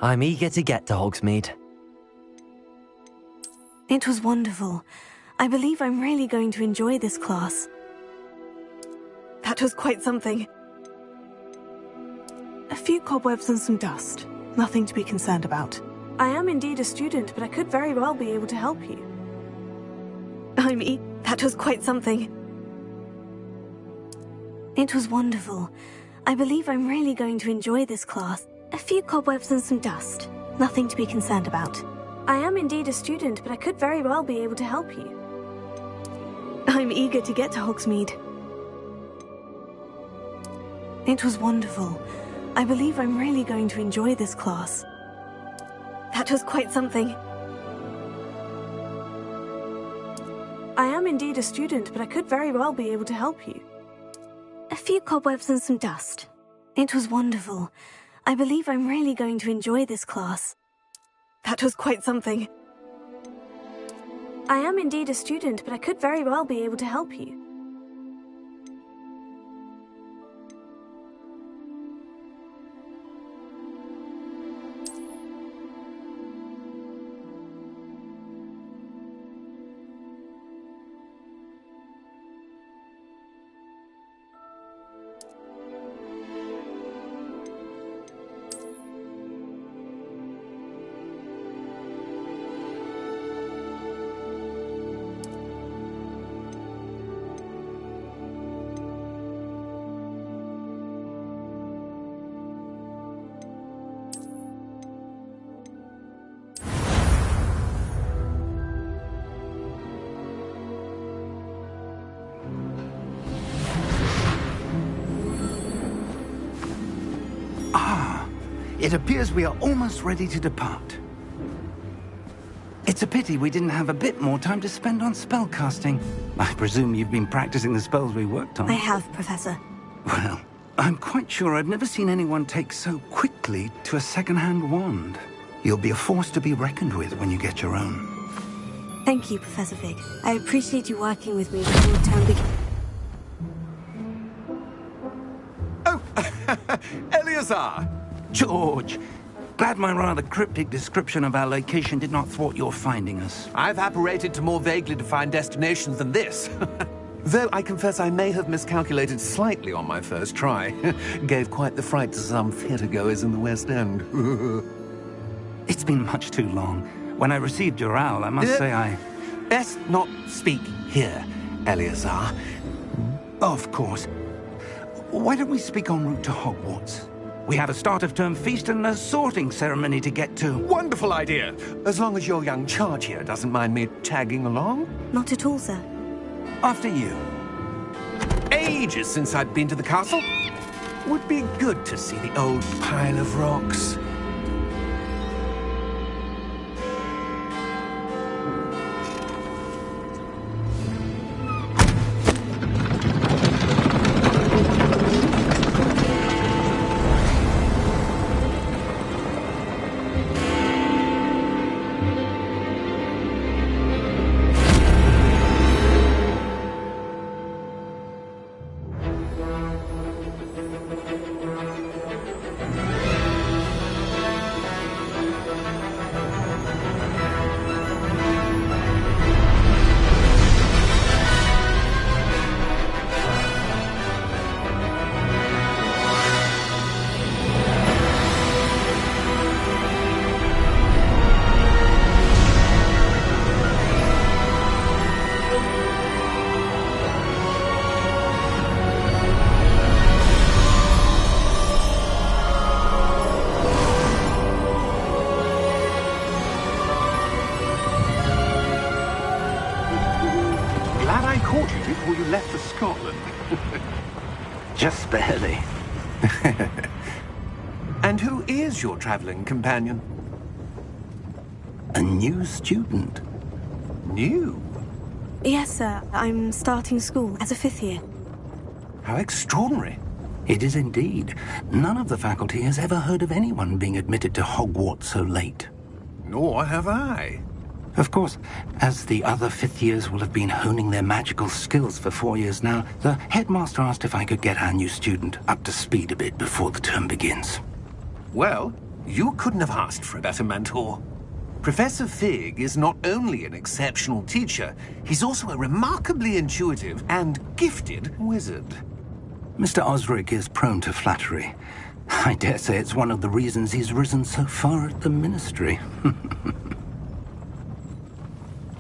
I'm eager to get to Hogsmeade. It was wonderful. I believe I'm really going to enjoy this class. That was quite something. A few cobwebs and some dust. Nothing to be concerned about. I am indeed a student, but I could very well be able to help you. That was quite something. It was wonderful. I believe I'm really going to enjoy this class. A few cobwebs and some dust. Nothing to be concerned about. I am indeed a student, but I could very well be able to help you. I'm eager to get to Hogsmeade. It was wonderful. I believe I'm really going to enjoy this class. That was quite something. I am indeed a student, but I could very well be able to help you. A few cobwebs and some dust. It was wonderful. I believe I'm really going to enjoy this class. That was quite something. I am indeed a student, but I could very well be able to help you. It appears we are almost ready to depart. It's a pity we didn't have a bit more time to spend on spellcasting. I presume you've been practicing the spells we worked on. I have, Professor. Well, I'm quite sure I've never seen anyone take so quickly to a second-hand wand. You'll be a force to be reckoned with when you get your own. Thank you, Professor Fig. I appreciate you working with me before the term begins. Oh, Eleazar! George, glad my rather cryptic description of our location did not thwart your finding us. I've apparated to more vaguely defined destinations than this. Though I confess I may have miscalculated slightly on my first try. Gave quite the fright to some theatre-goers in the West End. It's been much too long. When I received your owl, I must say I... Best not speak here, Eleazar. Of course. Why don't we speak en route to Hogwarts? We have a start-of-term feast and a sorting ceremony to get to. Wonderful idea! As long as your young charge here doesn't mind me tagging along. Not at all, sir. After you. Ages since I'd been to the castle. Would be good to see the old pile of rocks. Before you left for Scotland. Just barely. And who is your traveling companion? A new student. New? Yes, sir. I'm starting school as a 5th year. How extraordinary. It is indeed. None of the faculty has ever heard of anyone being admitted to Hogwarts so late. Nor have I. Of course, as the other 5th years will have been honing their magical skills for 4 years now, the headmaster asked if I could get our new student up to speed a bit before the term begins. Well, You couldn't have asked for a better mentor. Professor Fig is not only an exceptional teacher, he's also a remarkably intuitive and gifted wizard. Mr. Osric is prone to flattery. I dare say it's one of the reasons he's risen so far at the Ministry.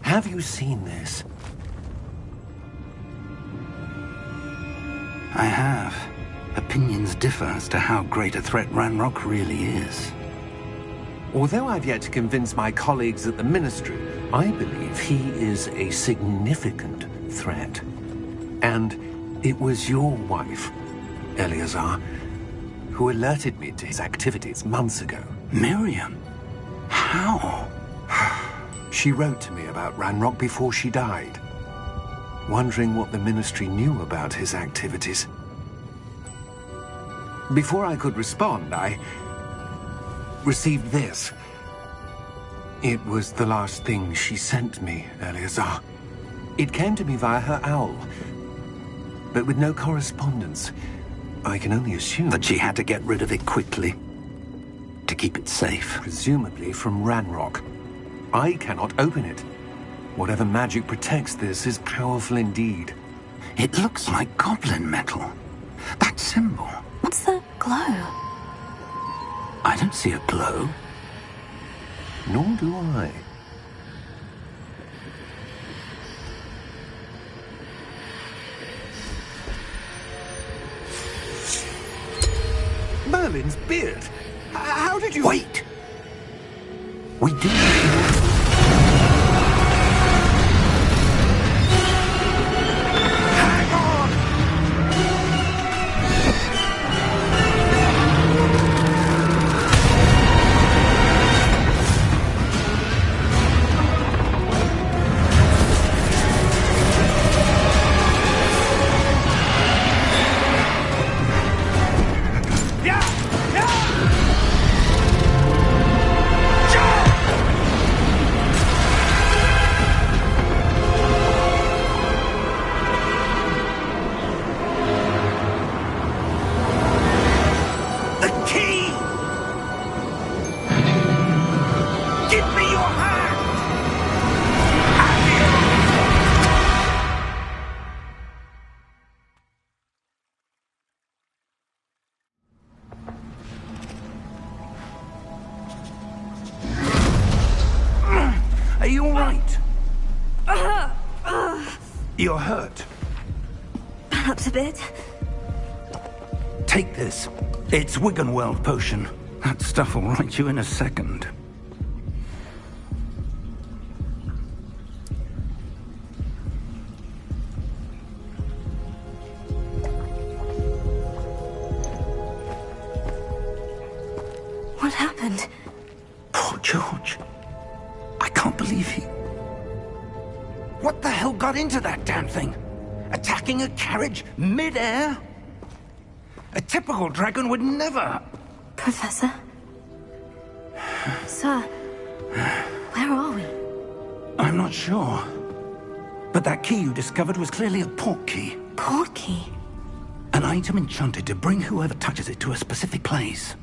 Have you seen this? I have. Opinions differ as to how great a threat Ranrock really is. Although I've yet to convince my colleagues at the Ministry, I believe he is a significant threat. And it was your wife, Eleazar, who alerted me to his activities months ago. Miriam? How? She wrote to me about Ranrock before she died, wondering what the Ministry knew about his activities. Before I could respond, I received this. It was the last thing she sent me, Eleazar. It came to me via her owl, but with no correspondence. I can only assume That she had to get rid of it quickly, to keep it safe. presumably from Ranrock. I cannot open it. Whatever magic protects this is powerful indeed. It looks like goblin metal. That symbol. What's the glow? I don't see a glow. Nor do I. Merlin's beard. How did you... Wait! We did. Hang on! Are you all right? You're hurt. Perhaps a bit. Take this. It's Wiggenweld potion. That stuff will right you in a second. What happened? Poor George. I can't believe he... What the hell got into that damn thing? Attacking a carriage mid-air? A typical dragon would never... Professor? Sir, where are we? I'm not sure. But that key you discovered was clearly a port key. Port key? An item enchanted to bring whoever touches it to a specific place.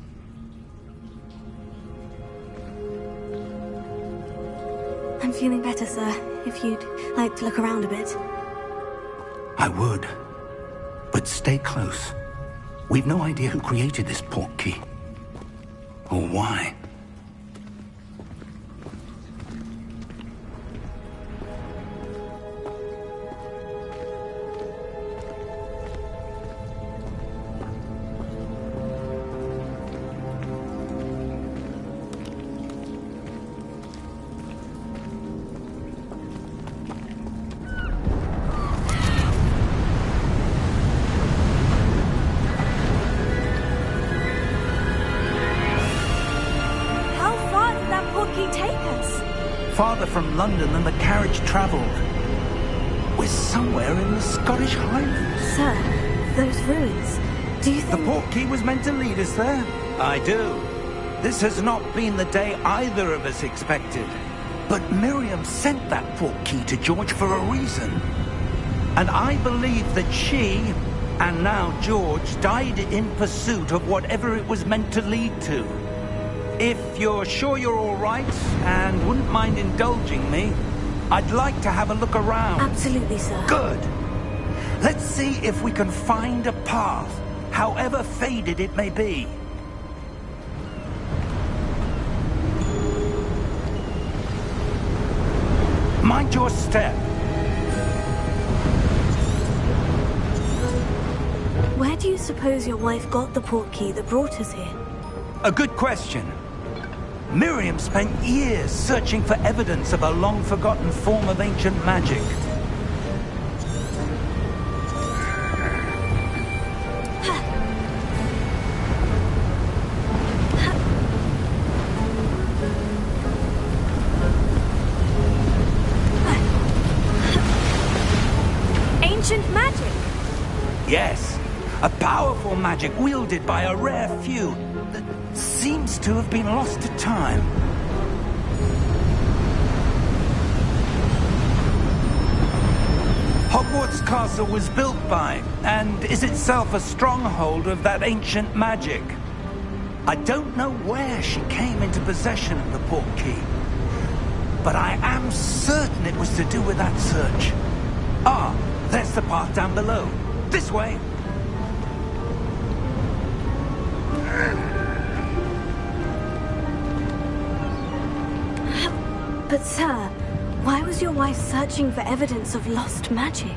I'm feeling better, sir. If you'd like to look around a bit. I would. But stay close. We've no idea who created this port key. Or why. Farther from London than the carriage travelled. We're somewhere in the Scottish Highlands. Sir, those ruins. Do you think... The port key was meant to lead us there? I do. This has not been the day either of us expected. But Miriam sent that port key to George for a reason. And I believe that she, and now George, died in pursuit of whatever it was meant to lead to. If you're sure you're all right and wouldn't mind indulging me, I'd like to have a look around. Absolutely, sir. Good. Let's see if we can find a path, however faded it may be. Mind your step. Where do you suppose your wife got the portkey that brought us here? A good question. Miriam spent years searching for evidence of a long-forgotten form of ancient magic. Ancient magic? Yes, a powerful magic wielded by a rare few that seems to have been lost to time. Hogwarts Castle was built by, and is itself a stronghold of that ancient magic. I don't know where she came into possession of the portkey, but I am certain it was to do with that search. Ah, there's the path down below. This way. But sir, why was your wife searching for evidence of lost magic?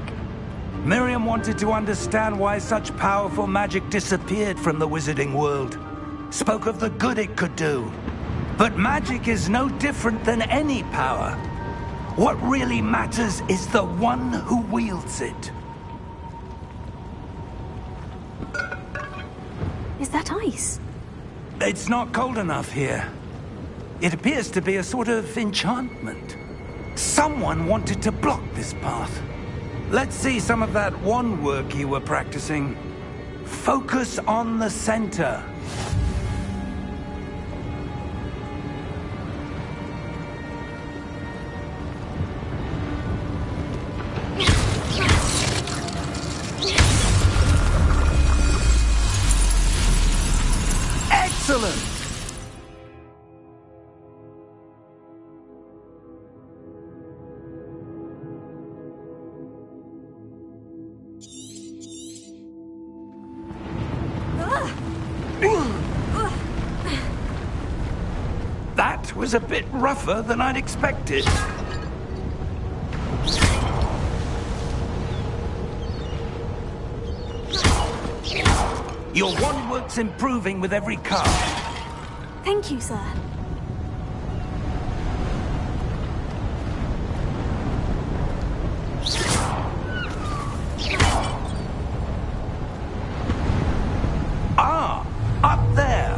Miriam wanted to understand why such powerful magic disappeared from the wizarding world. Spoke of the good it could do. But magic is no different than any power. What really matters is the one who wields it. Is that ice? It's not cold enough here. It appears to be a sort of enchantment. Someone wanted to block this path. Let's see some of that wand work you were practicing. Focus on the center. Excellent! That was a bit rougher than I'd expected. Your wand work's improving with every cast. Thank you, sir. Ah, up there.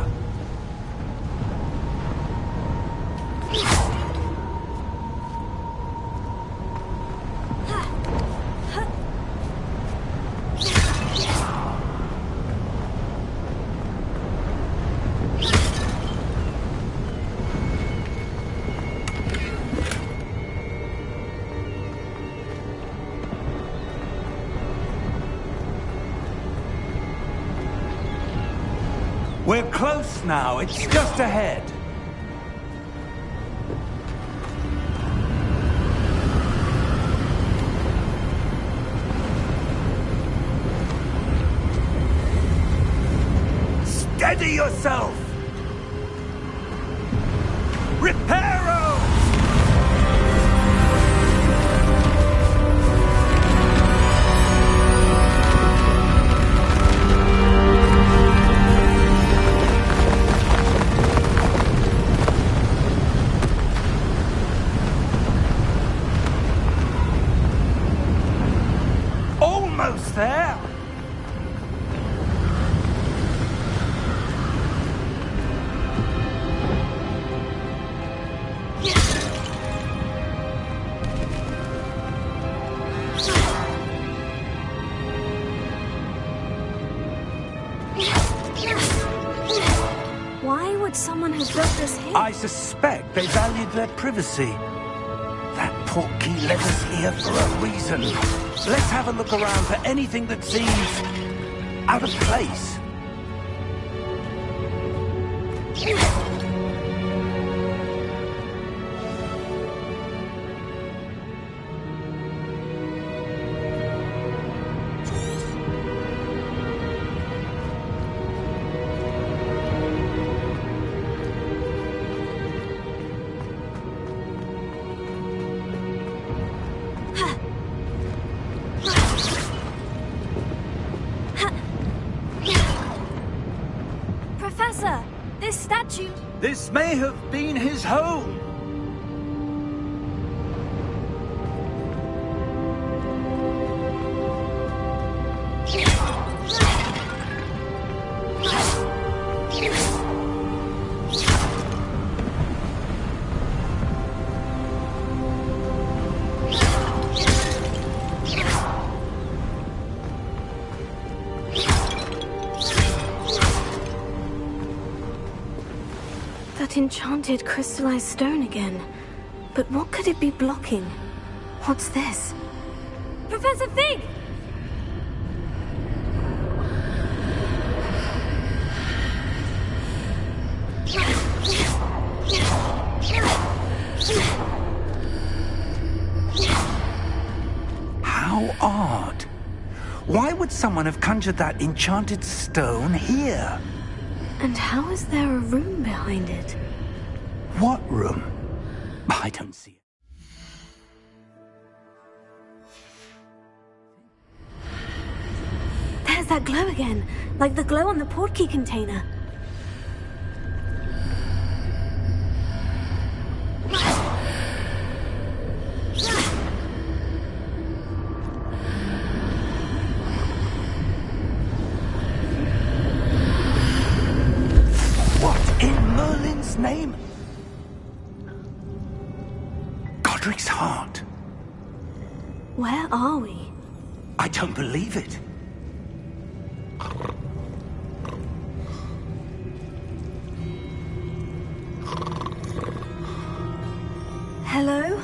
We're close now. It's just ahead. Steady yourself! Reparo! Almost there! Why would someone have built this here? I suspect they valued their privacy. That portkey led us here for a reason. Let's have a look around for anything that seems out of place. Aren't you? This may have been his home. That enchanted crystallized stone again. But what could it be blocking? What's this? Professor Fig! How odd. Why would someone have conjured that enchanted stone here? And how is there a room behind it? What room? I don't see it. There's that glow again, like the glow on the portkey container. What in Merlin's name? Godric's heart. Where are we? I don't believe it. Hello?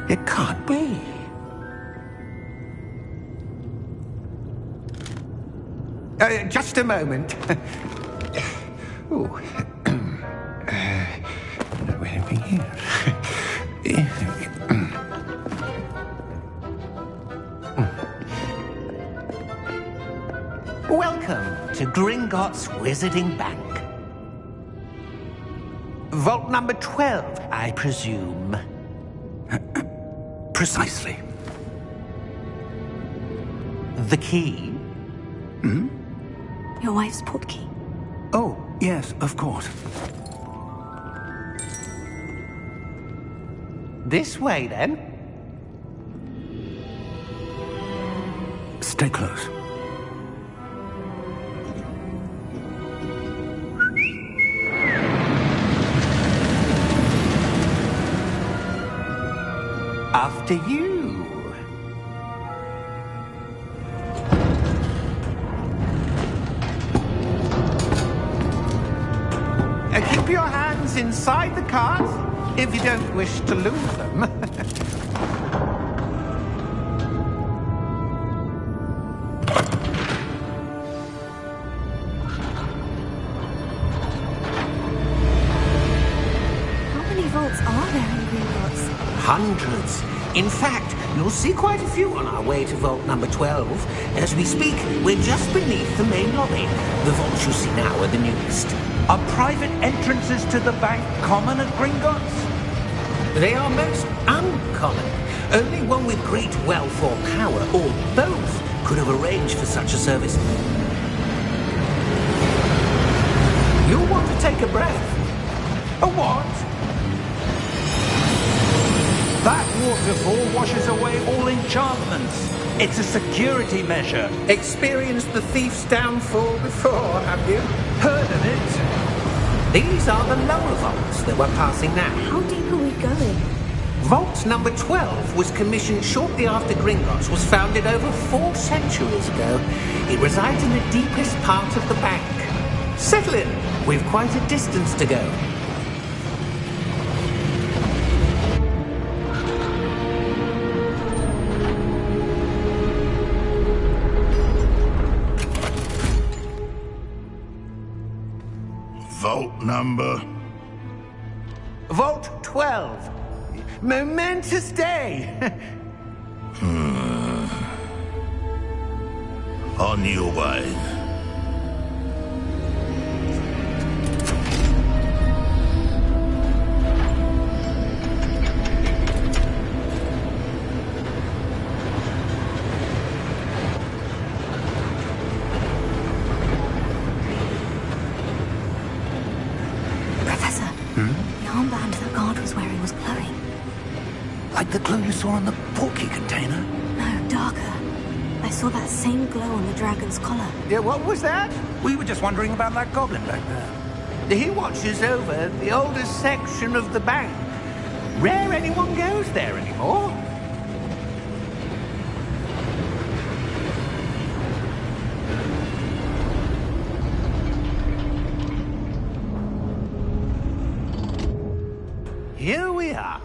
It can't be. Just a moment. Oh. Where are we here? Welcome to Gringotts Wizarding Bank. Vault number 12, I presume. Precisely. The key? Your wife's portkey. Oh, yes, of course. This way, then. Stay close. After you. Keep your hands inside the cart if you don't wish to lose them. How many vaults are there in Gringotts? Hundreds. In fact, you'll see quite a few on our way to vault number 12. As we speak, we're just beneath the main lobby. The vaults you see now are the newest. Are private entrances to the bank common at Gringotts? They are most uncommon. Only one with great wealth or power, or both, could have arranged for such a service. You'll want to take a breath. A what? That waterfall washes away all enchantments. It's a security measure. Experienced the thief's downfall before, have you? Heard of it? These are the lower vaults that we're passing now. How deep are we going? Vault number 12 was commissioned shortly after Gringotts was founded over 4 centuries ago. It resides in the deepest part of the bank. Settle in. We've quite a distance to go. Vault number? Vault 12. Momentous day. On your way. Professor, the armband that guard was wearing was glowing. Like the glow you saw on the portkey container? No, darker. I saw that same glow on the dragon's collar. Yeah, what was that? We were just wondering about that goblin back there. He watches over the oldest section of the bank. Rare anyone goes there anymore. Here we are.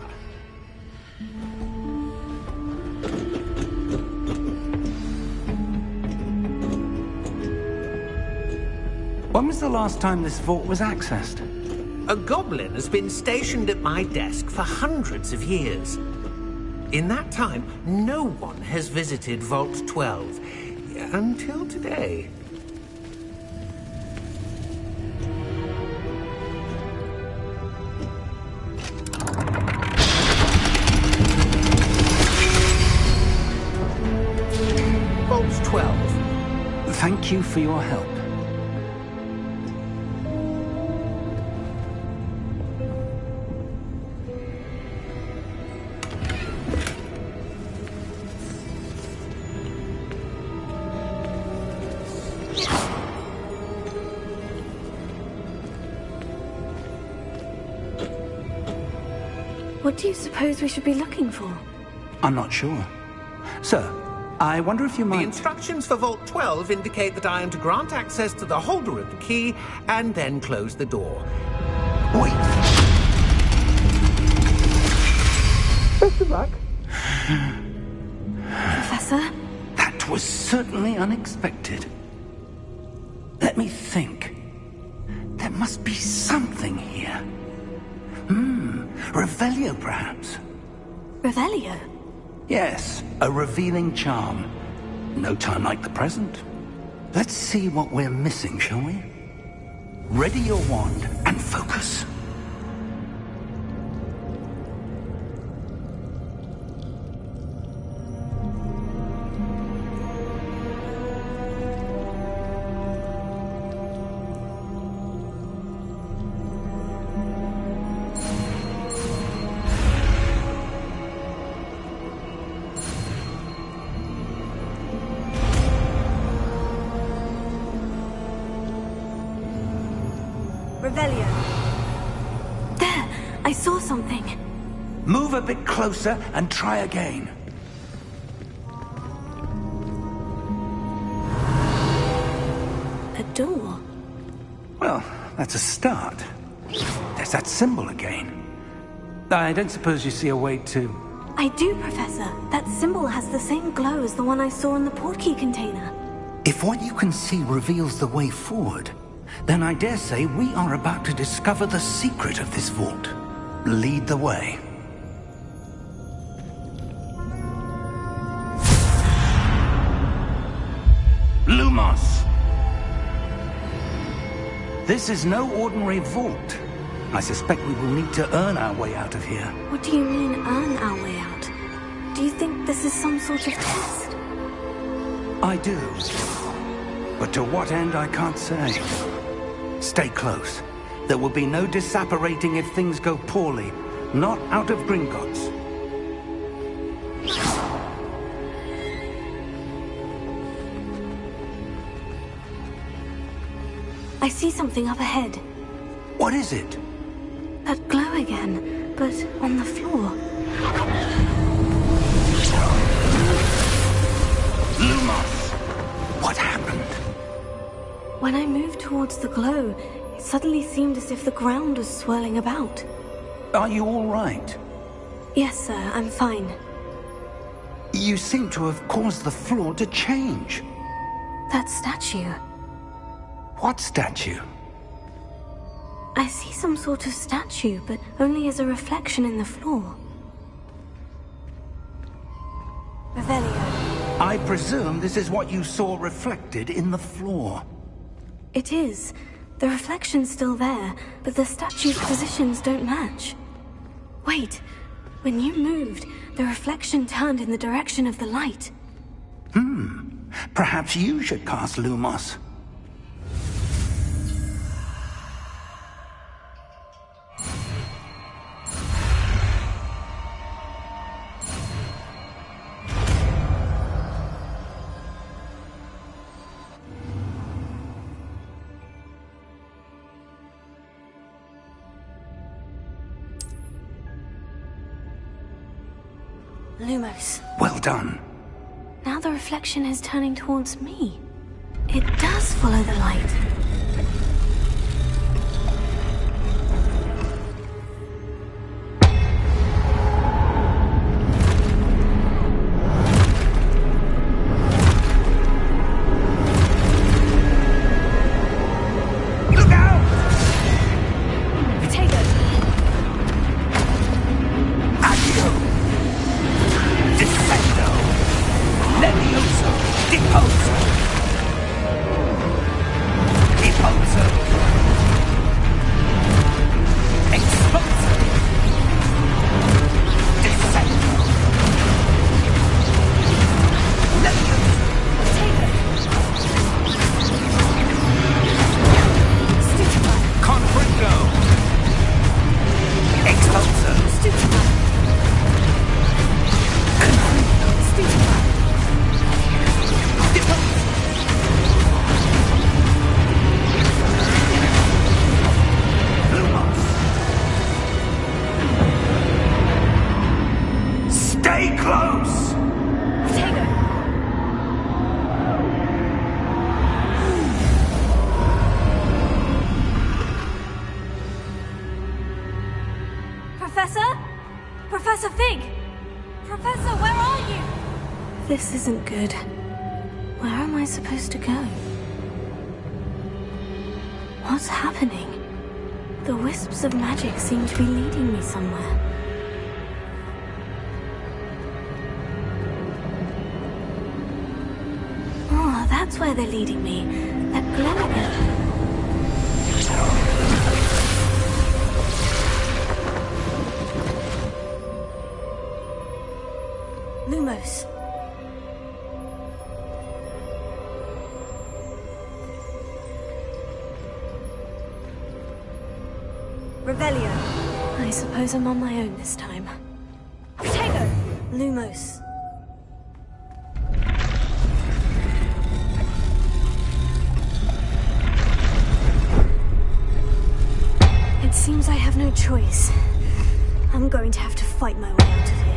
When was the last time this vault was accessed? A goblin has been stationed at my desk for hundreds of years. In that time, no one has visited Vault 12 until today. Vault 12. Thank you for your help. What do you suppose we should be looking for? I'm not sure. Sir, I wonder if you The might... instructions for Vault 12 indicate that I am to grant access to the holder of the key and then close the door. Wait! Best of luck. Professor? That was certainly unexpected. Let me think. There must be something here. Revelio, perhaps? Revelio? Yes, a revealing charm. No time like the present. Let's see what we're missing, shall we? Ready your wand and focus. Revelio. There! I saw something. Move a bit closer and try again. A door. Well, that's a start. There's that symbol again. I don't suppose you see a way to... I do, Professor. That symbol has the same glow as the one I saw in the portkey container. If what you can see reveals the way forward, then I dare say we are about to discover the secret of this vault. Lead the way. Lumos! This is no ordinary vault. I suspect we will need to earn our way out of here. What do you mean, earn our way out? Do you think this is some sort of test? I do. But to what end, I can't say. Stay close. There will be no disapparating if things go poorly. Not out of Gringotts. I see something up ahead. What is it? That glow again, but on the floor. Lumos! What happened? When I moved towards the glow, it suddenly seemed as if the ground was swirling about. Are you all right? Yes, sir, I'm fine. You seem to have caused the floor to change. That statue. What statue? I see some sort of statue, but only as a reflection in the floor. Revelio. I I presume this is what you saw reflected in the floor. It is. The reflection's still there, but the statue's positions don't match. Wait, when you moved, the reflection turned in the direction of the light. Perhaps you should cast Lumos. Lumos. Well done. Now the reflection is turning towards me. It does follow the light. This isn't good. Where am I supposed to go? What's happening? The wisps of magic seem to be leading me somewhere. Oh, that's where they're leading me. That glowing. Lumos. Revelio. I suppose I'm on my own this time. Protego! Lumos. It seems I have no choice. I'm going to have to fight my way out of here.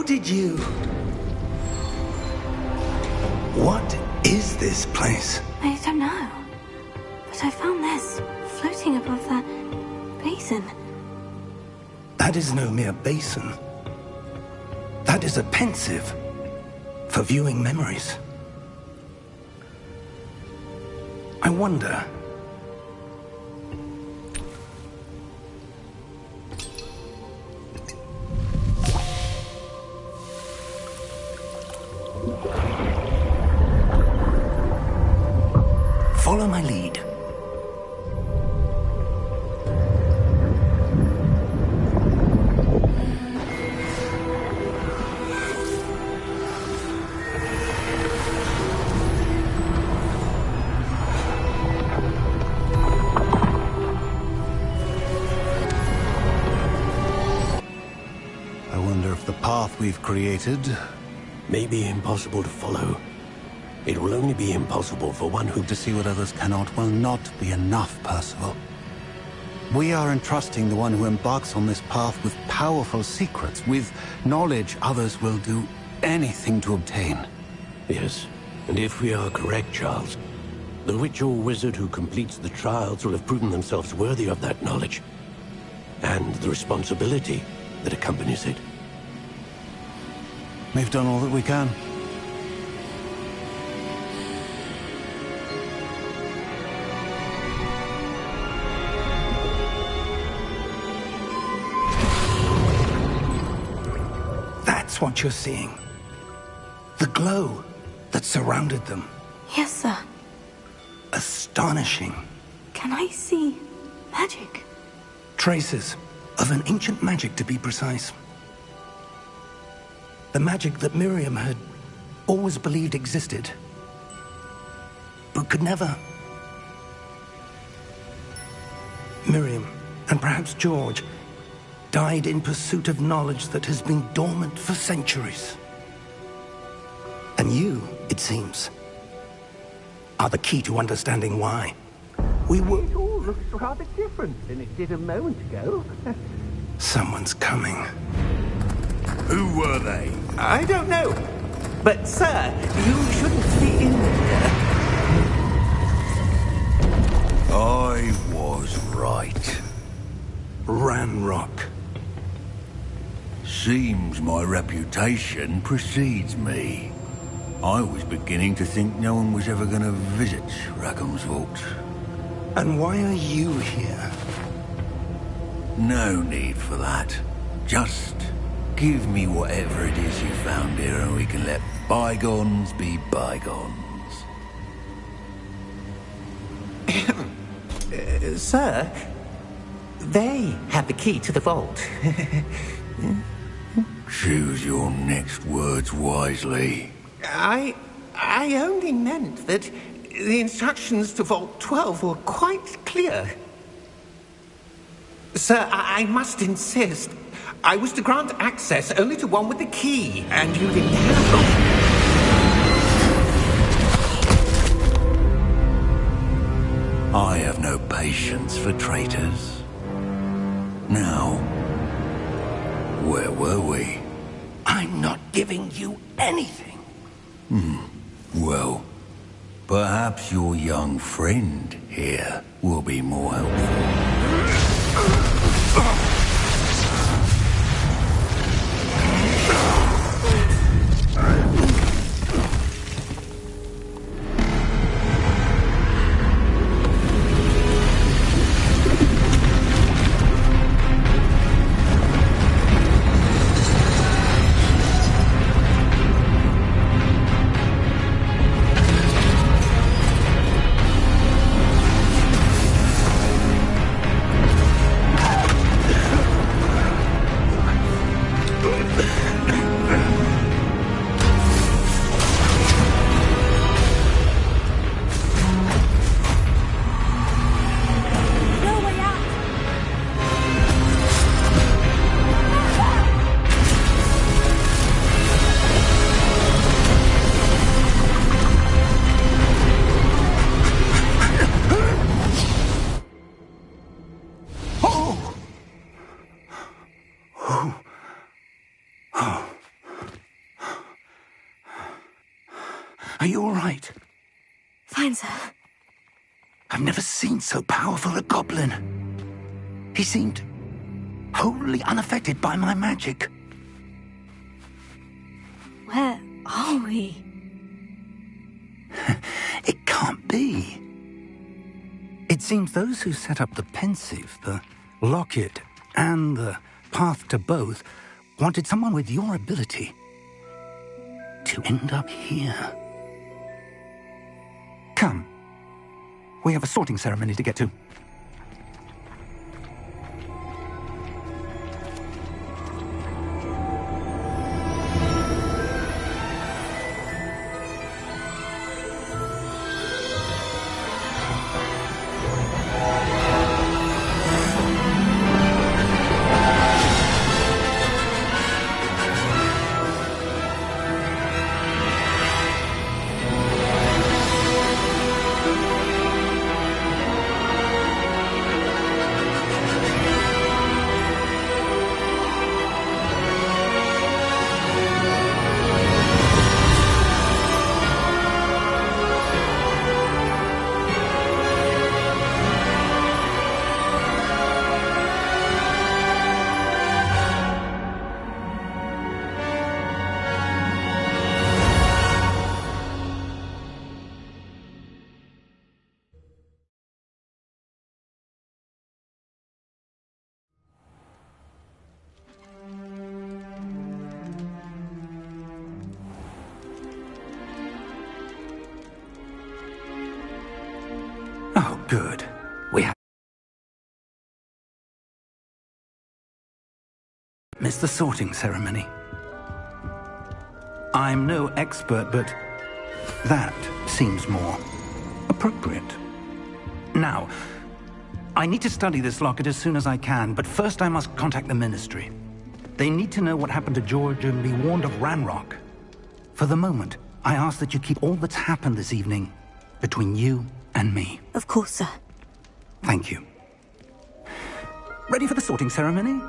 did you? What is this place? I don't know. But I found this floating above that basin. That is no mere basin. That is a pensive for viewing memories. I wonder... Follow my lead. I wonder if the path we've created may be impossible to follow. It will only be impossible for one who... to see what others cannot will not be enough, Percival. We are entrusting the one who embarks on this path with powerful secrets, with knowledge others will do anything to obtain. Yes, and if we are correct, Charles, the witch or wizard who completes the trials will have proven themselves worthy of that knowledge, and the responsibility that accompanies it. We've done all that we can. That's what you're seeing. The glow that surrounded them. Yes, sir. Astonishing. Can I see magic? Traces of an ancient magic, to be precise. The magic that Miriam had always believed existed, but could never. Miriam, and perhaps George, died in pursuit of knowledge that has been dormant for centuries. And you, it seems, are the key to understanding why. We were... It all looks rather different than it did a moment ago. Someone's coming. Who were they? I don't know. But, sir, you shouldn't be in here. I was right. Ranrock. Seems my reputation precedes me. I was beginning to think no one was ever going to visit Rackham's Vault. And why are you here? No need for that. Just give me whatever it is you found here and we can let bygones be bygones. Sir, they have the key to the vault. Choose your next words wisely. I only meant that the instructions to Vault 12 were quite clear. Sir, I must insist. I was to grant access only to one with the key, and you didn't have it. I have no patience for traitors. Now, where were we? I'm not giving you anything. Well, perhaps your young friend here will be more helpful. Fine, sir. I've never seen so powerful a goblin. He seemed wholly unaffected by my magic. Where are we? It can't be. It seems those who set up the pensive, the locket, and the path to both wanted someone with your ability to end up here. Come. We have a sorting ceremony to get to. Oh, good. We have missed the sorting ceremony. I'm no expert, but that seems more appropriate. Now, I need to study this locket as soon as I can, but first I must contact the Ministry. They need to know what happened to George and be warned of Ranrock. For the moment, I ask that you keep all that's happened this evening between you and me. Of course, sir. Thank you. Ready for the sorting ceremony?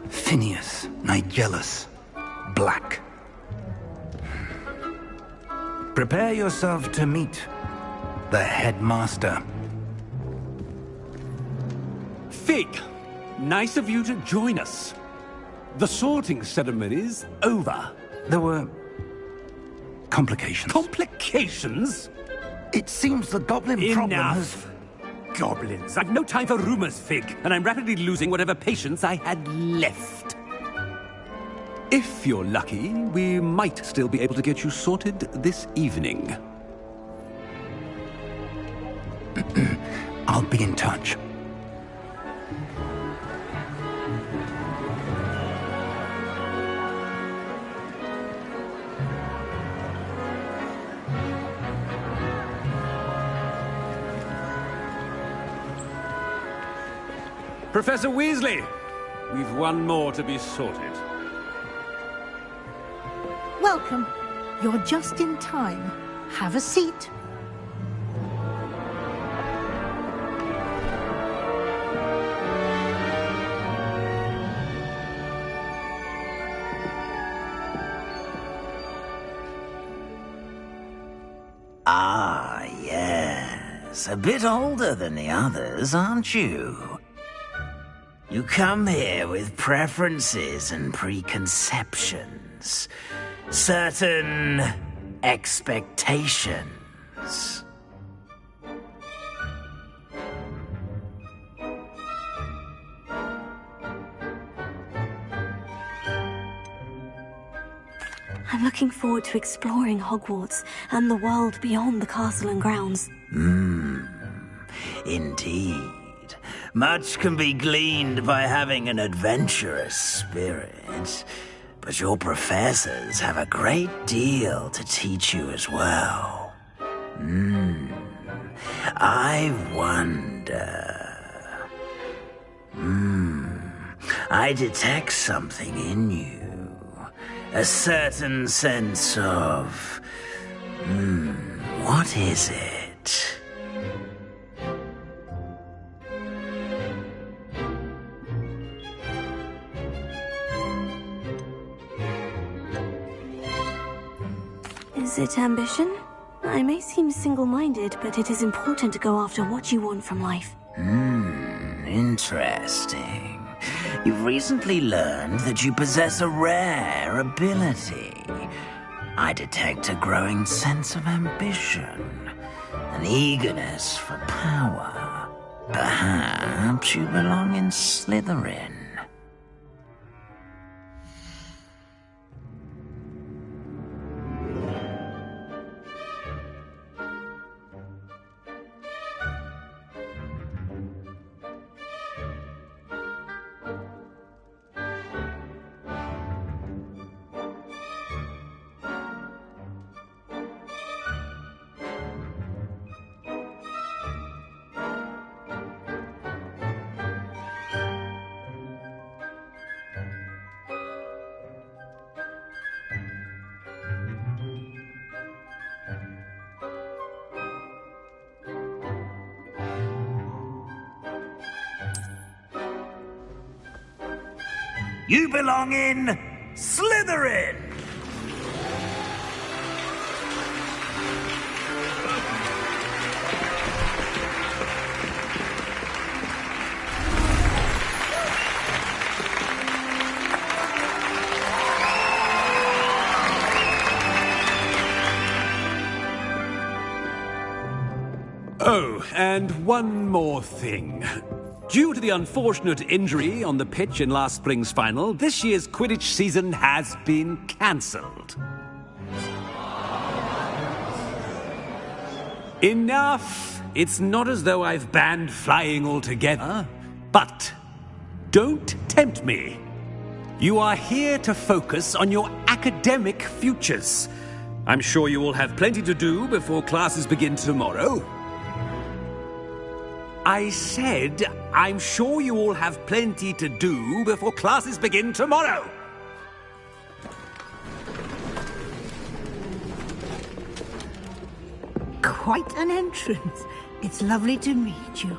Phineas, Nigellus, Black. Prepare yourself to meet the headmaster. Fig, nice of you to join us. The sorting ceremony's over. There were complications. Complications? It seems the goblin problem has... Enough. Goblins. I've no time for rumors, Fig, and I'm rapidly losing whatever patience I had left. If you're lucky, we might still be able to get you sorted this evening. I'll be in touch. Professor Weasley, we've one more to be sorted. Welcome. You're just in time. Have a seat. Ah, yes. A bit older than the others, aren't you? You come here with preferences and preconceptions. Certain expectations. I'm looking forward to exploring Hogwarts and the world beyond the castle and grounds. Indeed. Much can be gleaned by having an adventurous spirit, but your professors have a great deal to teach you as well. I wonder... I detect something in you. A certain sense of... what is it? Is it ambition? I may seem single-minded, but it is important to go after what you want from life. Interesting. You've recently learned that you possess a rare ability. I detect a growing sense of ambition, an eagerness for power. Perhaps you belong in Slytherin. You belong in Slytherin! Oh, and one more thing. Due to the unfortunate injury on the pitch in last spring's final, this year's Quidditch season has been cancelled. Enough! It's not as though I've banned flying altogether, but don't tempt me. You are here to focus on your academic futures. I'm sure you will have plenty to do before classes begin tomorrow. I said, I'm sure you all have plenty to do before classes begin tomorrow. Quite an entrance. It's lovely to meet you.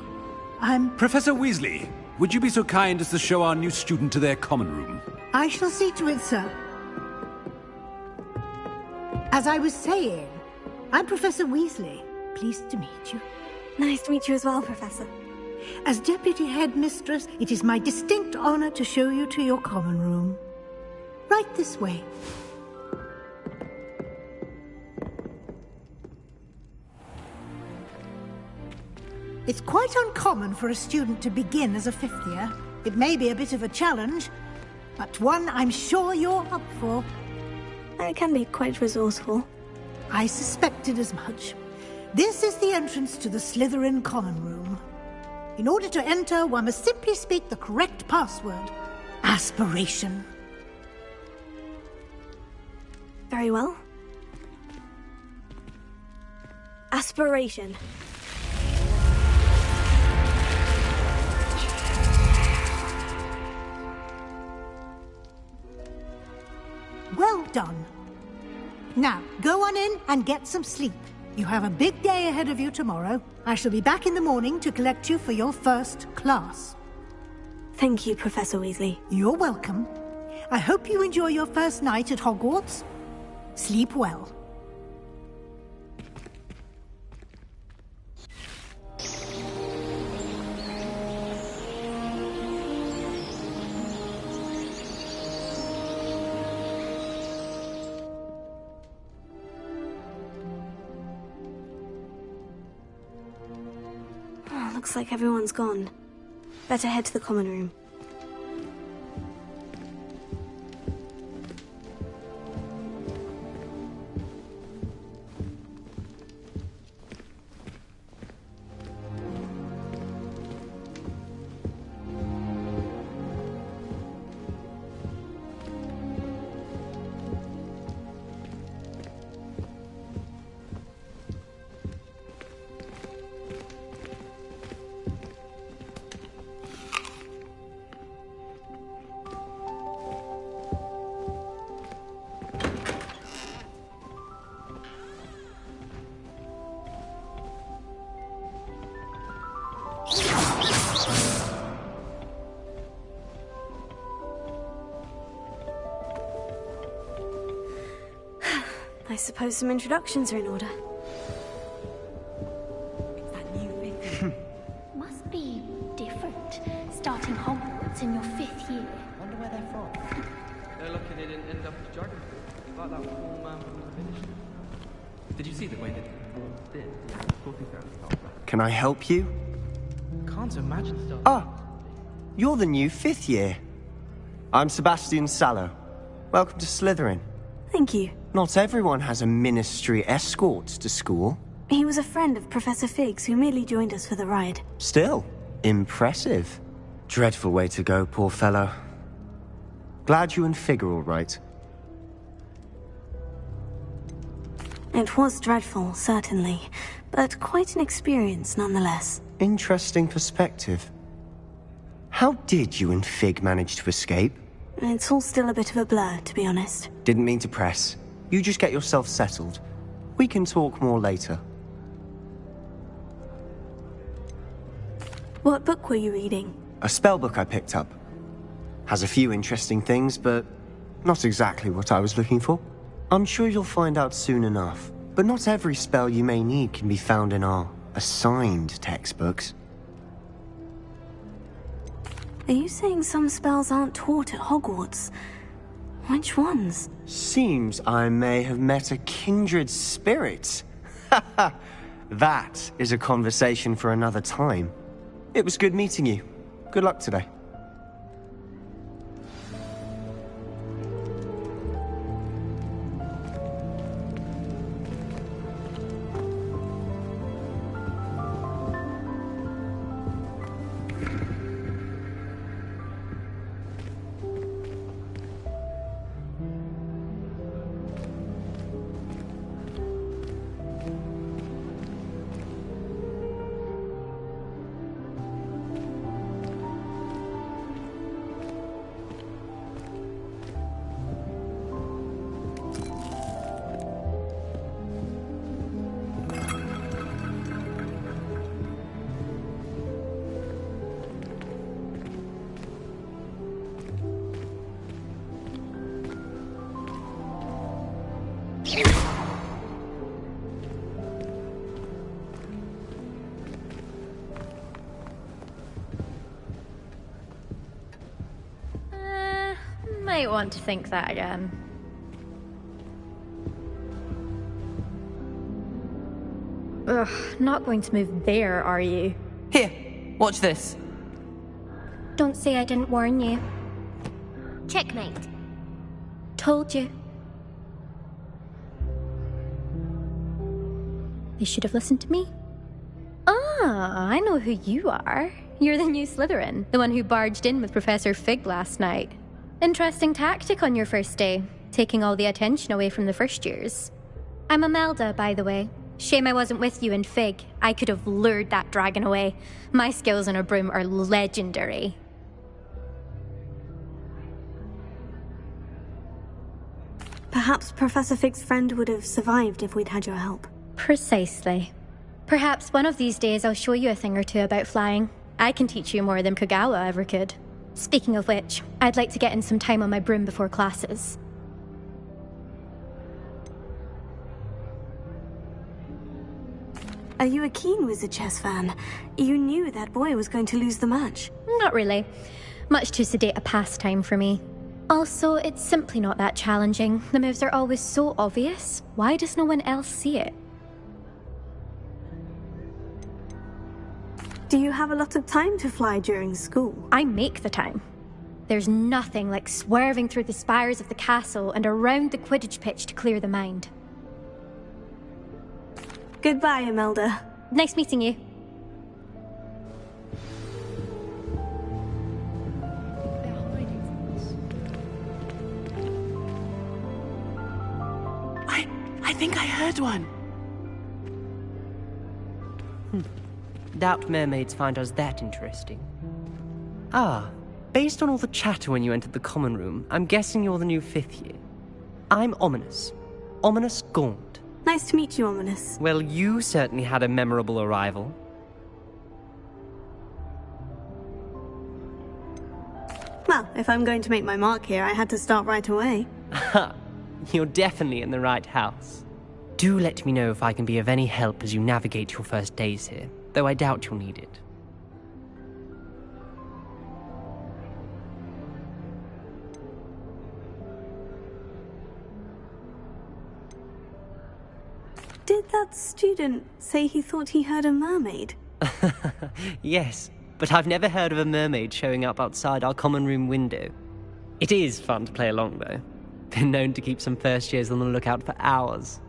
I'm... Professor Weasley, would you be so kind as to show our new student to their common room? I shall see to it, sir. As I was saying, I'm Professor Weasley. Pleased to meet you. Nice to meet you as well, Professor. As Deputy Headmistress, it is my distinct honor to show you to your common room. Right this way. It's quite uncommon for a student to begin as a fifth year. It may be a bit of a challenge, but one I'm sure you're up for. I can be quite resourceful. I suspected as much. This is the entrance to the Slytherin common room. In order to enter, one must simply speak the correct password. Aspiration. Very well. Aspiration. Well done. Now, go on in and get some sleep. You have a big day ahead of you tomorrow. I shall be back in the morning to collect you for your first class. Thank you, Professor Weasley. You're welcome. I hope you enjoy your first night at Hogwarts. Sleep well. Looks like everyone's gone. Better head to the common room. suppose some introductions are in order. Must be different, starting Hogwarts in your 5th year. Wonder where they're from. They're lucky they didn't end up as dragon fruit, like that poor man from the village. Did you see the way they did? Can I help you? Can't imagine stuff. Ah, you're the new 5th year. I'm Sebastian Sallow. Welcome to Slytherin. Thank you. Not everyone has a ministry escort to school. He was a friend of Professor Fig's who merely joined us for the ride. Still, impressive. Dreadful way to go, poor fellow. Glad you and Fig are all right. It was dreadful, certainly, but quite an experience nonetheless. Interesting perspective. How did you and Fig manage to escape? It's all still a bit of a blur, to be honest. Didn't mean to press. You just get yourself settled. We can talk more later. What book were you reading? A spell book I picked up. Has a few interesting things, but not exactly what I was looking for. I'm sure you'll find out soon enough. But not every spell you may need can be found in our assigned textbooks. Are you saying some spells aren't taught at Hogwarts? Which ones? Seems I may have met a kindred spirit. That is a conversation for another time. It was good meeting you. Good luck today. Might want to think that again. Ugh, not going to move there, are you? Here, watch this. Don't say I didn't warn you. Checkmate. Told you. You should have listened to me. Ah, I know who you are. You're the new Slytherin, the one who barged in with Professor Fig last night. Interesting tactic on your first day, taking all the attention away from the first years. I'm Imelda, by the way. Shame I wasn't with you in Fig. I could have lured that dragon away. My skills on a broom are legendary. Perhaps Professor Fig's friend would have survived if we'd had your help. Precisely. Perhaps one of these days I'll show you a thing or two about flying. I can teach you more than Kagawa ever could. Speaking of which, I'd like to get in some time on my broom before classes. Are you a keen Wizard Chess fan? You knew that boy was going to lose the match. Not really. Much too sedate a pastime for me. Also, it's simply not that challenging. The moves are always so obvious. Why does no one else see it? Do you have a lot of time to fly during school? I make the time. There's nothing like swerving through the spires of the castle and around the Quidditch pitch to clear the mind. Goodbye, Imelda. Nice meeting you. I think I heard one. Doubt mermaids find us that interesting. Ah, based on all the chatter when you entered the common room, I'm guessing you're the new 5th year. I'm Ominous. Ominous Gaunt. Nice to meet you, Ominous. Well, you certainly had a memorable arrival. Well, if I'm going to make my mark here, I had to start right away. Ha! You're definitely in the right house. Do let me know if I can be of any help as you navigate your first days here, though I doubt you'll need it. Did that student say he thought he heard a mermaid? Yes, but I've never heard of a mermaid showing up outside our common room window. It is fun to play along, though. Been known to keep some first years on the lookout for hours.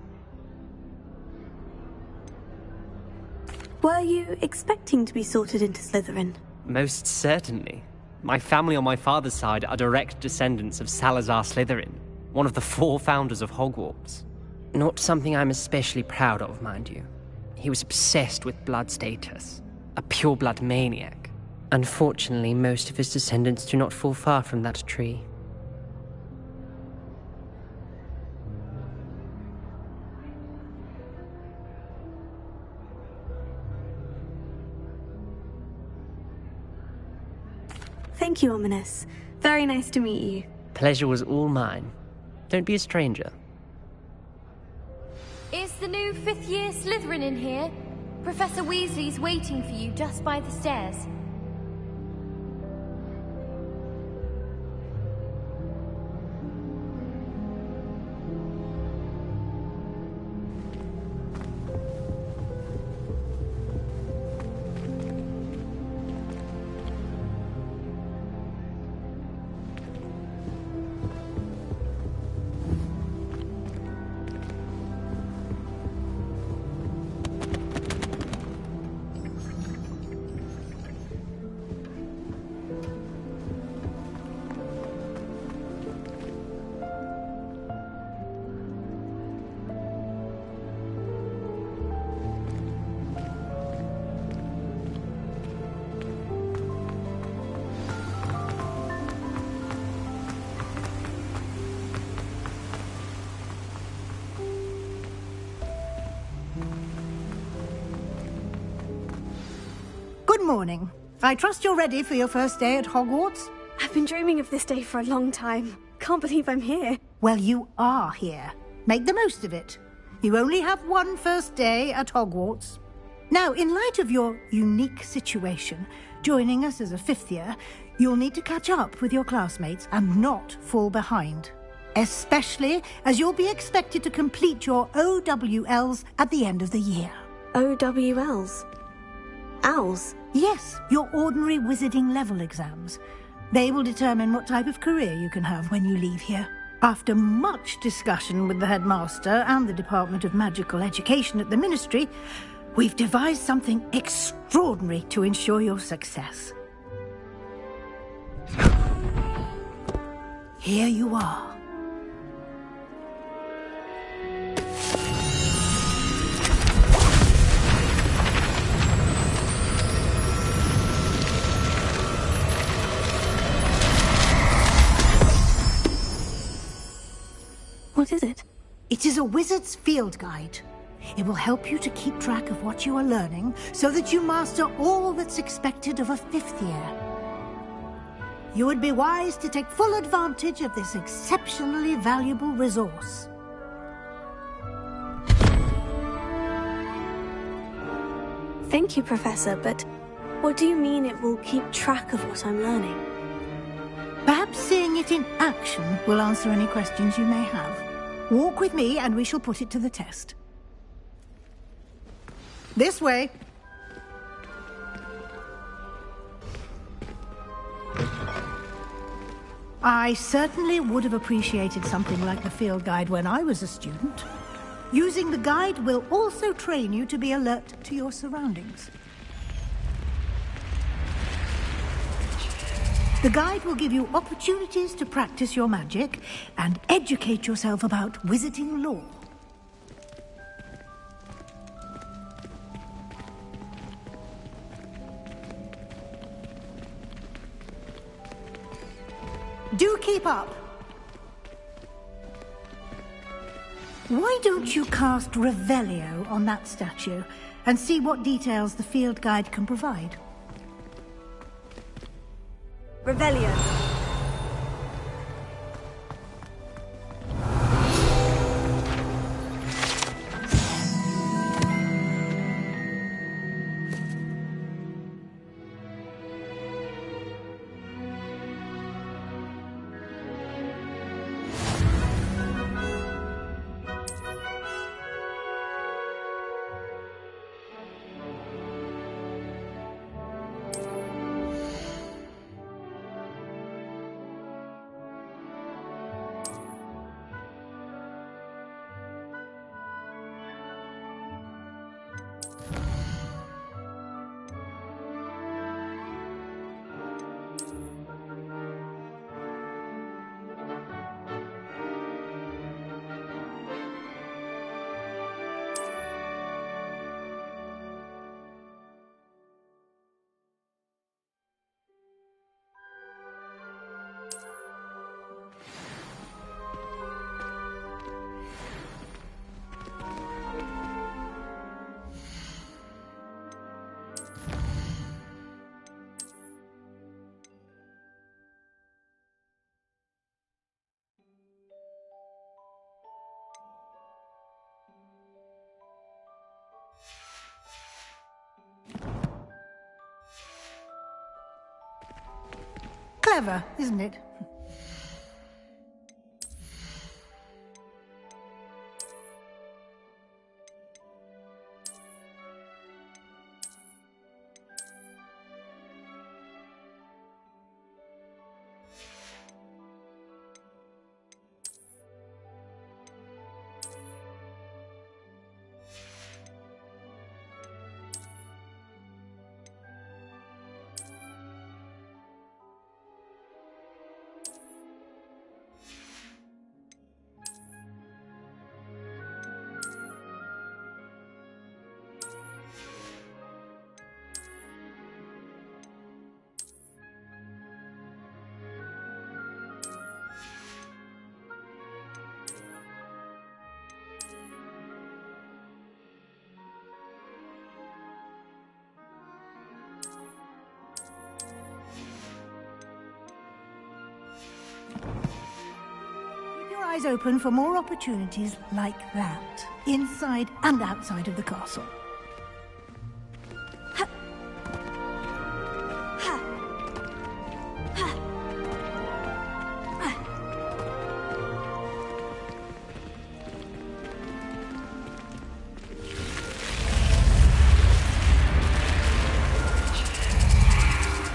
Were you expecting to be sorted into Slytherin? Most certainly. My family on my father's side are direct descendants of Salazar Slytherin, one of the 4 founders of Hogwarts. Not something I'm especially proud of, mind you. He was obsessed with blood status, a pure-blood maniac. Unfortunately, most of his descendants do not fall far from that tree. Thank you, Ominous. Very nice to meet you. Pleasure was all mine. Don't be a stranger. Is the new 5th year Slytherin in here? Professor Weasley's waiting for you just by the stairs. Good morning. I trust you're ready for your first day at Hogwarts? I've been dreaming of this day for a long time. Can't believe I'm here. Well, you are here. Make the most of it. You only have one first day at Hogwarts. Now, in light of your unique situation, joining us as a 5th year, you'll need to catch up with your classmates and not fall behind. Especially as you'll be expected to complete your OWLs at the end of the year. OWLs? Owls? Yes, your ordinary wizarding level exams. They will determine what type of career you can have when you leave here. After much discussion with the headmaster and the Department of Magical Education at the Ministry, we've devised something extraordinary to ensure your success. Here you are. What is it? It is a wizard's field guide. It will help you to keep track of what you are learning so that you master all that's expected of a 5th year. You would be wise to take full advantage of this exceptionally valuable resource. Thank you, Professor, but what do you mean it will keep track of what I'm learning? Perhaps seeing it in action will answer any questions you may have. Walk with me and we shall put it to the test. This way. I certainly would have appreciated something like the field guide when I was a student. Using the guide will also train you to be alert to your surroundings. The guide will give you opportunities to practice your magic and educate yourself about wizarding lore. Do keep up. Why don't you cast Revelio on that statue and see what details the field guide can provide? Revelio. Clever, isn't it? Eyes open for more opportunities like that, inside and outside of the castle.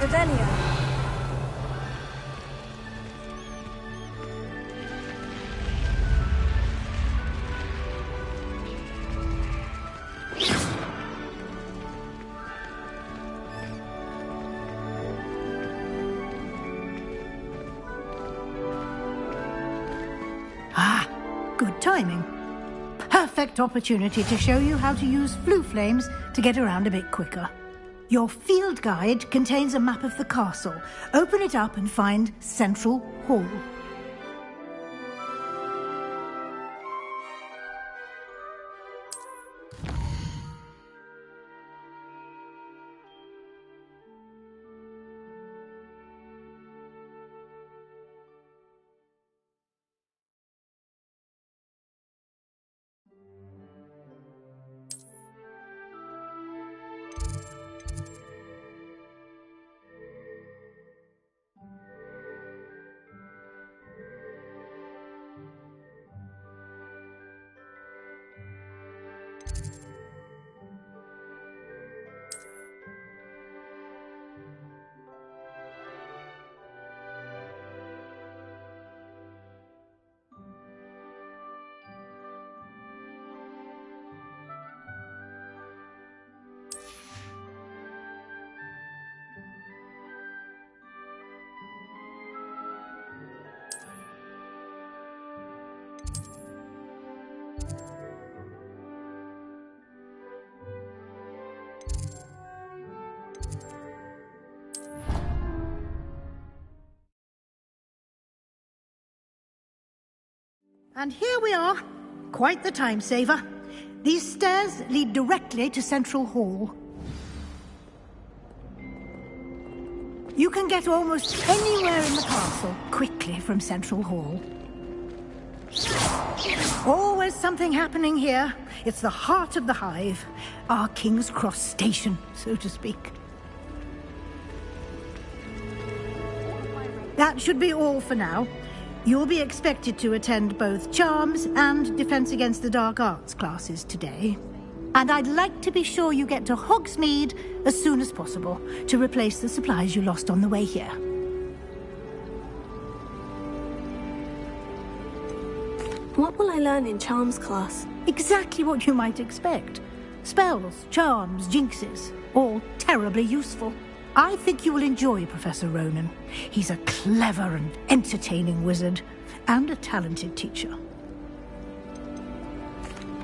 Revelio. Good timing. Perfect opportunity to show you how to use flue flames to get around a bit quicker. Your field guide contains a map of the castle. Open it up and find Central Hall. And here we are. Quite the time saver. These stairs lead directly to Central Hall. You can get almost anywhere in the castle quickly from Central Hall. Always something happening here. It's the heart of the hive. Our King's Cross station, so to speak. That should be all for now. You'll be expected to attend both Charms and Defense Against the Dark Arts classes today. And I'd like to be sure you get to Hogsmeade as soon as possible to replace the supplies you lost on the way here. What will I learn in Charms class? Exactly what you might expect. Spells, charms, jinxes, all terribly useful. I think you will enjoy Professor Ronan. He's a clever and entertaining wizard, and a talented teacher.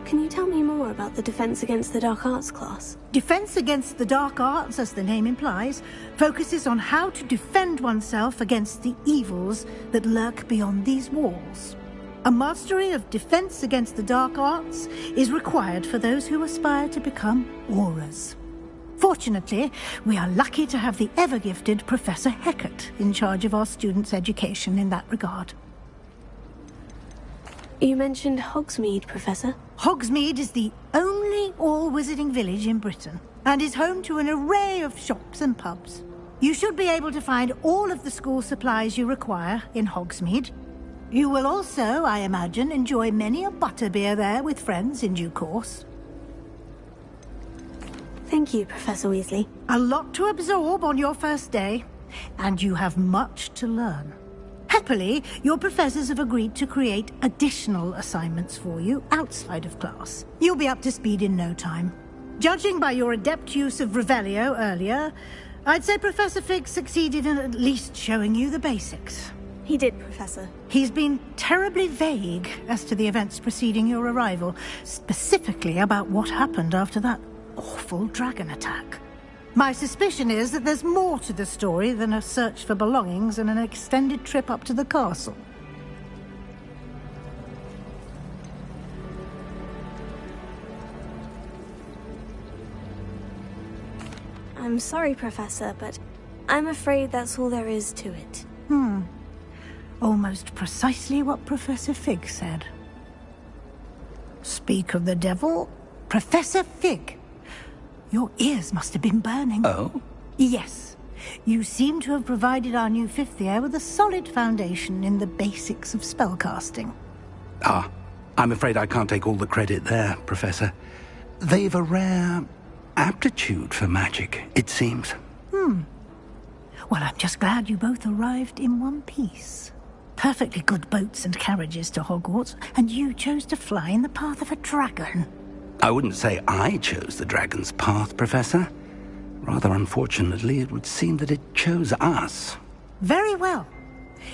Can you tell me more about the Defense Against the Dark Arts class? Defense Against the Dark Arts, as the name implies, focuses on how to defend oneself against the evils that lurk beyond these walls. A mastery of Defense Against the Dark Arts is required for those who aspire to become Aurors. Fortunately, we are lucky to have the ever-gifted Professor Hecat in charge of our students' education in that regard. You mentioned Hogsmeade, Professor. Hogsmeade is the only all-wizarding village in Britain, and is home to an array of shops and pubs. You should be able to find all of the school supplies you require in Hogsmeade. You will also, I imagine, enjoy many a butterbeer there with friends in due course. Thank you, Professor Weasley. A lot to absorb on your first day, and you have much to learn. Happily, your professors have agreed to create additional assignments for you outside of class. You'll be up to speed in no time. Judging by your adept use of Revelio earlier, I'd say Professor Fig succeeded in at least showing you the basics. He did, Professor. He's been terribly vague as to the events preceding your arrival, specifically about what happened after that awful dragon attack. My suspicion is that there's more to the story than a search for belongings and an extended trip up to the castle. I'm sorry, Professor, but I'm afraid that's all there is to it. Almost precisely what Professor Fig said. Speak of the devil, Professor Fig. Your ears must have been burning. Oh? Yes. You seem to have provided our new fifth year with a solid foundation in the basics of spellcasting. Ah, I'm afraid I can't take all the credit there, Professor. They've a rare aptitude for magic, it seems. Well, I'm just glad you both arrived in one piece. Perfectly good boats and carriages to Hogwarts, and you chose to fly in the path of a dragon. I wouldn't say I chose the dragon's path, Professor. Rather unfortunately, it would seem that it chose us. Very well.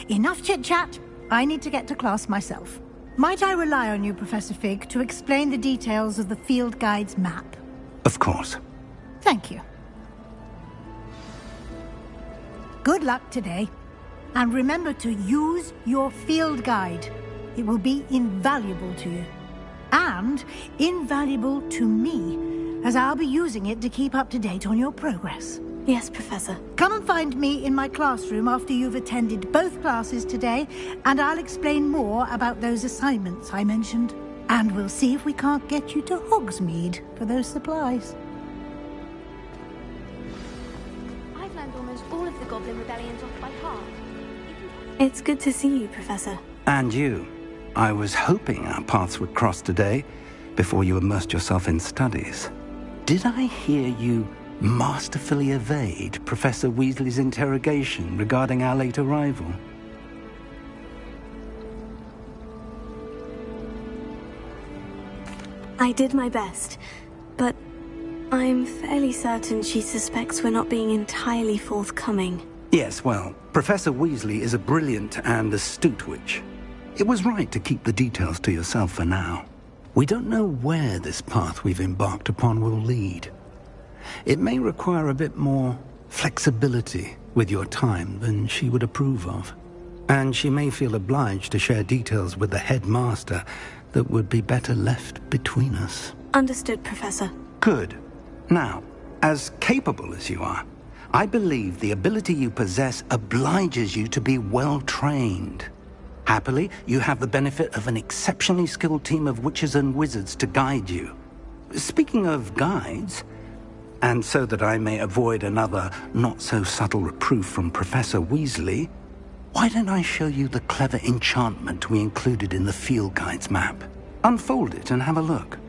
Enough chit-chat. I need to get to class myself. Might I rely on you, Professor Fig, to explain the details of the field guide's map? Of course. Thank you. Good luck today. And remember to use your field guide. It will be invaluable to you. And invaluable to me, as I'll be using it to keep up to date on your progress. Yes, Professor. Come and find me in my classroom after you've attended both classes today, and I'll explain more about those assignments I mentioned. And we'll see if we can't get you to Hogsmeade for those supplies. I've learned almost all of the Goblin Rebellions off by heart. It's good to see you, Professor. And you. I was hoping our paths would cross today, before you immersed yourself in studies. Did I hear you masterfully evade Professor Weasley's interrogation regarding our late arrival? I did my best, but I'm fairly certain she suspects we're not being entirely forthcoming. Yes, well, Professor Weasley is a brilliant and astute witch. It was right to keep the details to yourself for now. We don't know where this path we've embarked upon will lead. It may require a bit more flexibility with your time than she would approve of. And she may feel obliged to share details with the headmaster that would be better left between us. Understood, Professor. Good. Now, as capable as you are, I believe the ability you possess obliges you to be well trained. Happily, you have the benefit of an exceptionally skilled team of witches and wizards to guide you. Speaking of guides, and so that I may avoid another not-so-subtle reproof from Professor Weasley, why don't I show you the clever enchantment we included in the field guide's map? Unfold it and have a look.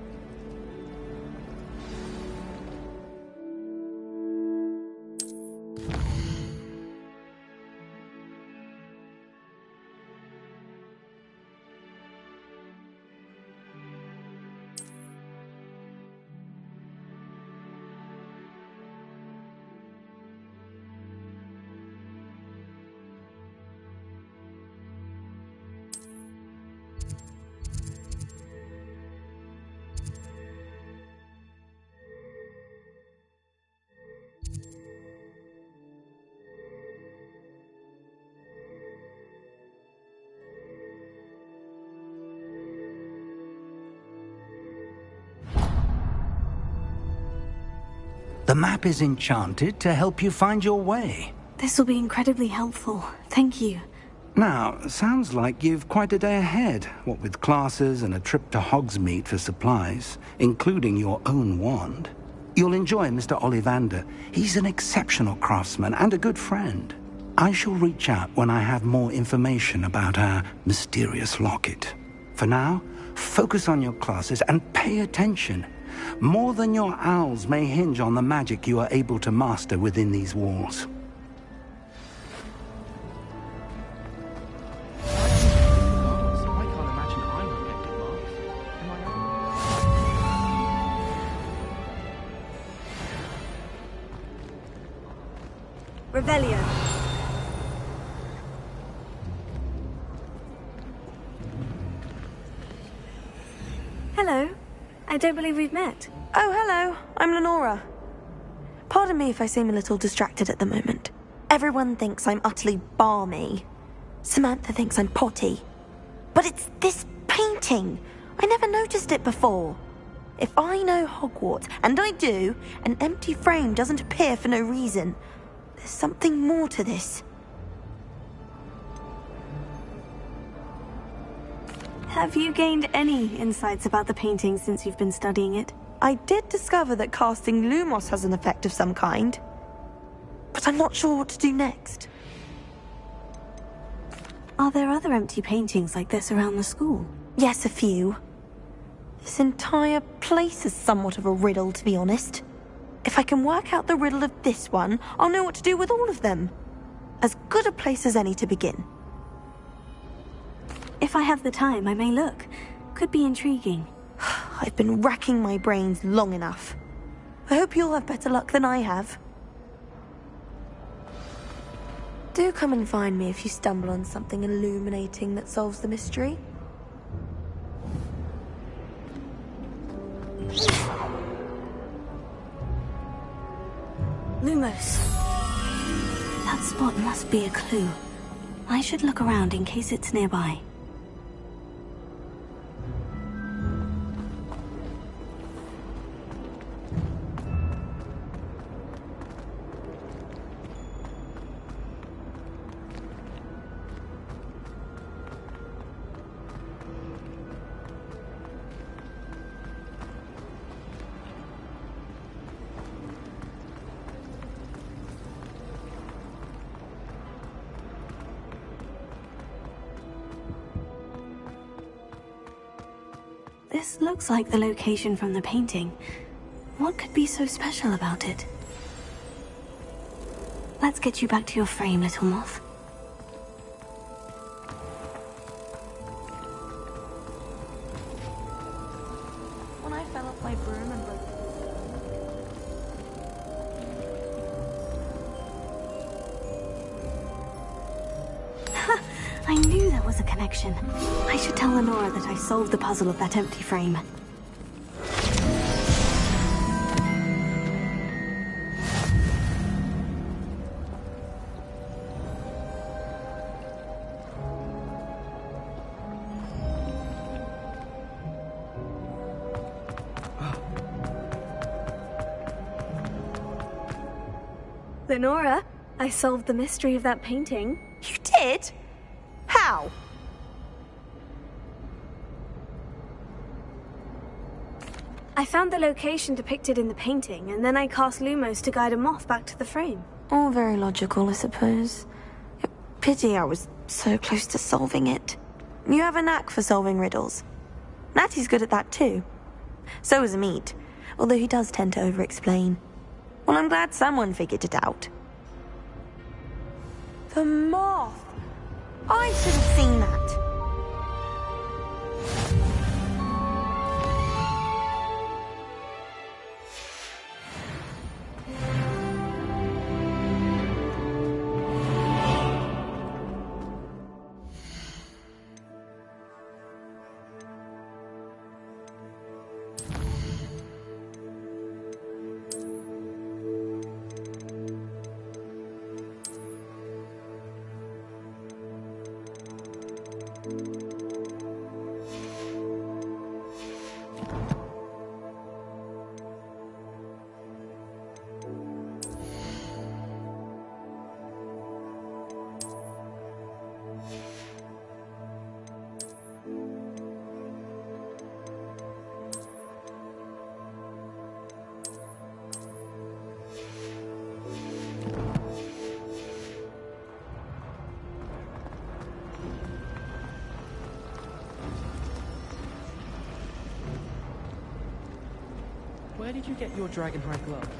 The map is enchanted to help you find your way. This will be incredibly helpful. Thank you. Now, sounds like you've quite a day ahead, what with classes and a trip to Hogsmeade for supplies, including your own wand. You'll enjoy Mr. Ollivander. He's an exceptional craftsman and a good friend. I shall reach out when I have more information about our mysterious locket. For now, focus on your classes and pay attention. More than your owls may hinge on the magic you are able to master within these walls. I can't imagine I'm not getting marks. Am I right? Revelio. Hello. I don't believe we've met. Oh, hello. I'm Lenora. Pardon me if I seem a little distracted at the moment. Everyone thinks I'm utterly balmy. Samantha thinks I'm potty. But it's this painting. I never noticed it before. If I know Hogwarts, and I do, an empty frame doesn't appear for no reason. There's something more to this. Have you gained any insights about the painting since you've been studying it? I did discover that casting Lumos has an effect of some kind. But I'm not sure what to do next. Are there other empty paintings like this around the school? Yes, a few. This entire place is somewhat of a riddle, to be honest. If I can work out the riddle of this one, I'll know what to do with all of them. As good a place as any to begin. If I have the time, I may look. Could be intriguing. I've been racking my brains long enough. I hope you'll have better luck than I have. Do come and find me if you stumble on something illuminating that solves the mystery. Lumos. That spot must be a clue. I should look around in case it's nearby. This looks like the location from the painting. What could be so special about it? Let's get you back to your frame, little moth. When I fell off my broom and broke... I knew there was a connection. I should tell Lenora that I solved the puzzle of that empty frame. Lenora, I solved the mystery of that painting. You did? How? I found the location depicted in the painting, and then I cast Lumos to guide a moth back to the frame. All very logical, I suppose. Pity I was so close to solving it. You have a knack for solving riddles. Natty's good at that too. So is Amit, although he does tend to over-explain. Well, I'm glad someone figured it out. The moth! I should have seen that. Where did you get your dragonhide glove?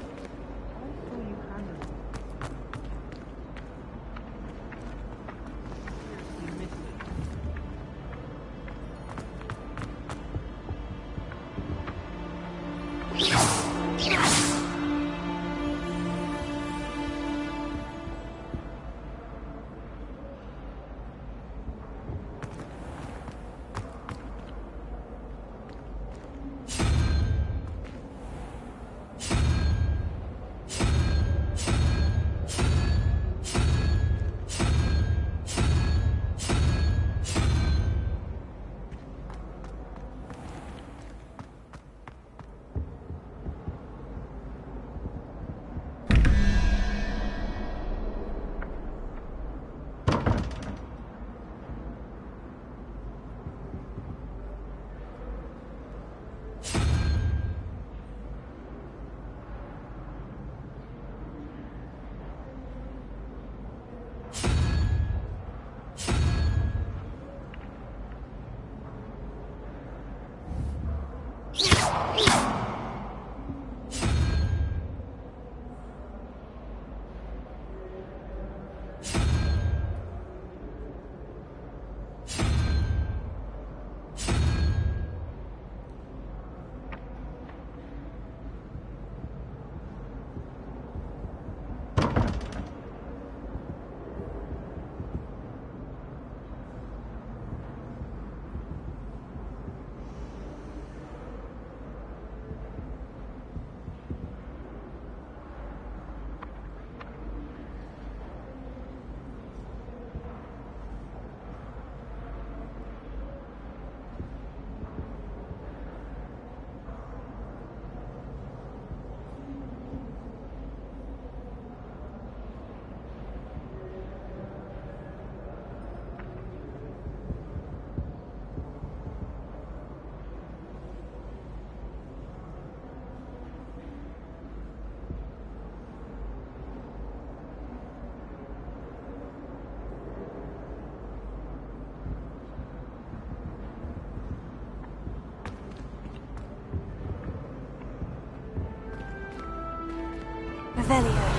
Revelio.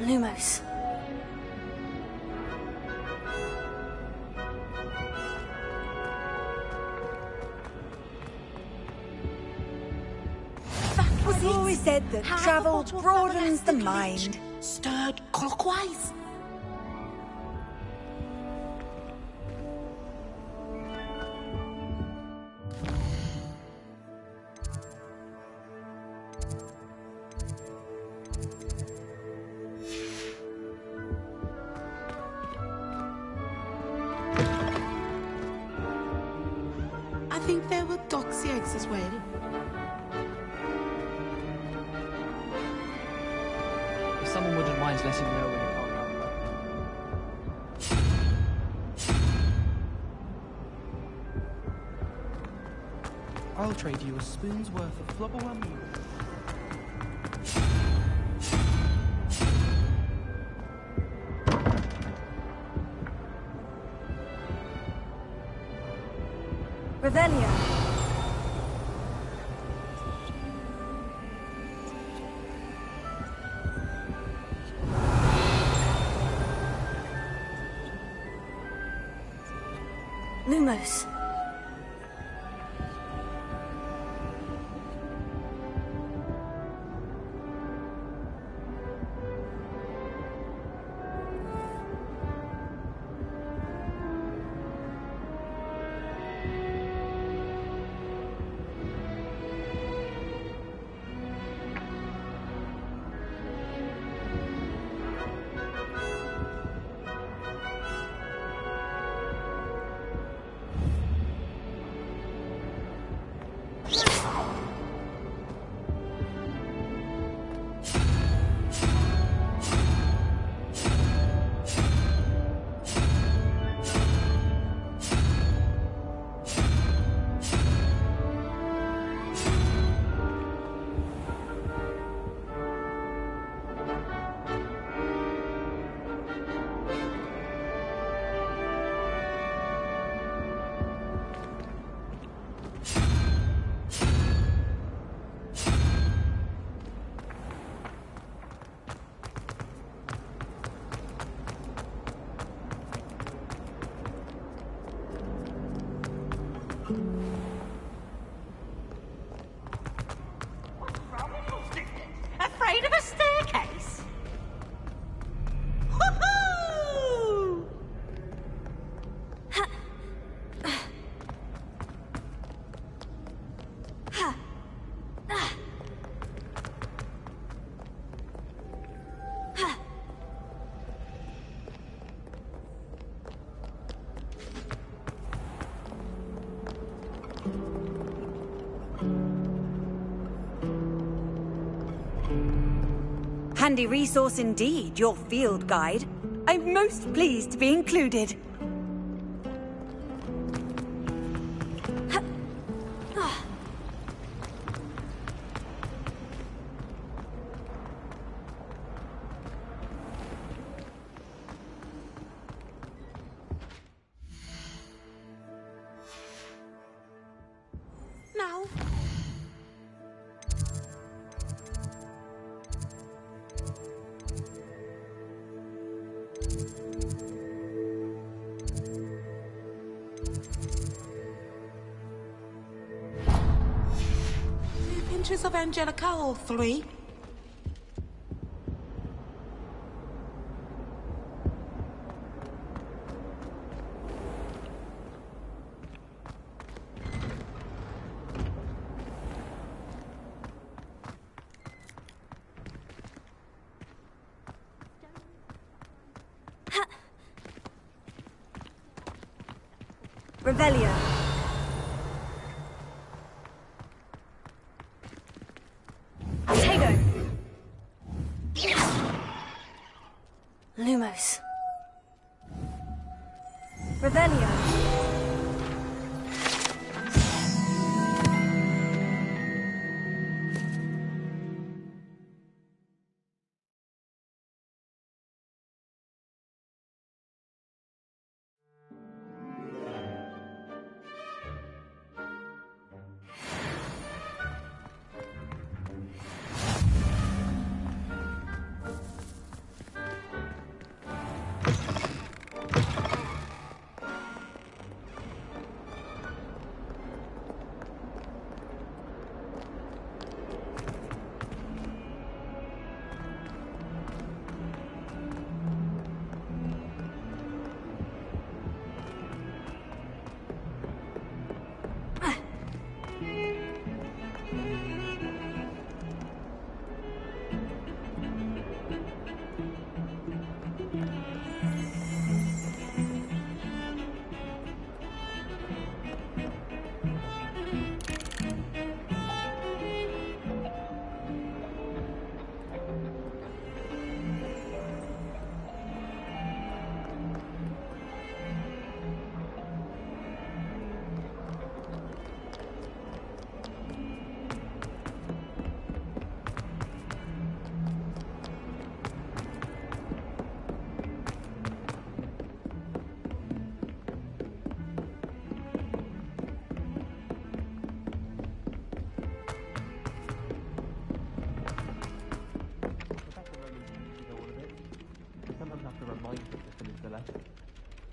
Lumos. I've always said that travel broadens the mind. Stirred clockwise. I think there were doxy eggs as well. If someone wouldn't mind letting me know when you can't come. I'll trade you a spoon's worth of flubberwam. Revelio. Lumos. Handy resource indeed, your field guide. I'm most pleased to be included. Now. Pinches of Angelica, all three. Revelio. Potato. Lumos. Revelio.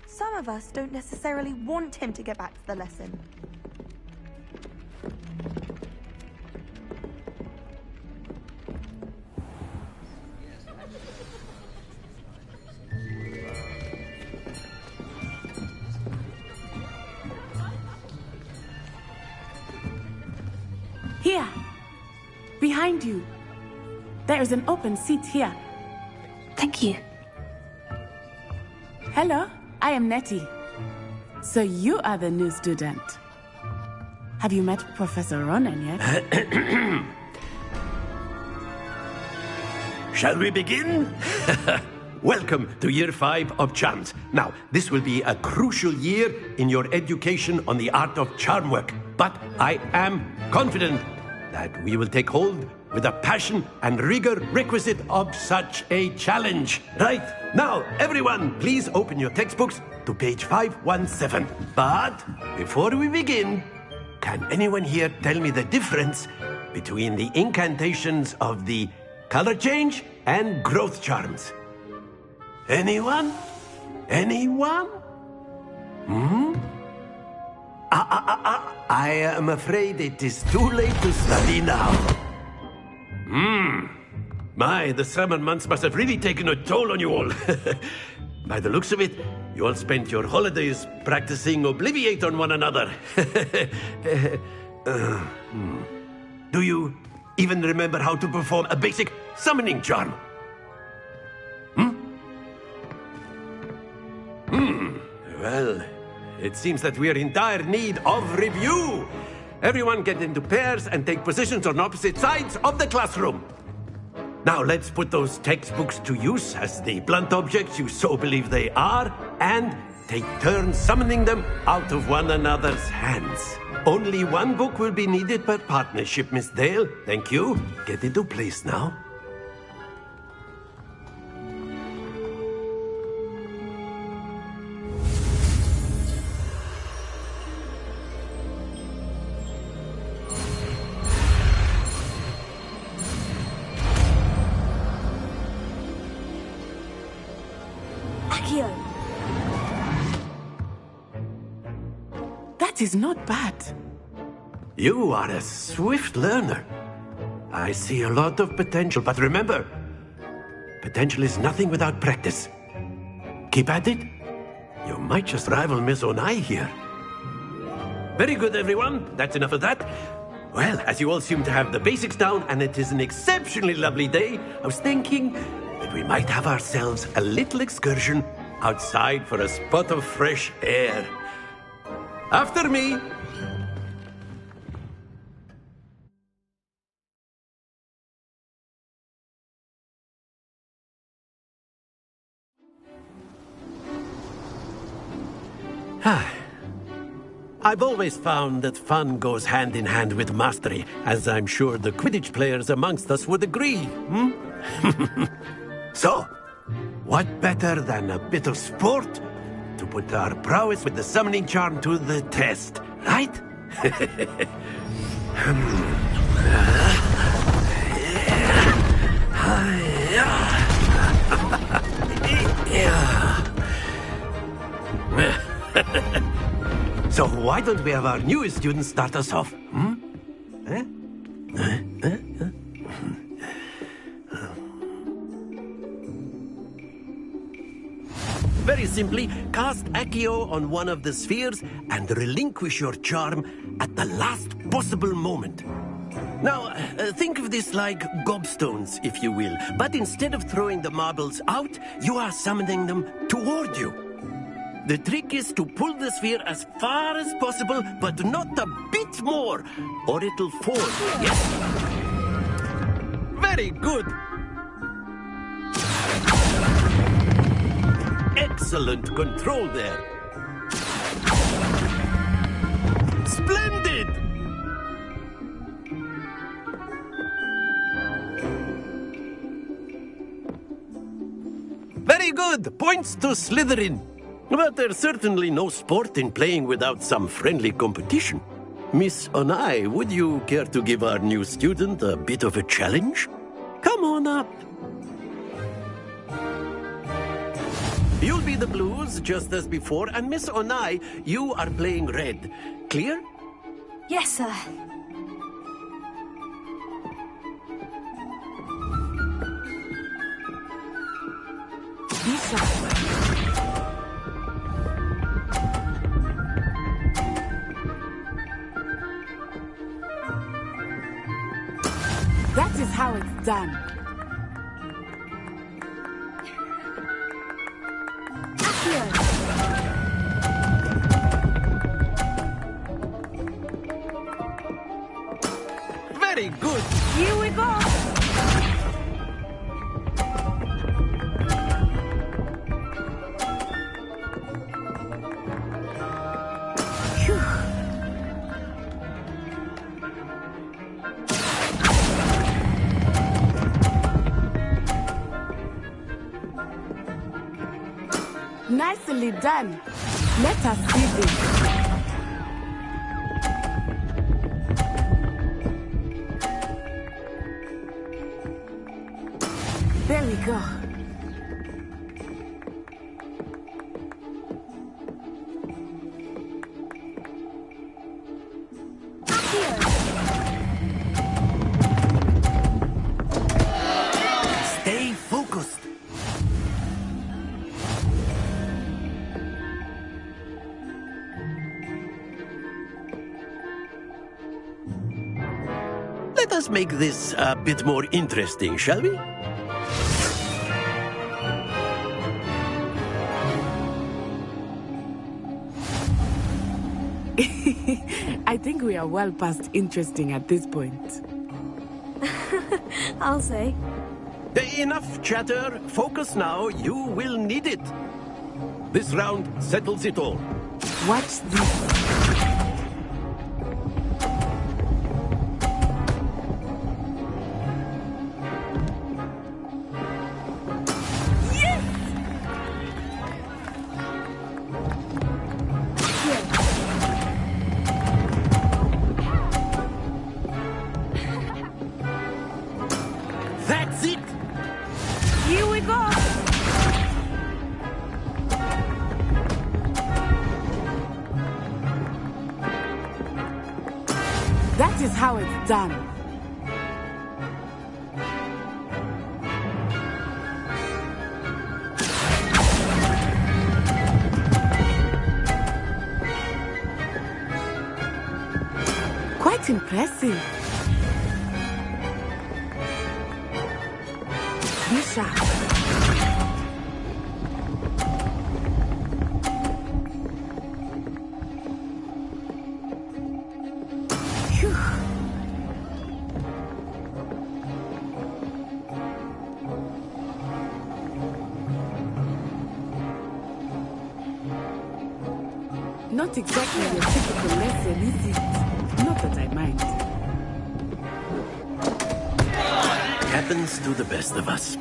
Some of us don't necessarily want him to get back to the lesson. Here. Behind you. There is an open seat here. Thank you. Hello, I am Nettie. So you are the new student. Have you met Professor Ronan yet? Shall we begin? Welcome to Year 5 of Charms. Now, this will be a crucial year in your education on the art of charm work. But I am confident that we will take hold with the passion and rigor requisite of such a challenge. Right, now, everyone, please open your textbooks to page 517. But before we begin, can anyone here tell me the difference between the incantations of the color change and growth charms? Anyone? Anyone? I am afraid it is too late to study now. My, the summer months must have really taken a toll on you all. By the looks of it, you all spent your holidays practicing Obliviate on one another. Do you even remember how to perform a basic summoning charm? Well, it seems that we are in dire need of review. Everyone get into pairs and take positions on opposite sides of the classroom. Now let's put those textbooks to use as the blunt objects you so believe they are, and take turns summoning them out of one another's hands. Only one book will be needed per partnership, Miss Dale. Thank you. Get into place now. That is not bad. You are a swift learner. I see a lot of potential, but remember, potential is nothing without practice. Keep at it. You might just rival Miss Onai here. Very good, everyone. That's enough of that. Well, as you all seem to have the basics down, and it is an exceptionally lovely day, I was thinking that we might have ourselves a little excursion outside for a spot of fresh air. After me. I've always found that fun goes hand in hand with mastery, as I'm sure the Quidditch players amongst us would agree. So, what better than a bit of sport to put our prowess with the summoning charm to the test, right? So why don't we have our newest student start us off? Very simply, cast Accio on one of the spheres and relinquish your charm at the last possible moment. Now, think of this like gobstones, if you will. But instead of throwing the marbles out, you are summoning them toward you. The trick is to pull the sphere as far as possible, but not a bit more, or it'll fall. Yes? Very good. Excellent control there. Splendid! Very good. Points to Slytherin. But there's certainly no sport in playing without some friendly competition. Miss Onai, would you care to give our new student a bit of a challenge? Come on up. You'll be the blues, just as before, and Miss Onai, you are playing red. Clear? Yes, sir. That is how it's done. Very good. Here we go. Nicely done. Let us see this. There we go. Stay focused. Let us make this a bit more interesting, shall we? I think we are well past interesting at this point. I'll say. Enough chatter. Focus now. You will need it. This round settles it all. Watch this. That's it! Here we go! That is how it's done. Quite impressive. Be sharp. Phew. Not exactly your typical lesson, is it? Not that I mind. Happens to the best of us.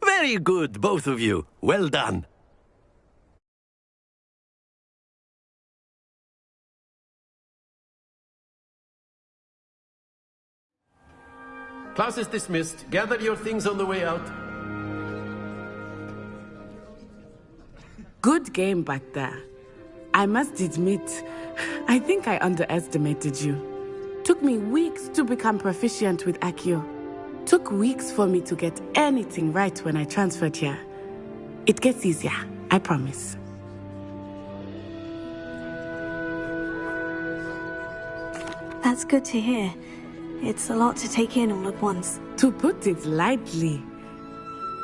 Very good, both of you. Well done. Class is dismissed. Gather your things on the way out. Good game back there. I must admit, I think I underestimated you. Took me weeks to become proficient with Accio. Took weeks for me to get anything right when I transferred here. It gets easier, I promise. That's good to hear. It's a lot to take in all at once. To put it lightly,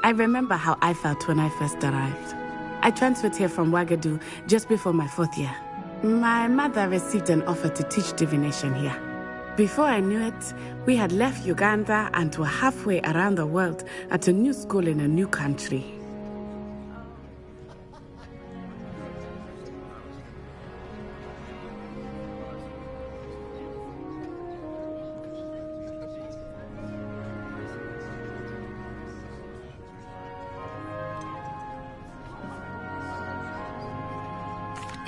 I remember how I felt when I first arrived. I transferred here from Wagadu just before my 4th year. My mother received an offer to teach divination here. Before I knew it, we had left Uganda and were halfway around the world at a new school in a new country.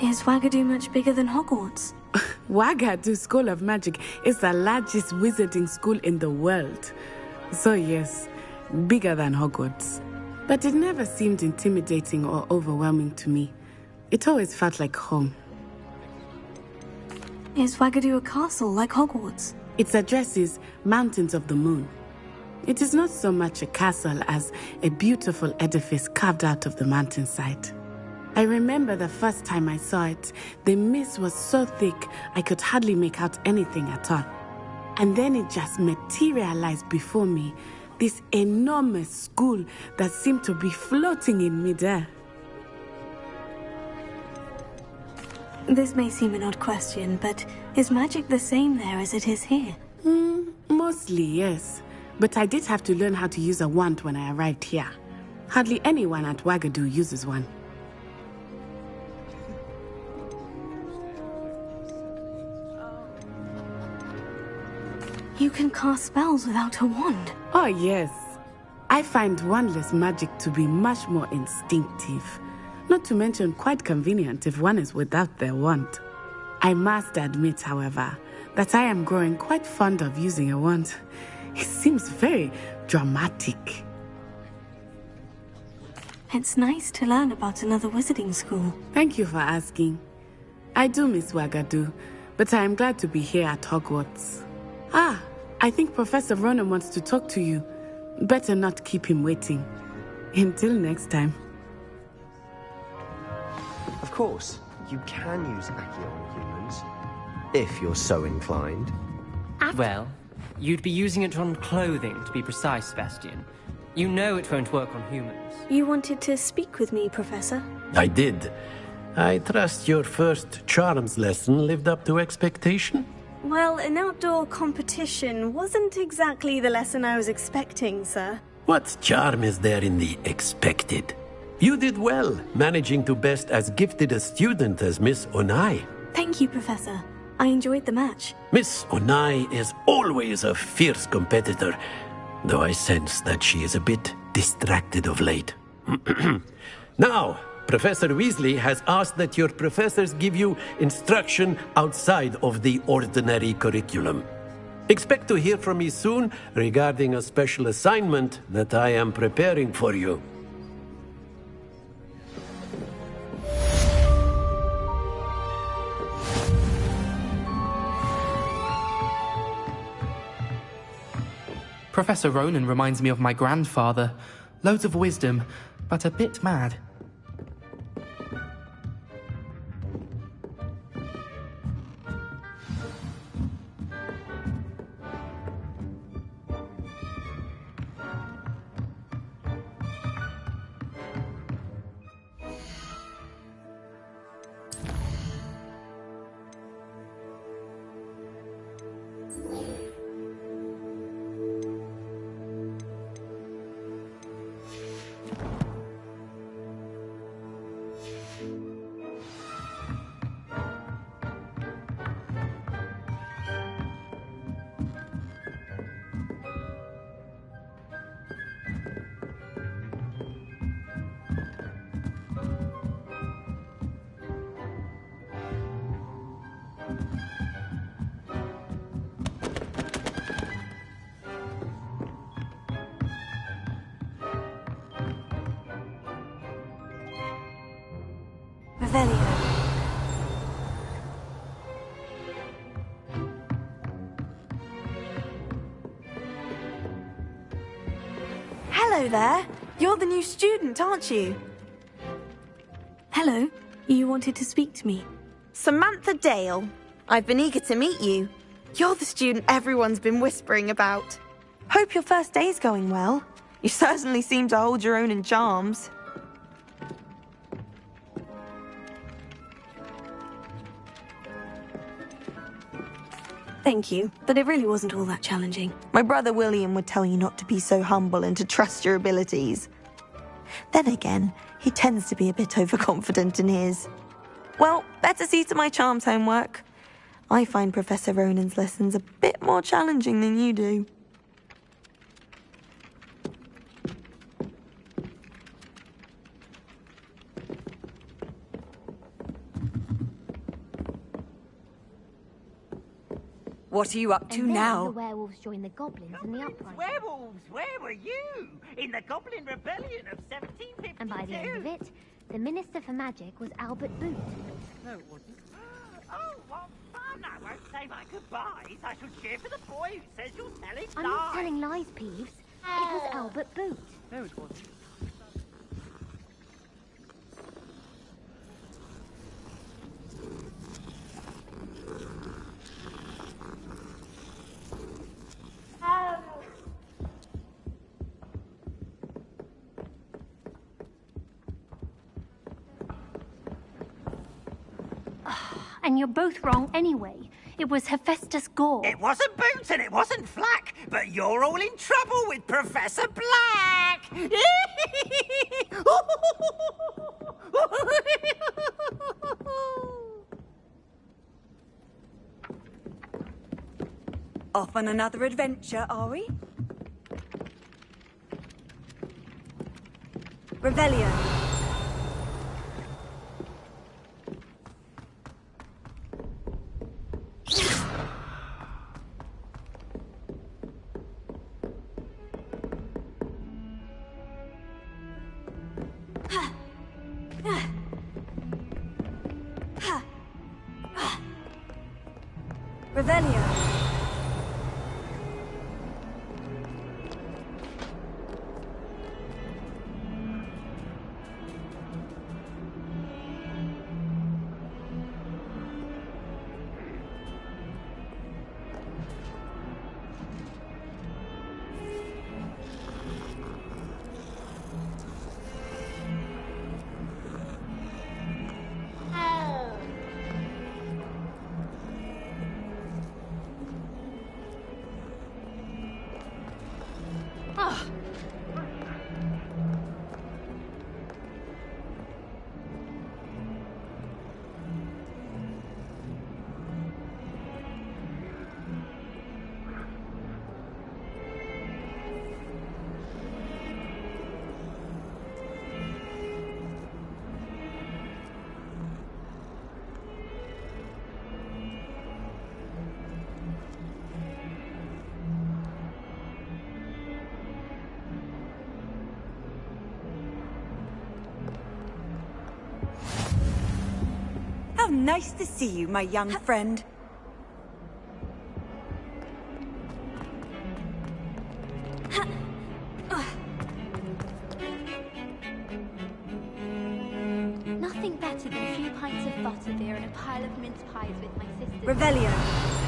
Is Wagadu much bigger than Hogwarts? Wagadu School of Magic is the largest wizarding school in the world. So yes, bigger than Hogwarts. But it never seemed intimidating or overwhelming to me. It always felt like home. Is Wagadu a castle like Hogwarts? Its address is Mountains of the Moon. It is not so much a castle as a beautiful edifice carved out of the mountainside. I remember the first time I saw it, the mist was so thick I could hardly make out anything at all. And then it just materialized before me, this enormous school that seemed to be floating in midair. This may seem an odd question, but is magic the same there as it is here? Mostly, yes. But I did have to learn how to use a wand when I arrived here. Hardly anyone at Wagadu uses one. You can cast spells without a wand. Oh, yes. I find wandless magic to be much more instinctive. Not to mention quite convenient if one is without their wand. I must admit, however, that I am growing quite fond of using a wand. It seems very dramatic. It's nice to learn about another wizarding school. Thank you for asking. I do miss Wagadu, but I am glad to be here at Hogwarts. I think Professor Ronan wants to talk to you. Better not keep him waiting. Until next time. Of course, you can use Accio on humans, if you're so inclined. Well, you'd be using it on clothing, to be precise, Sebastian. You know it won't work on humans. You wanted to speak with me, Professor? I did. I trust your first charms lesson lived up to expectation? Well, an outdoor competition wasn't exactly the lesson I was expecting, sir. What charm is there in the expected? You did well, managing to best as gifted a student as Miss Onai. Thank you, Professor. I enjoyed the match. Miss Onai is always a fierce competitor, though I sense that she is a bit distracted of late. Now, Professor Weasley has asked that your professors give you instruction outside of the ordinary curriculum. Expect to hear from me soon regarding a special assignment that I am preparing for you. Professor Ronan reminds me of my grandfather. Loads of wisdom, but a bit mad. Hello there. You're the new student, aren't you? Hello. You wanted to speak to me? Samantha Dale. I've been eager to meet you. You're the student everyone's been whispering about. Hope your first day's going well. You certainly seem to hold your own in charms. Thank you, but it really wasn't all that challenging. My brother William would tell you not to be so humble and to trust your abilities. Then again, he tends to be a bit overconfident in his. Well, better see to my charms homework. I find Professor Ronan's lessons a bit more challenging than you do. What are you up to And then now? The werewolves joined the goblins in the uprising. Werewolves, where were you? In the Goblin Rebellion of 1752. And by the end of it, the Minister for Magic was Albert Boot. No, it wasn't. Oh, what fun! I won't say my goodbyes. I shall cheer for the boy who says you're telling lies. I'm not telling lies, Peeves. It was Albert Boot. No, it wasn't. And you're both wrong anyway. It was Hephaestus Gore. It wasn't Boots and it wasn't Flack, but you're all in trouble with Professor Black. Off on another adventure, are we? Revelio. Revelio. How nice to see you, my young friend. Nothing better than a few pints of butterbeer and a pile of mince pies with my sisters. Revelio.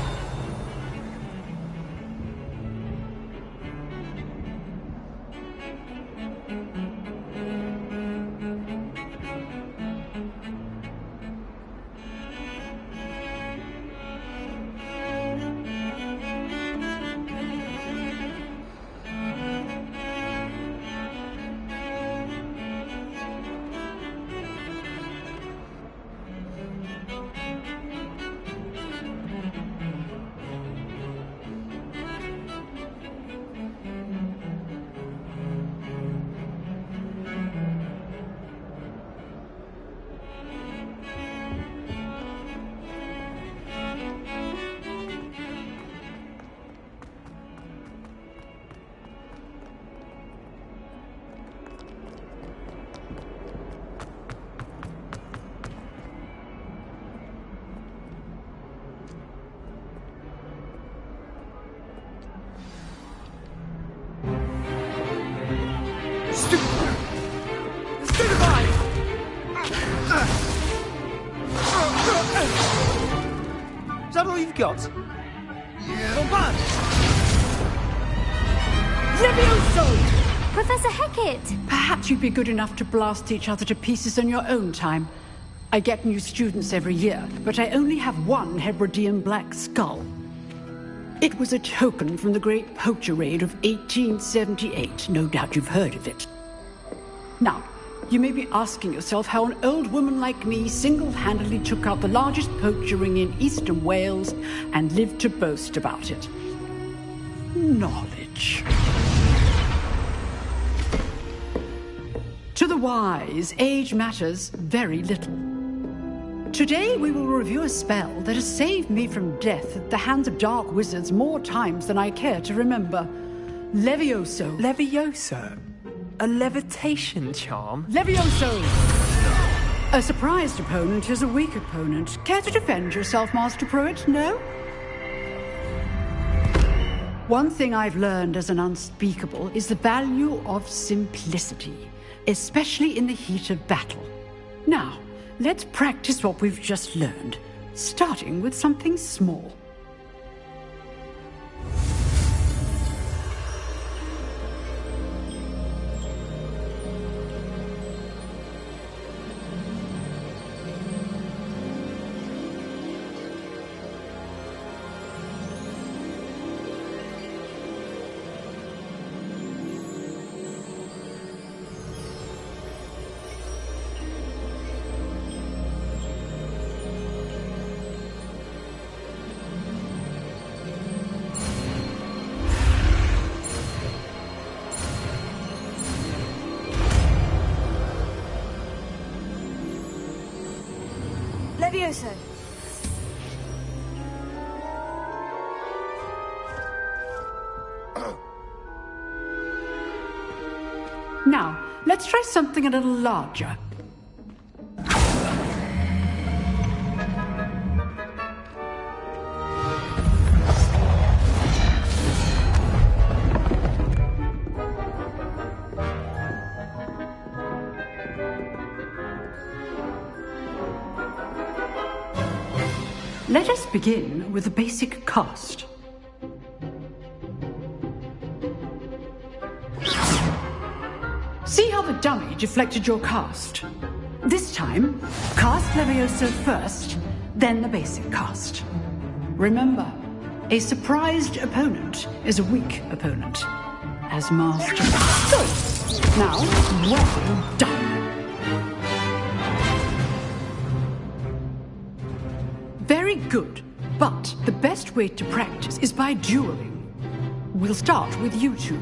Is that all you've got? Not bad. Levioso! Professor Hecat! Perhaps you'd be good enough to blast each other to pieces on your own time. I get new students every year, but I only have one Hebridean black skull. It was a token from the Great Poacher Raid of 1878. No doubt you've heard of it. Now, you may be asking yourself how an old woman like me single-handedly took out the largest poacher ring in eastern Wales and lived to boast about it. Knowledge. To the wise, age matters very little. Today we will review a spell that has saved me from death at the hands of dark wizards more times than I care to remember. Levioso. Levioso? A levitation charm? Levioso! A surprised opponent is a weak opponent. Care to defend yourself, Master Pruitt? No? One thing I've learned as an unspeakable is the value of simplicity, especially in the heat of battle. Now, let's practice what we've just learned, starting with something small. Levioso. Now, let's try something a little larger. Let us begin with the basic cast. See how the dummy deflected your cast? This time, cast Levioso first, then the basic cast. Remember, a surprised opponent is a weak opponent. As master... Good! Now, well done! Very good, but the best way to practice is by dueling. We'll start with you two.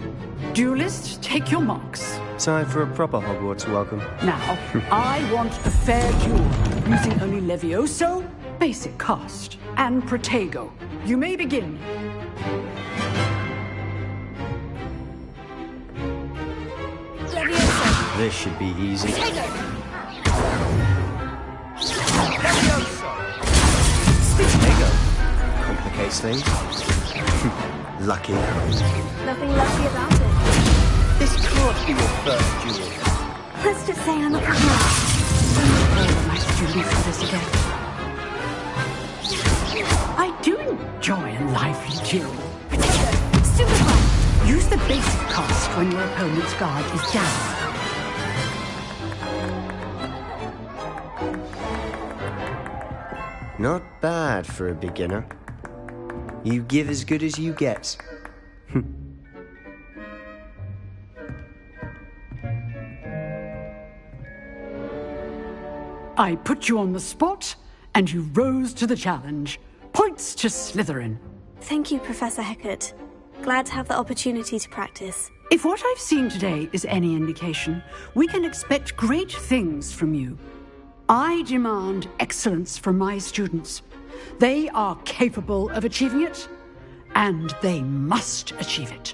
Duelists, take your marks. Time for a proper Hogwarts welcome. Now, I want a fair duel, using only Levioso, basic cast, and Protego. You may begin. This should be easy. Levioso! these things. Lucky. Nothing lucky about it. This can't be your first duel. Let's just say I'm a pro. My students for this event. I do enjoy a lively duel. Use the basic cast when your opponent's guard is down. Not bad for a beginner. You give as good as you get. I put you on the spot, and you rose to the challenge. Points to Slytherin. Thank you, Professor Hecat. Glad to have the opportunity to practice. If what I've seen today is any indication, we can expect great things from you. I demand excellence from my students. They are capable of achieving it, and they must achieve it.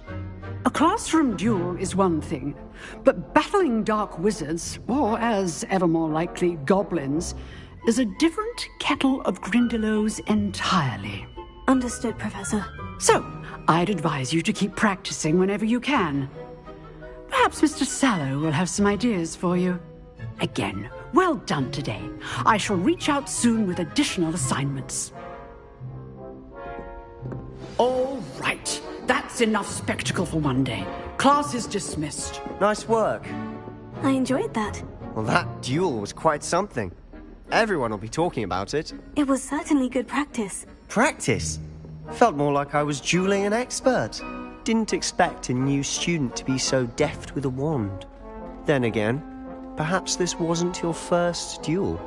A classroom duel is one thing, but battling dark wizards, or as ever more likely, goblins, is a different kettle of Grindylows entirely. Understood, Professor. So, I'd advise you to keep practicing whenever you can. Perhaps Mr. Sallow will have some ideas for you. Again, well done today. I shall reach out soon with additional assignments. All right. That's enough spectacle for one day. Class is dismissed. Nice work. I enjoyed that. Well, that duel was quite something. Everyone will be talking about it. It was certainly good practice. Practice? Felt more like I was dueling an expert. Didn't expect a new student to be so deft with a wand. Then again, perhaps this wasn't your first duel.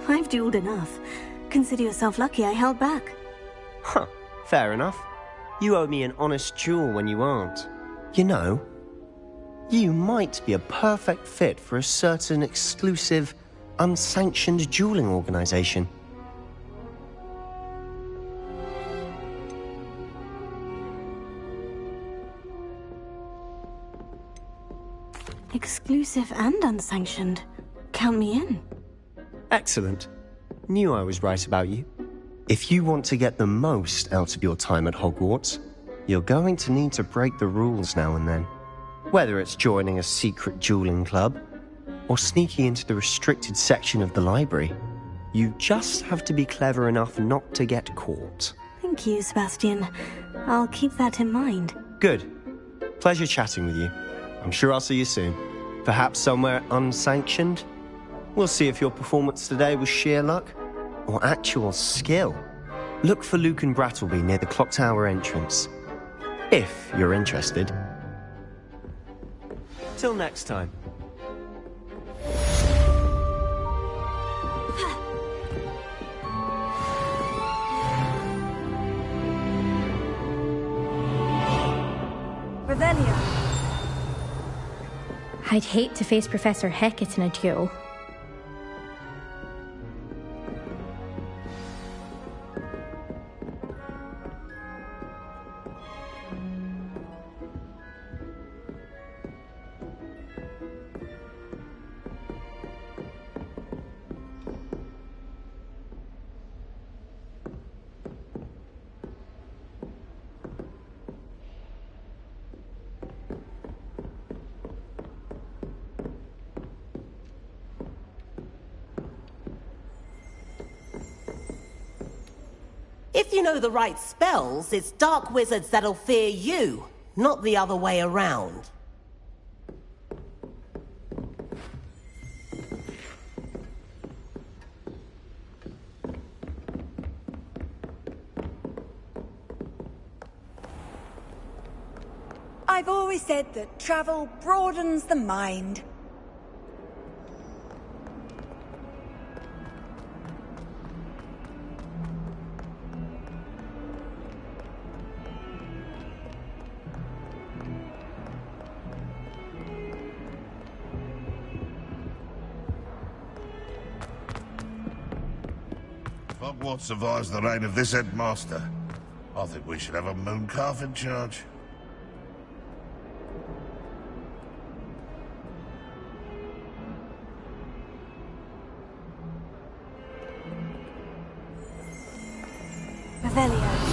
I've dueled enough. Consider yourself lucky I held back. Huh, fair enough. You owe me an honest duel when you aren't. You know, you might be a perfect fit for a certain exclusive, unsanctioned dueling organization. Exclusive and unsanctioned. Count me in. Excellent. Knew I was right about you. If you want to get the most out of your time at Hogwarts, you're going to need to break the rules now and then. Whether it's joining a secret dueling club, or sneaking into the restricted section of the library, you just have to be clever enough not to get caught. Thank you, Sebastian. I'll keep that in mind. Good. Pleasure chatting with you. I'm sure I'll see you soon. Perhaps somewhere unsanctioned? We'll see if your performance today was sheer luck or actual skill. Look for Luke and Brattleby near the clock tower entrance, if you're interested. Till next time. Revelio. I'd hate to face Professor Hecat in a duel. If you know the right spells, it's dark wizards that'll fear you, not the other way around. I've always said that travel broadens the mind. Hogwarts survives the reign of this headmaster. I think we should have a mooncalf in charge. Revelio.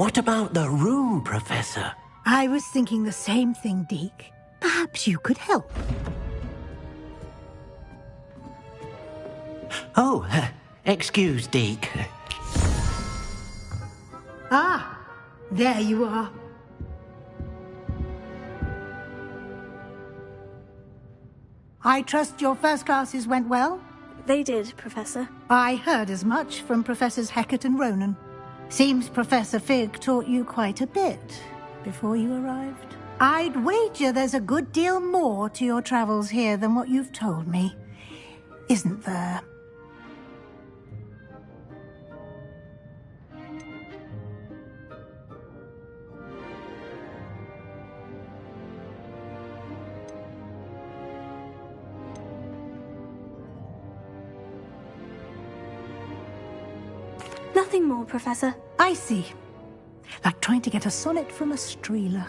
What about the room, Professor? I was thinking the same thing, Deke. Perhaps you could help. Oh, excuse, Deke. Ah, there you are. I trust your first classes went well? They did, Professor. I heard as much from Professors Hecat and Ronan. Seems Professor Fig taught you quite a bit before you arrived. I'd wager there's a good deal more to your travels here than what you've told me, isn't there? Nothing more, Professor. I see. Like trying to get a sonnet from a streeler.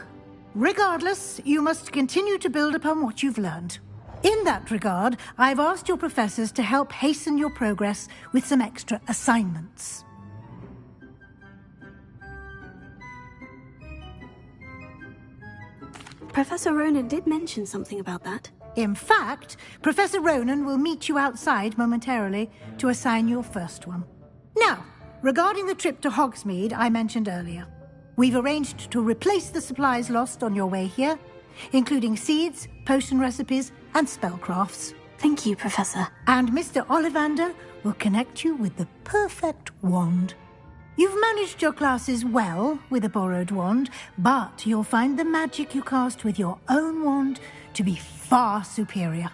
Regardless, you must continue to build upon what you've learned. In that regard, I've asked your professors to help hasten your progress with some extra assignments. Professor Ronan did mention something about that. In fact, Professor Ronan will meet you outside momentarily to assign your first one. Now, regarding the trip to Hogsmeade I mentioned earlier, we've arranged to replace the supplies lost on your way here, including seeds, potion recipes, and spellcrafts. Thank you, Professor. And Mr. Ollivander will connect you with the perfect wand. You've managed your classes well with a borrowed wand, but you'll find the magic you cast with your own wand to be far superior.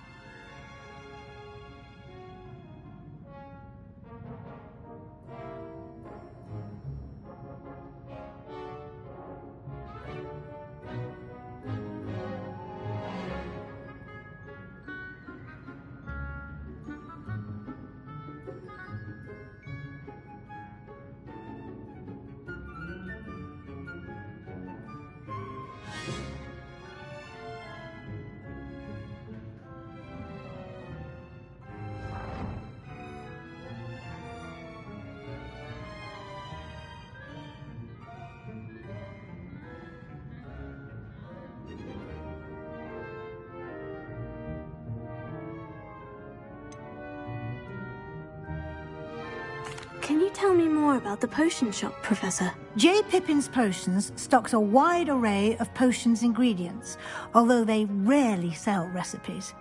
Can you tell me more about the potion shop, Professor? J. Pippin's Potions stocks a wide array of potions ingredients, although they rarely sell recipes.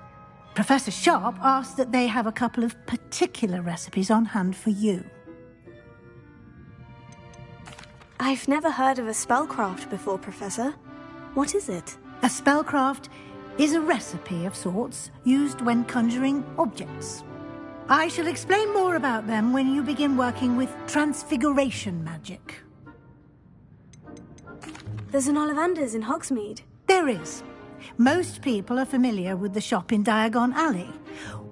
Professor Sharp asked that they have a couple of particular recipes on hand for you. I've never heard of a spellcraft before, Professor. What is it? A spellcraft is a recipe of sorts used when conjuring objects. I shall explain more about them when you begin working with transfiguration magic. There's an Ollivander's in Hogsmeade. There is. Most people are familiar with the shop in Diagon Alley.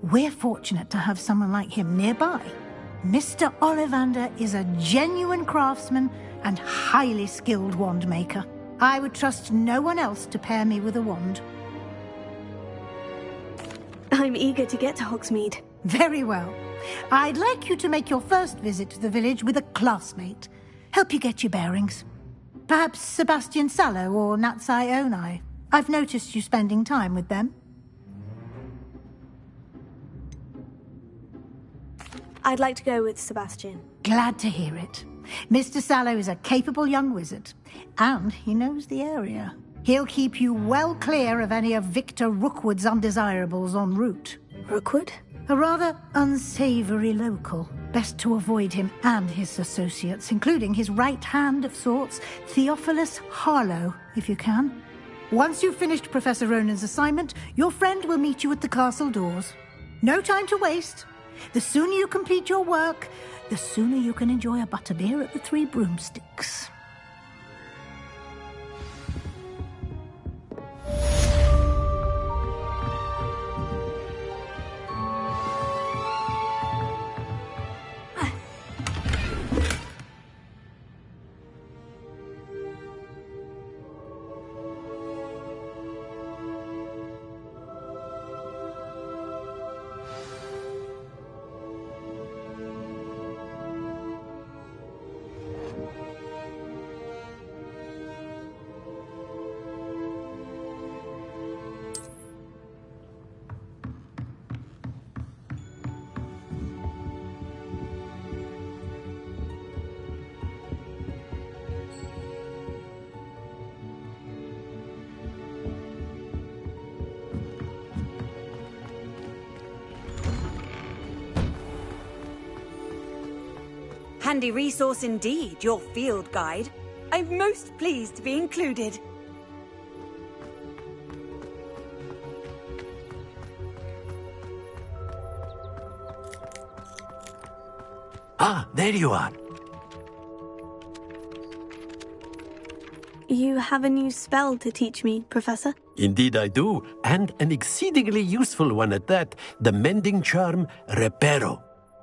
We're fortunate to have someone like him nearby. Mr. Ollivander is a genuine craftsman and highly skilled wand maker. I would trust no one else to pair me with a wand. I'm eager to get to Hogsmeade. Very well. I'd like you to make your first visit to the village with a classmate. Help you get your bearings. Perhaps Sebastian Sallow or Natsai Onai. I've noticed you spending time with them. I'd like to go with Sebastian. Glad to hear it. Mr. Sallow is a capable young wizard, and he knows the area. He'll keep you well clear of any of Victor Rookwood's undesirables en route. Rookwood? A rather unsavory local. Best to avoid him and his associates, including his right hand of sorts, Theophilus Harlow, if you can. Once you've finished Professor Ronan's assignment, your friend will meet you at the castle doors. No time to waste. The sooner you complete your work, the sooner you can enjoy a butterbeer at the Three Broomsticks. Handy resource indeed, your field guide. I'm most pleased to be included. Ah, there you are. You have a new spell to teach me, Professor? Indeed I do, and an exceedingly useful one at that. The mending charm, Reparo.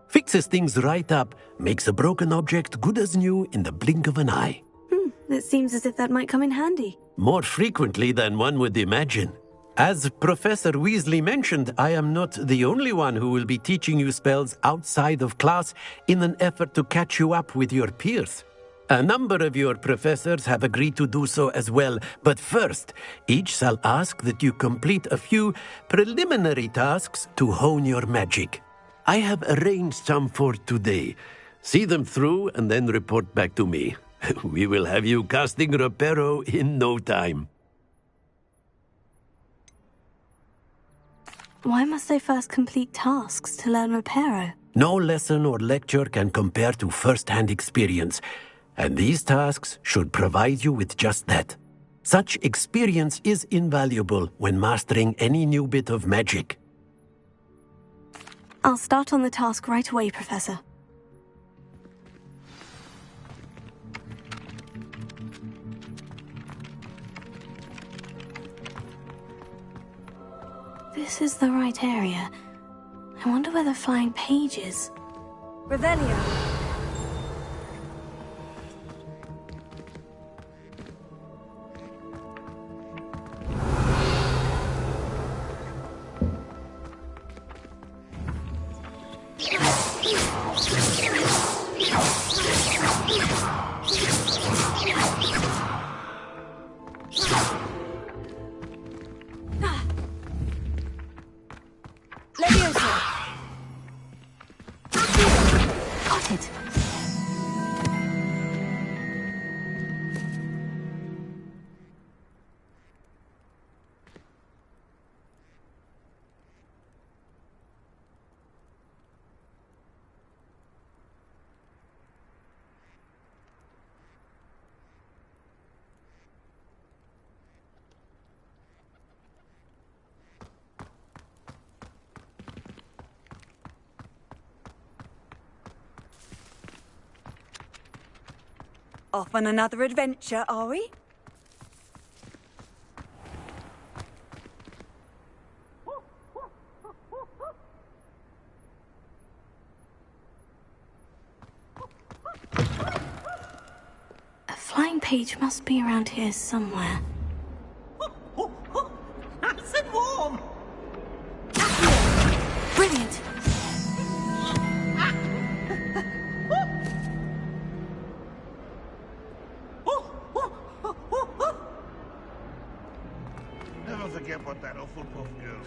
Fixes things right up, makes a broken object good as new in the blink of an eye. It seems as if that might come in handy. More frequently than one would imagine. As Professor Weasley mentioned, I am not the only one who will be teaching you spells outside of class in an effort to catch you up with your peers. A number of your professors have agreed to do so as well, but first, each shall ask that you complete a few preliminary tasks to hone your magic. I have arranged some for today. See them through and then report back to me. We will have you casting Reparo in no time. Why must I first complete tasks to learn Reparo? No lesson or lecture can compare to first-hand experience, and these tasks should provide you with just that. Such experience is invaluable when mastering any new bit of magic. I'll start on the task right away, Professor. This is the right area. I wonder where the flying page is. Revelio. Got it. Off on another adventure, are we? A flying page must be around here somewhere. Nice and warm! Brilliant! Never forget what that Hufflepuff girl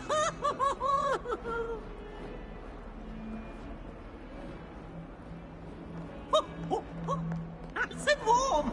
Nice and warm!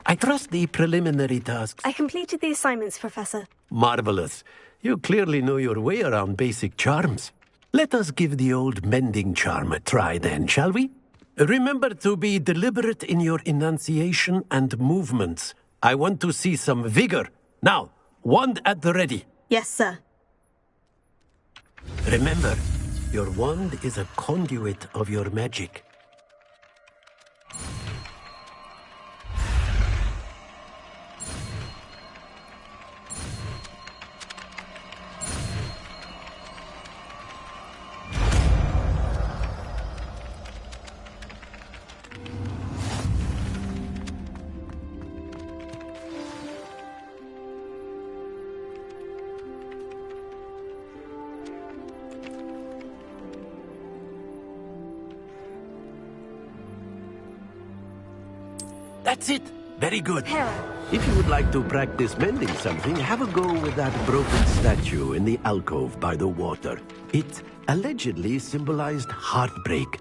I trust the preliminary tasks. I completed the assignments, Professor. Marvelous. You clearly know your way around basic charms. Let us give the old mending charm a try then, shall we? Remember to be deliberate in your enunciation and movements. I want to see some vigor. Now, wand at the ready. Yes, sir. Remember, your wand is a conduit of your magic. That's it. Very good. If you would like to practice mending something, have a go with that broken statue in the alcove by the water. It allegedly symbolized heartbreak.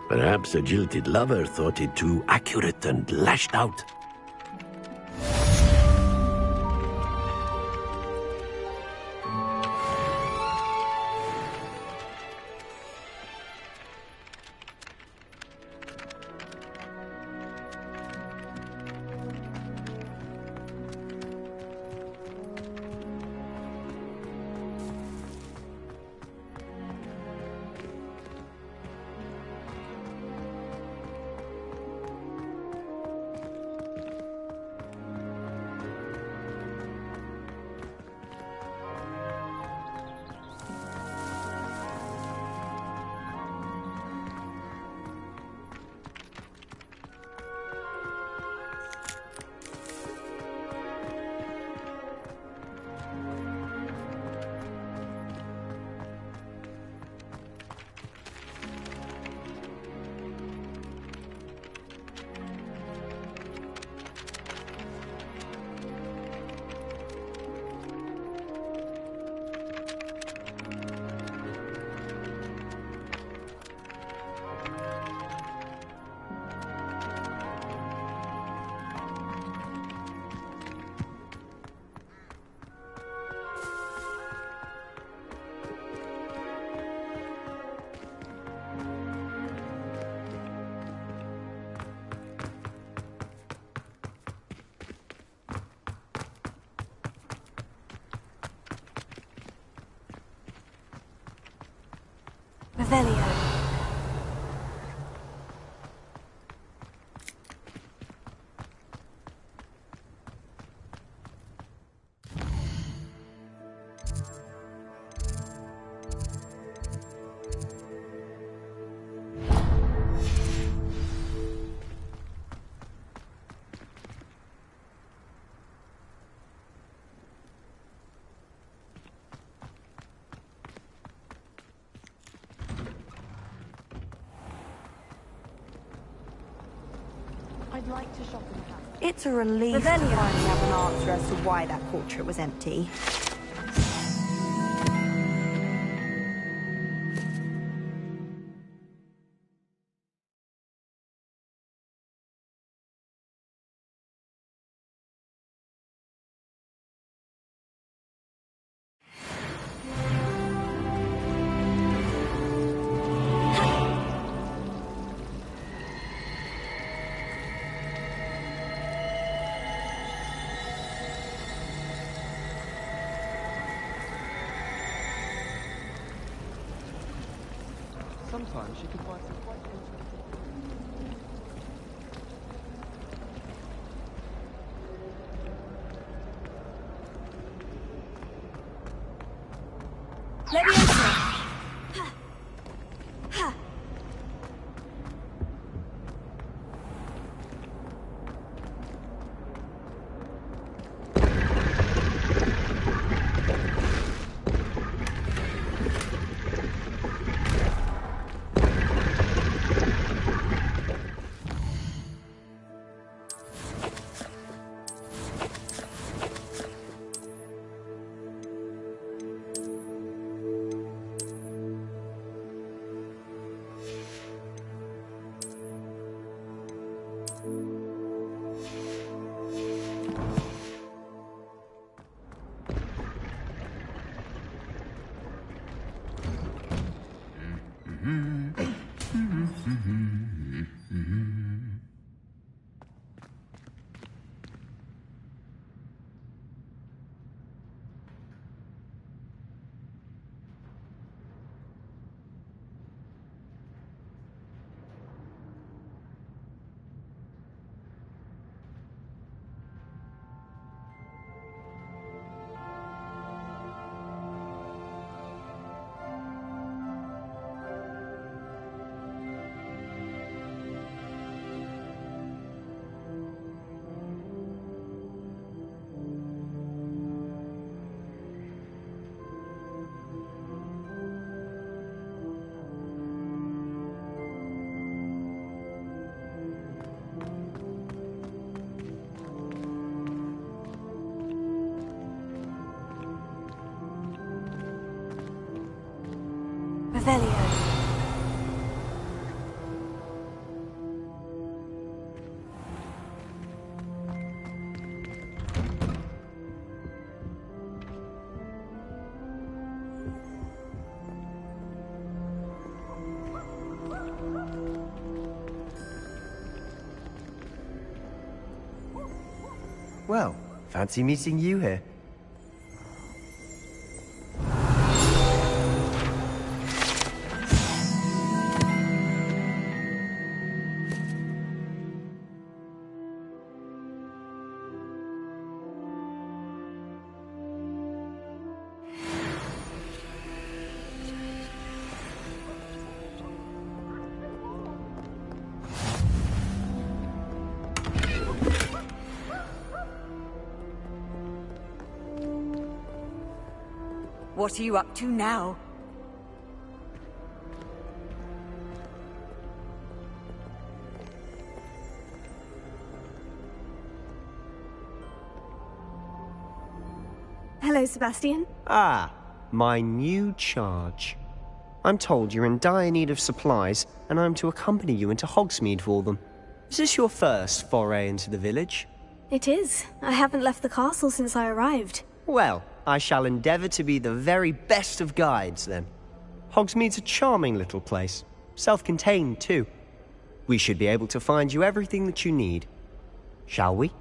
Perhaps a jilted lover thought it too accurate and lashed out. Revelio. I'd like to shop in the house. It's a relief to finally have an answer as to why that portrait was empty. sometimes she can find some quite interesting. Let me enter. Revelio. Well, fancy meeting you here. What are you up to now? Hello, Sebastian. Ah, my new charge. I'm told you're in dire need of supplies, and I'm to accompany you into Hogsmeade for them. Is this your first foray into the village? It is. I haven't left the castle since I arrived. Well, I shall endeavour to be the very best of guides, then. Hogsmeade's a charming little place. Self-contained, too. We should be able to find you everything that you need. Shall we?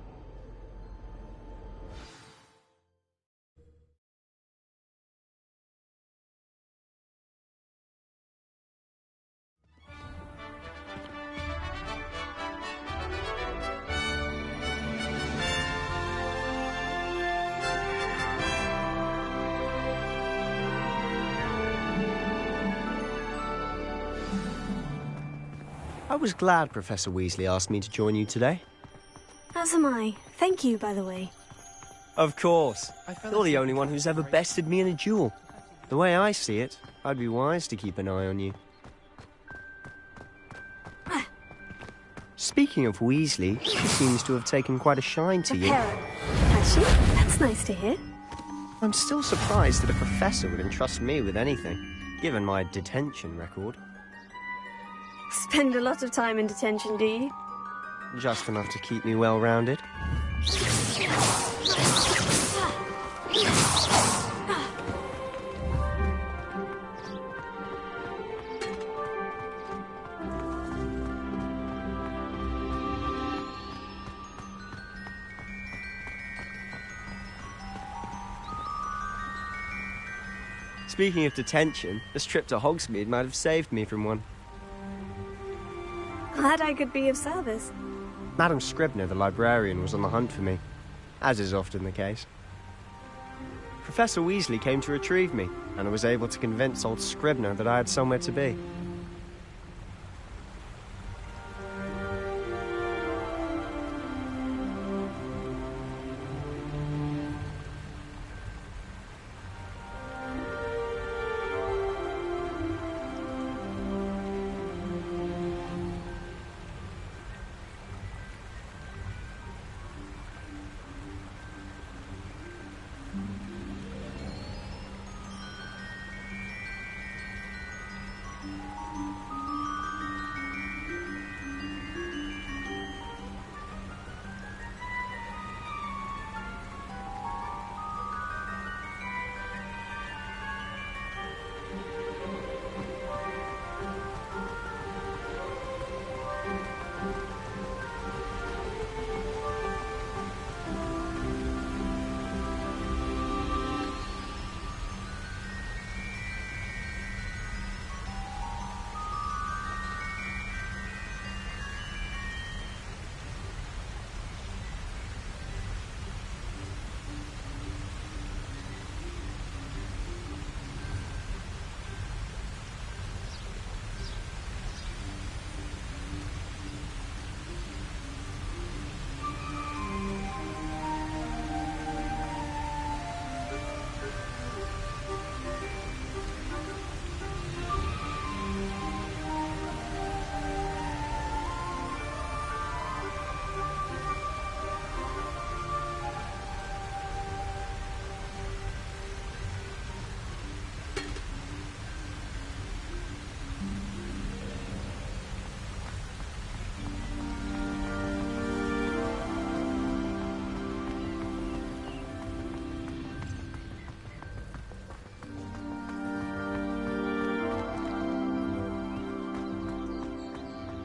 I was glad Professor Weasley asked me to join you today. As am I. Thank you, by the way. Of course. You're the only one who's ever bested me in a duel. The way I see it, I'd be wise to keep an eye on you. Speaking of Weasley, she seems to have taken quite a shine to you. Has she? That's nice to hear. I'm still surprised that a professor would entrust me with anything, given my detention record. Spend a lot of time in detention, do you? Just enough to keep me well-rounded. Speaking of detention, this trip to Hogsmeade might have saved me from one. Glad I could be of service. Madam Scribner, the librarian, was on the hunt for me, as is often the case. Professor Weasley came to retrieve me, and I was able to convince old Scribner that I had somewhere to be.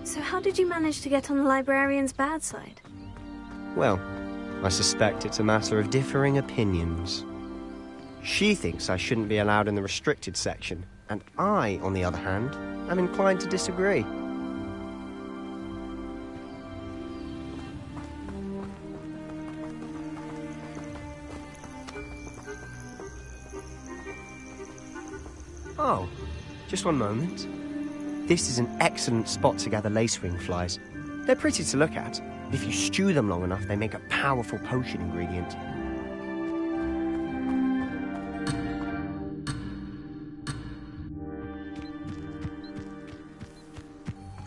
So how did you manage to get on the librarian's bad side? Well, I suspect it's a matter of differing opinions. She thinks I shouldn't be allowed in the restricted section, and I, on the other hand, am inclined to disagree. Oh, just one moment. This is an excellent spot to gather lacewing flies. They're pretty to look at. If you stew them long enough, they make a powerful potion ingredient.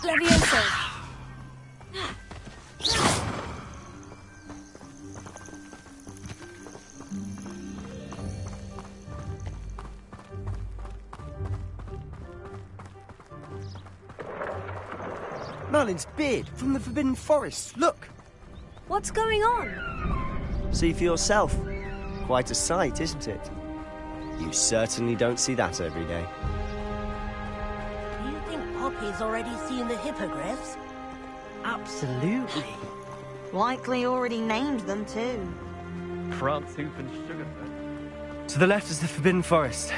Levioso! Merlin's beard from the Forbidden Forest, look! What's going on? See for yourself. Quite a sight, isn't it? You certainly don't see that every day. Do you think Poppy's already seen the hippogriffs? Absolutely. Likely already named them too. Prance Hoof and Sugarfoot. To the left is the Forbidden Forest.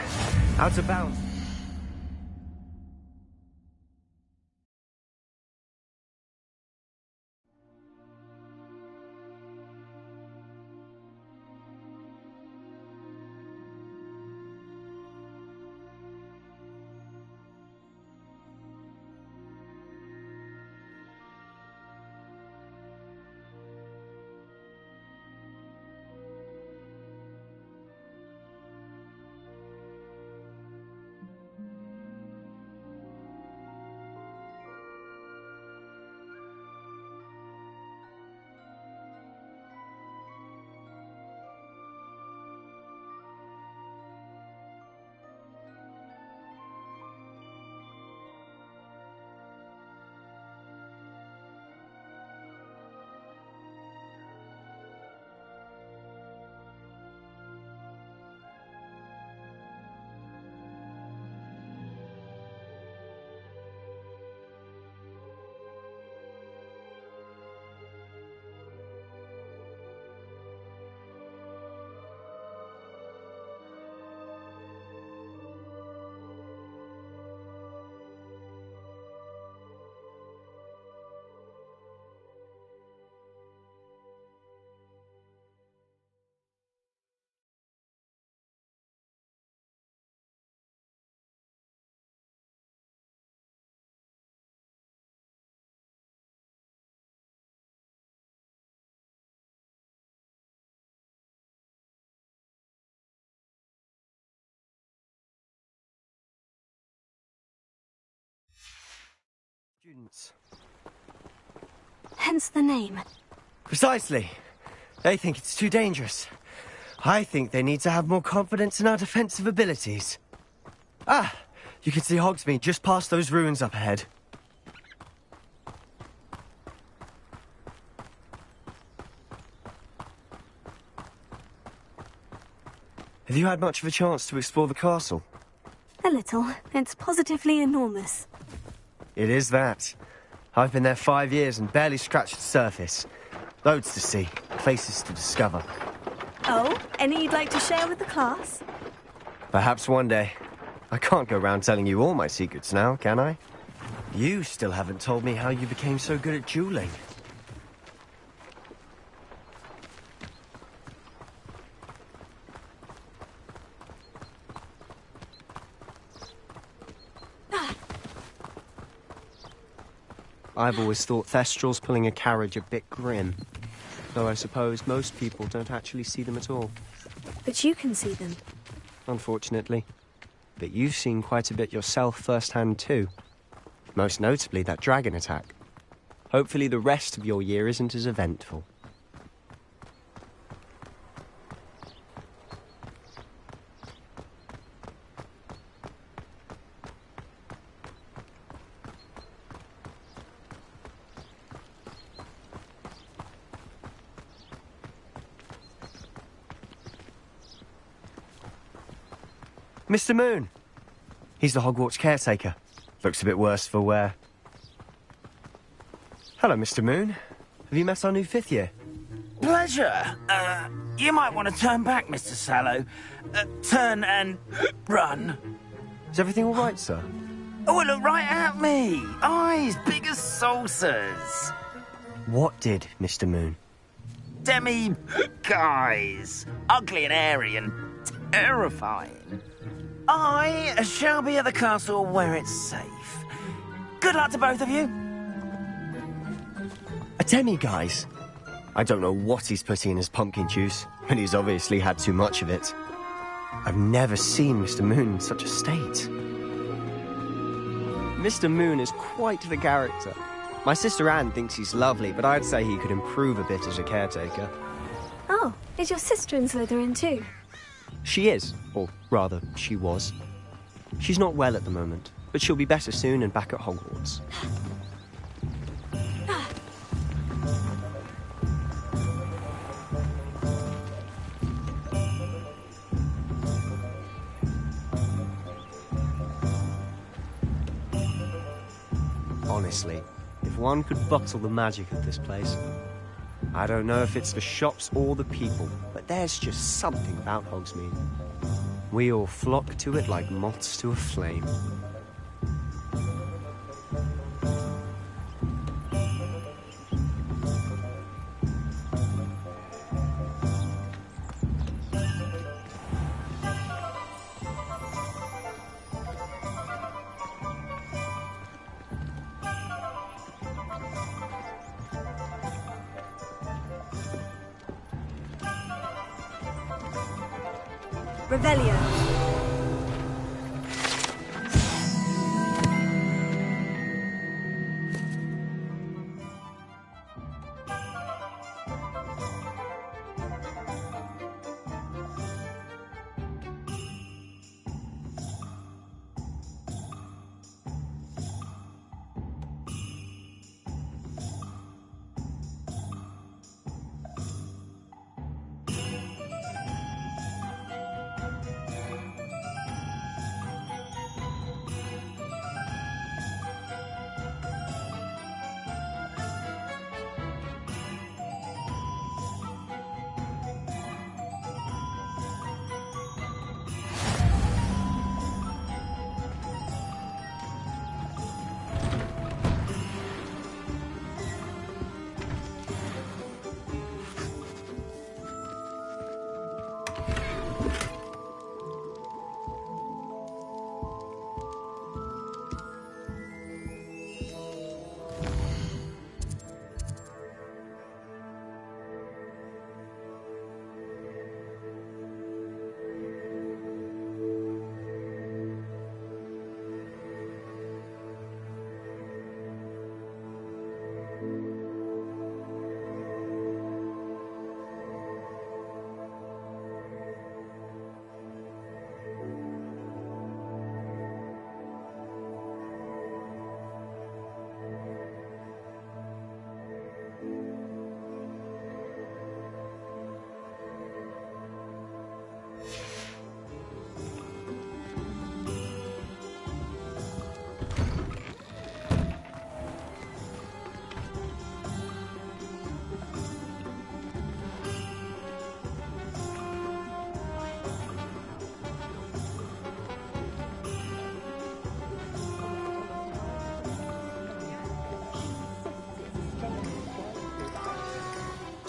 Out of bounds. Students. Hence the name. Precisely. They think it's too dangerous. I think they need to have more confidence in our defensive abilities. Ah, you can see Hogsmeade just past those ruins up ahead. Have you had much of a chance to explore the castle? A little. It's positively enormous. It is that. I've been there 5 years and barely scratched the surface. Loads to see, places to discover. Oh, any you'd like to share with the class? Perhaps one day. I can't go around telling you all my secrets now, can I? You still haven't told me how you became so good at dueling. I've always thought Thestrals pulling a carriage a bit grim. Though I suppose most people don't actually see them at all. But you can see them. Unfortunately. But you've seen quite a bit yourself firsthand too. Most notably that dragon attack. Hopefully the rest of your year isn't as eventful. Mr. Moon. He's the Hogwarts caretaker. Looks a bit worse for wear. Hello, Mr. Moon. Have you met our new 5th year? Pleasure. You might want to turn back, Mr. Sallow. Turn and run. Is everything all right, sir? Oh, look right at me. Eyes big as saucers. What did, Mr. Moon? Demi-guys. Ugly and airy and terrifying. I shall be at the castle where it's safe. Good luck to both of you. A demi-guise? I don't know what he's putting in his pumpkin juice, but he's obviously had too much of it. I've never seen Mr. Moon in such a state. Mr. Moon is quite the character. My sister Anne thinks he's lovely, but I'd say he could improve a bit as a caretaker. Oh, is your sister in Slytherin too? She is, or rather, she was. She's not well at the moment, but she'll be better soon and back at Hogwarts. Honestly, if one could bottle the magic of this place, I don't know if it's the shops or the people, but there's just something about Hogsmeade. We all flock to it like moths to a flame. Revelio.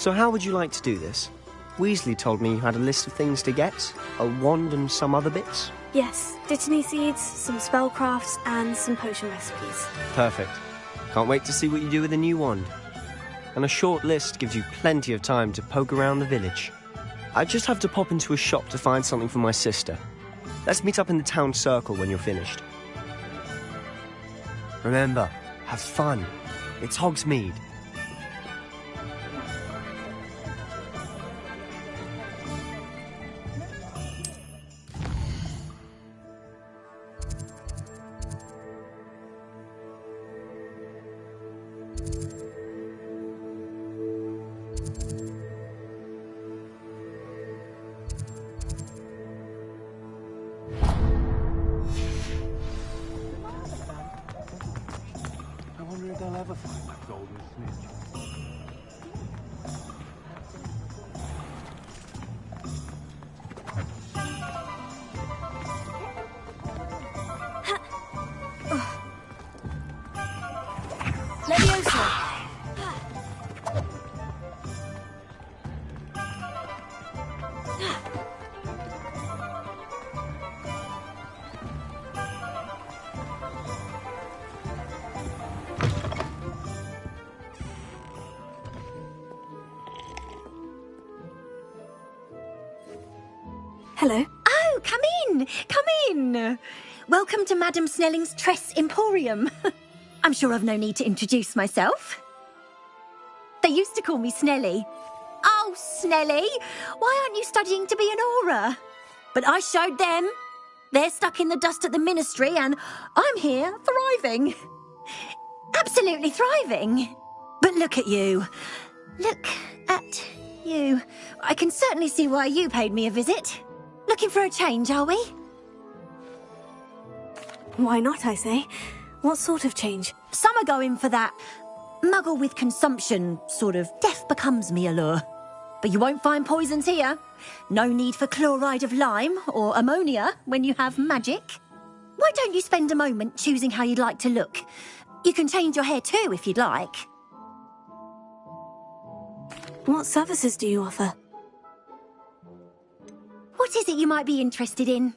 So how would you like to do this? Weasley told me you had a list of things to get, a wand and some other bits. Yes, Dittany seeds, some spellcrafts, and some potion recipes. Perfect. Can't wait to see what you do with the new wand. And a short list gives you plenty of time to poke around the village. I just have to pop into a shop to find something for my sister. Let's meet up in the town circle when you're finished. Remember, have fun. It's Hogsmeade. I wonder if they'll ever find that golden snitch. Leviosa! Hello. Oh, come in! Come in! Welcome to Madame Snelling's Tress Emporium. I'm sure I've no need to introduce myself. They used to call me Snelly. Oh, Snelly! Why aren't you studying to be an aura? But I showed them. They're stuck in the dust at the ministry, and I'm here thriving. Absolutely thriving. But look at you. Look at you. I can certainly see why you paid me a visit. Looking for a change, are we? Why not, I say? What sort of change? Some are going for that muggle with consumption, sort of death becomes me allure. But you won't find poisons here. No need for chloride of lime or ammonia when you have magic. Why don't you spend a moment choosing how you'd like to look? You can change your hair too if you'd like. What services do you offer? What is it you might be interested in?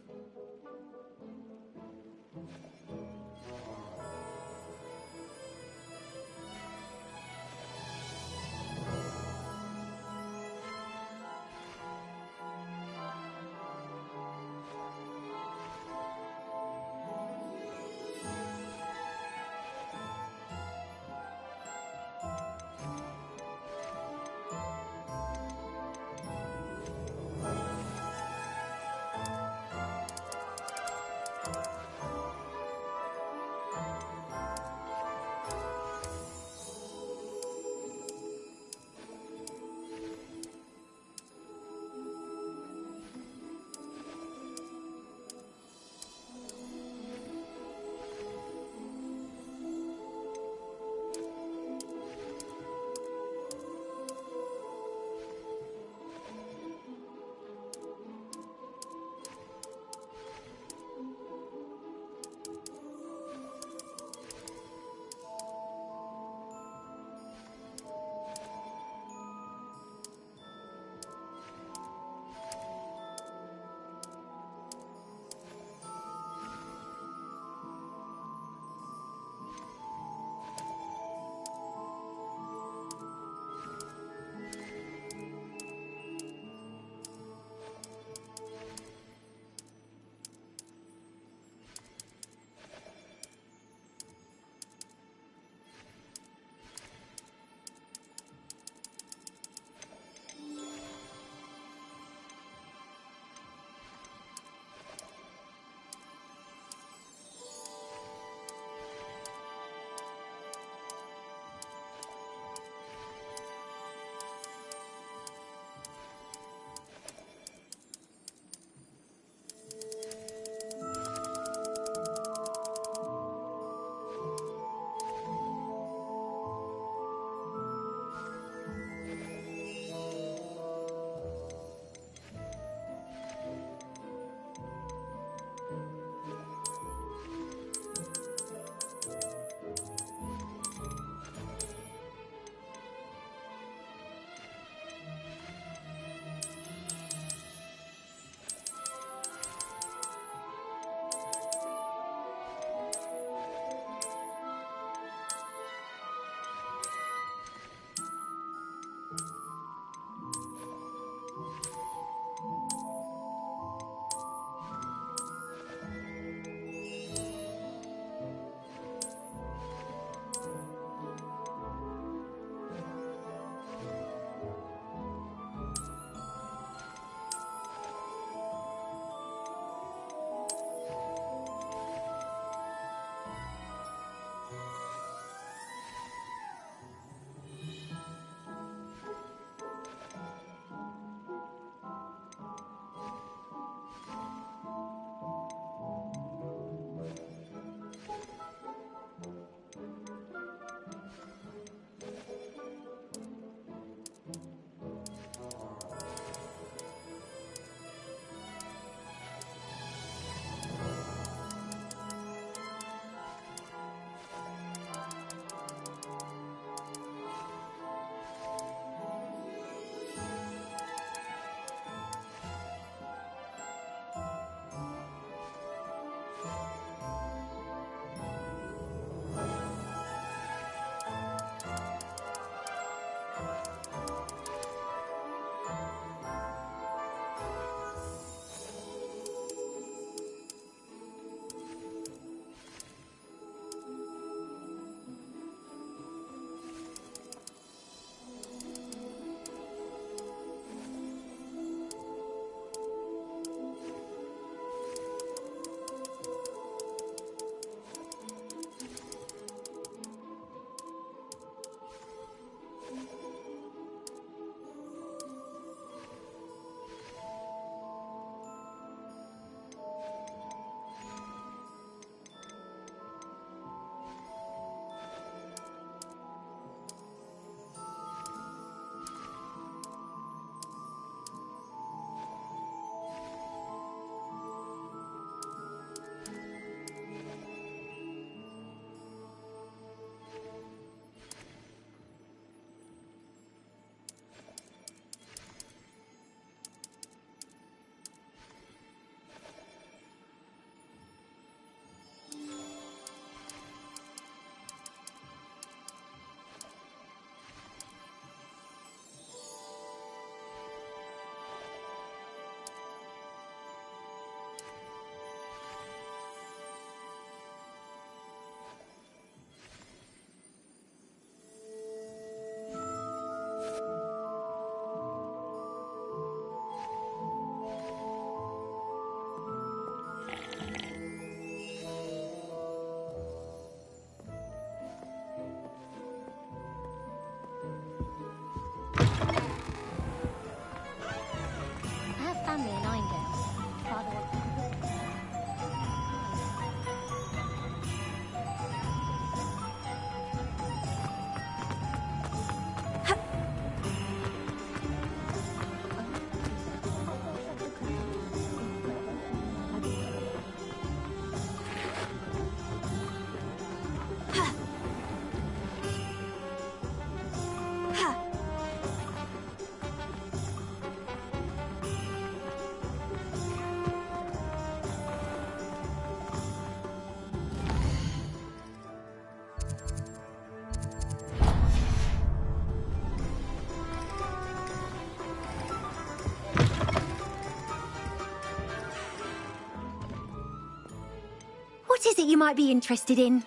What is it you might be interested in?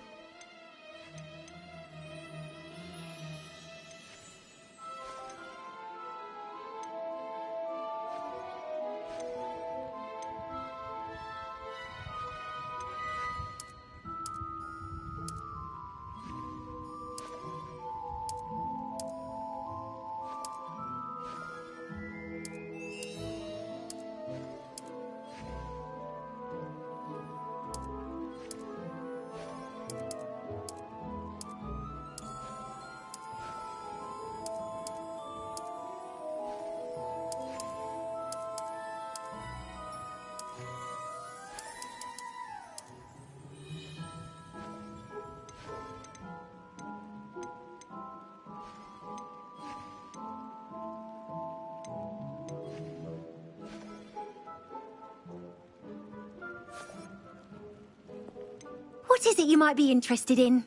What is it you might be interested in?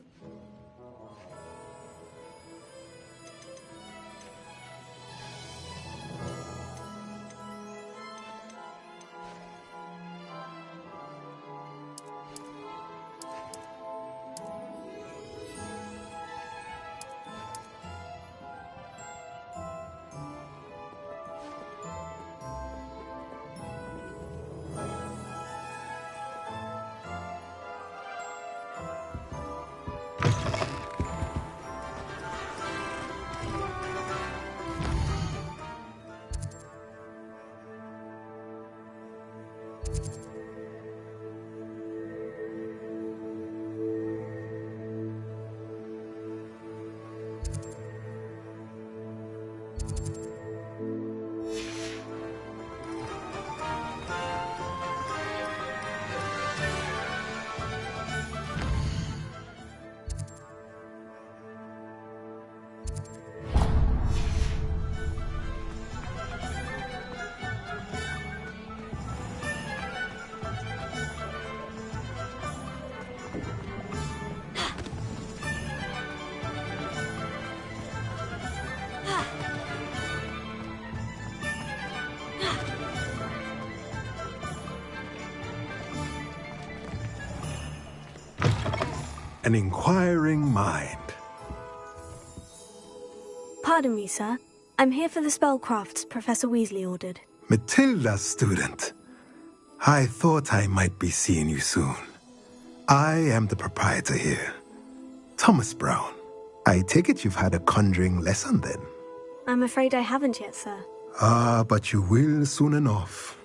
An inquiring mind. Pardon me, sir. I'm here for the spellcrafts Professor Weasley ordered. Matilda's student. I thought I might be seeing you soon. I am the proprietor here, Thomas Brown. I take it you've had a conjuring lesson then? I'm afraid I haven't yet, sir. Ah, but you will soon enough.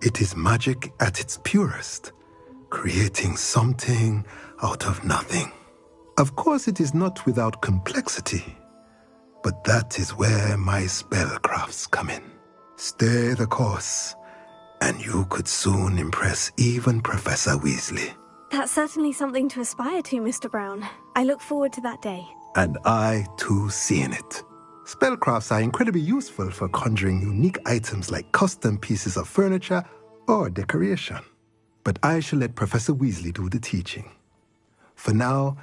It is magic at its purest, creating something out of nothing. Of course, it is not without complexity, but that is where my spellcrafts come in. Stay the course, and you could soon impress even Professor Weasley. That's certainly something to aspire to, Mr. Brown. I look forward to that day. And I, too, seeing it. Spellcrafts are incredibly useful for conjuring unique items like custom pieces of furniture or decoration. But I shall let Professor Weasley do the teaching. For now,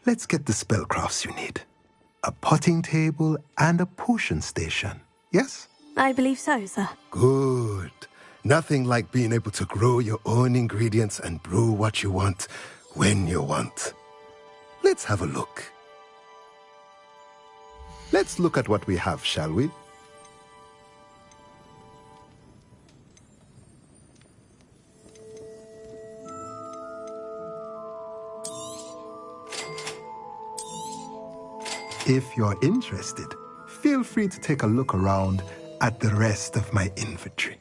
let's get the spellcrafts you need. A potting table and a potion station, yes? I believe so, sir. Good. Nothing like being able to grow your own ingredients and brew what you want, when you want. Let's have a look. Let's look at what we have, shall we? If you're interested, feel free to take a look around at the rest of my inventory.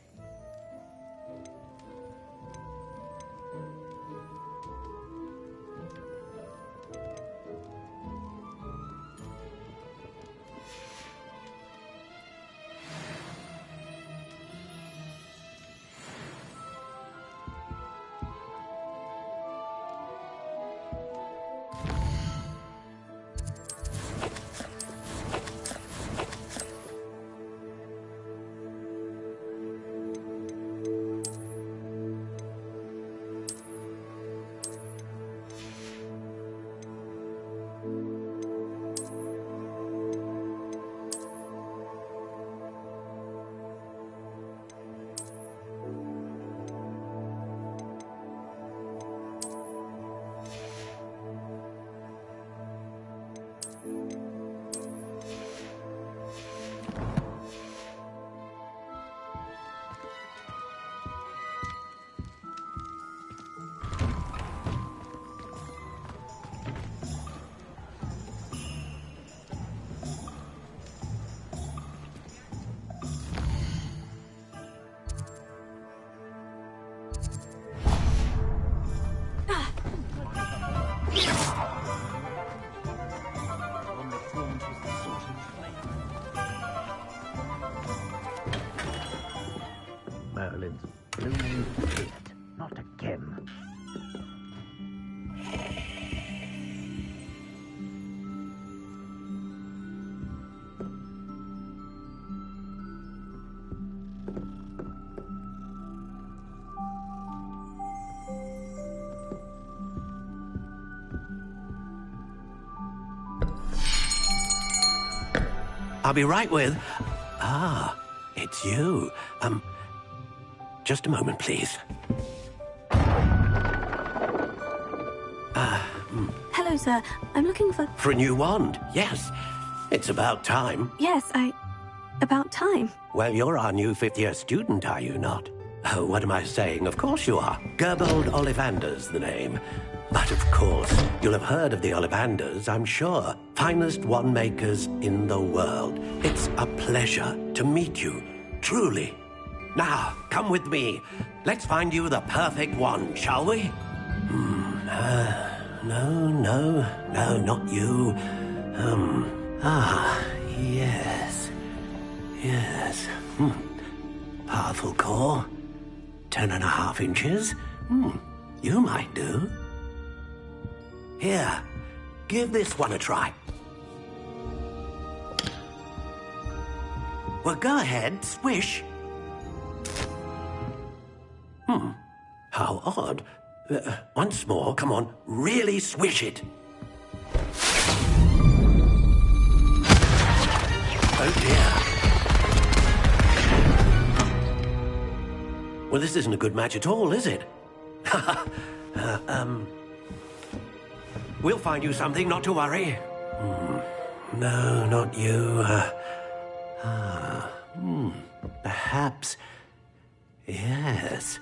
I'll be right with... Ah, it's you. Just a moment, please. Hello, sir. I'm looking for... For a new wand, yes. It's about time. Yes, about time. Well, you're our new fifth-year student, are you not? Oh, what am I saying? Of course you are. Gerbold Ollivander's the name. But of course, you'll have heard of the Ollivanders, I'm sure. Finest wand makers in the world. It's a pleasure to meet you, truly. Now, come with me. Let's find you the perfect wand, shall we? No, not you. Yes. Powerful core. 10.5 inches. You might do. Here, give this one a try. Well, go ahead, swish. How odd. Once more, come on, really swish it. Oh dear. Well, this isn't a good match at all, is it? We'll find you something, not to worry. No, not you. Perhaps... Yes.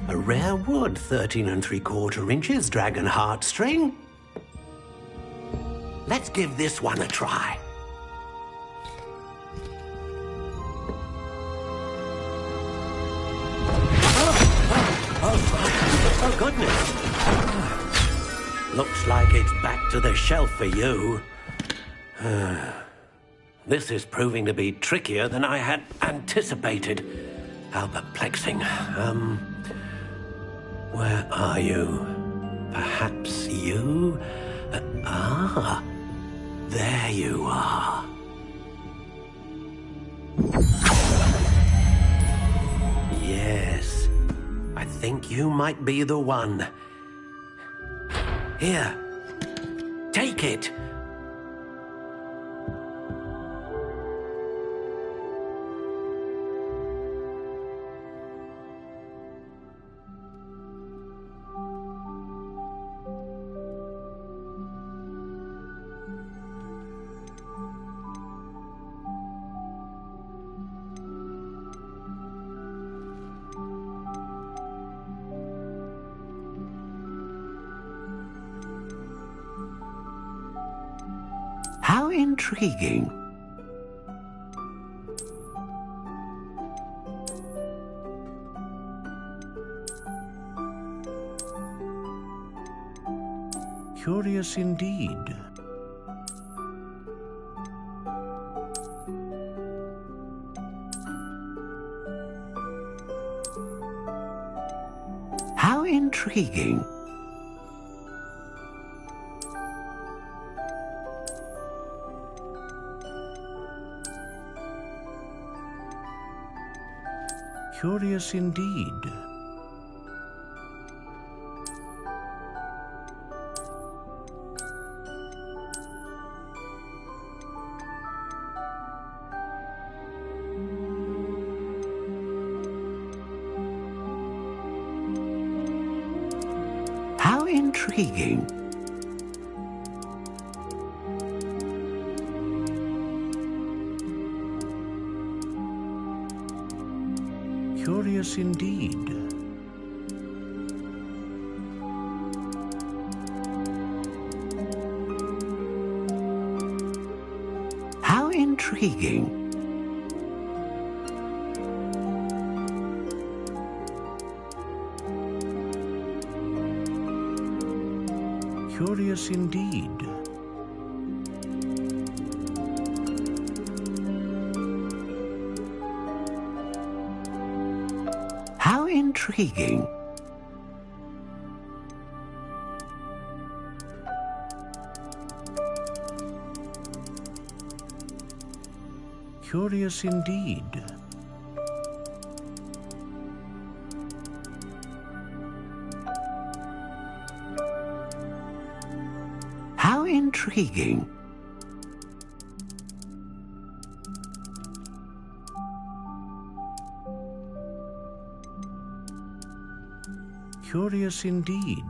A rare wood, 13 3/4 inches, dragon heartstring. Let's give this one a try. Oh, goodness. Looks like it's back to the shelf for you. This is proving to be trickier than I had anticipated. How perplexing. Where are you? Perhaps you? There you are. Yes, I think you might be the one. Here, take it. How intriguing. Curious indeed. How intriguing. Curious indeed. How intriguing. Curious indeed. How intriguing. Curious indeed. How intriguing. Curious indeed. How intriguing. Curious indeed.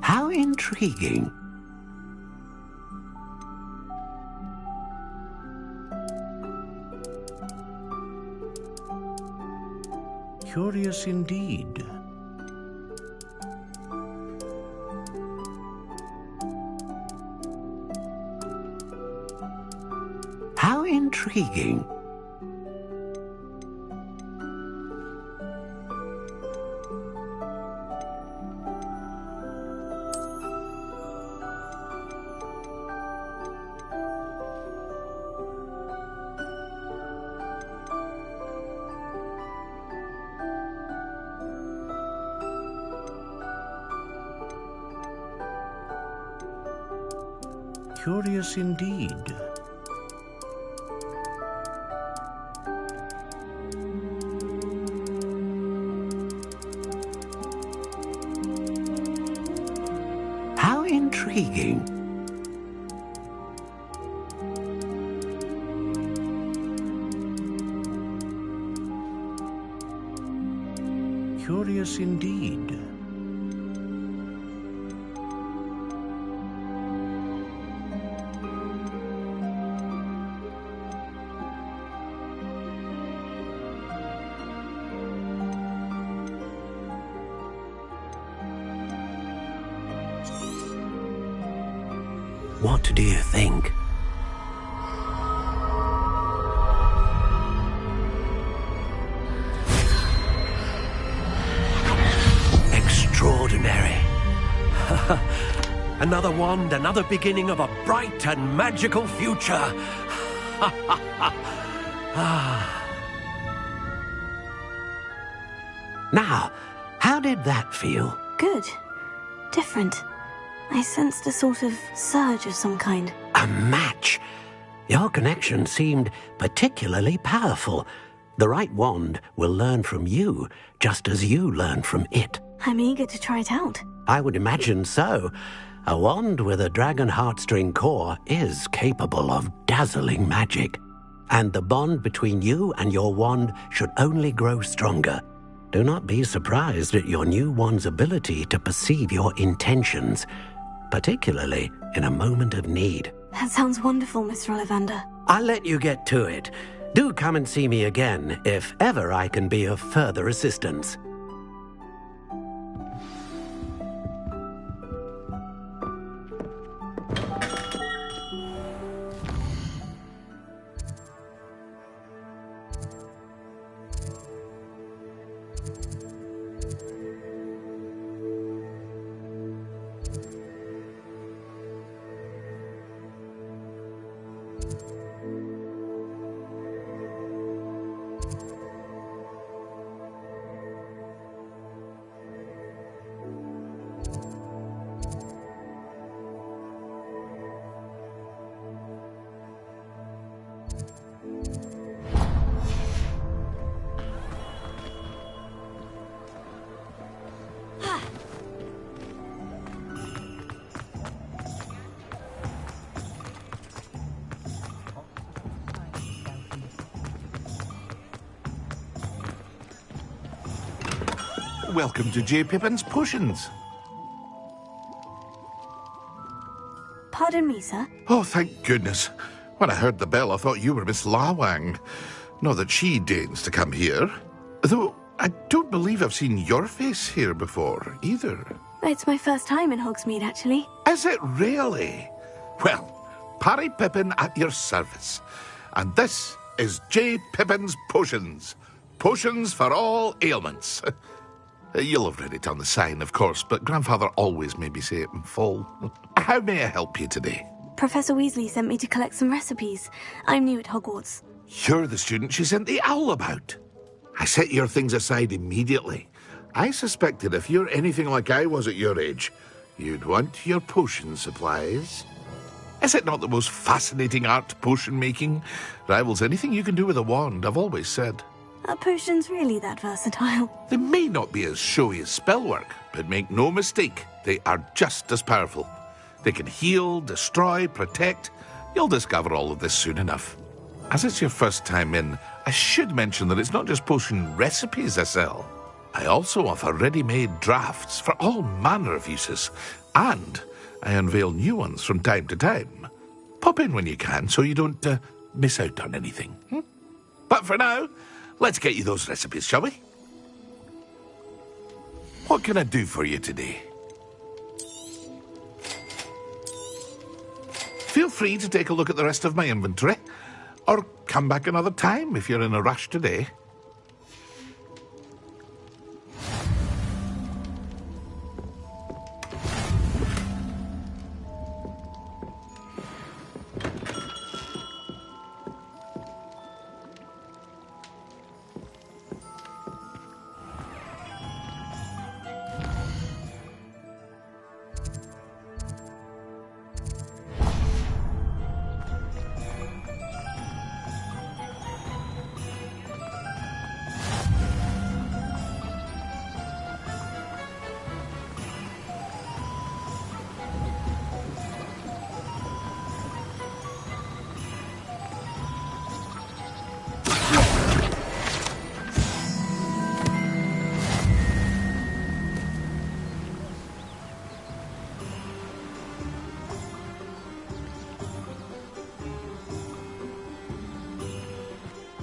How intriguing. Curious indeed. How intriguing. Curious indeed. How intriguing. Curious indeed. What do you think? Extraordinary. Another wand, another beginning of a bright and magical future. Now, how did that feel? Good. Different. I sensed a sort of surge of some kind. A match. Your connection seemed particularly powerful. The right wand will learn from you, just as you learn from it. I'm eager to try it out. I would imagine so. A wand with a dragon heartstring core is capable of dazzling magic. And the bond between you and your wand should only grow stronger. Do not be surprised at your new wand's ability to perceive your intentions, particularly in a moment of need. That sounds wonderful, Mr. Ollivander. I'll let you get to it. Do come and see me again if ever I can be of further assistance. Welcome to J. Pippin's Potions. Pardon me, sir. Oh, thank goodness. When I heard the bell, I thought you were Miss Lawang. Not that she deigns to come here. Though, I don't believe I've seen your face here before, either. It's my first time in Hogsmeade, actually. Is it really? Well, Parry Pippin at your service. And this is J. Pippin's Potions. Potions for all ailments. You'll have read it on the sign, of course, but Grandfather always made me say it in full. How may I help you today? Professor Weasley sent me to collect some recipes. I'm new at Hogwarts. You're the student she sent the owl about. I set your things aside immediately. I suspected if you're anything like I was at your age, you'd want your potion supplies. Is it not the most fascinating art, potion making? Rivals anything you can do with a wand, I've always said. Are potions really that versatile? They may not be as showy as spellwork, but make no mistake, they are just as powerful. They can heal, destroy, protect, You'll discover all of this soon enough. As it's your first time in, I should mention that it's not just potion recipes I sell. I also offer ready-made drafts for all manner of uses, and I unveil new ones from time to time. Pop in when you can so you don't miss out on anything. But for now, let's get you those recipes, shall we? What can I do for you today? Feel free to take a look at the rest of my inventory, or come back another time if you're in a rush today.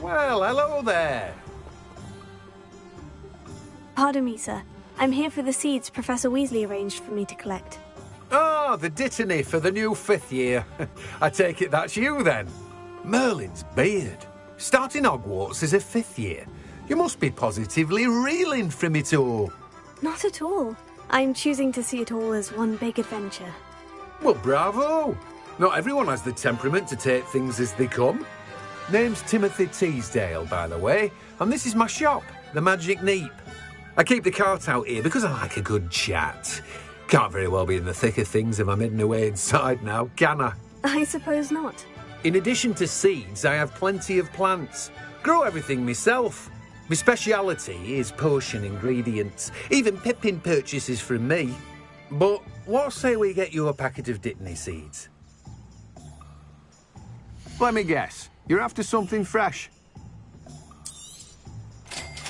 Well, hello there. Pardon me, sir. I'm here for the seeds Professor Weasley arranged for me to collect. Oh, the dittany for the new 5th year. I take it that's you, then. Merlin's beard. Starting Hogwarts as a 5th year. You must be positively reeling from it all. Not at all. I'm choosing to see it all as one big adventure. Well, bravo. Not everyone has the temperament to take things as they come. Name's Timothy Teasdale, by the way, and this is my shop, the Magic Neep. I keep the cart out here because I like a good chat. Can't very well be in the thick of things if I'm hidden away inside now, can I? I suppose not. In addition to seeds, I have plenty of plants. Grow everything myself. My speciality is potion ingredients. Even Pippin purchases from me. But what say we get you a packet of Dittany seeds? Let me guess. You're after something fresh.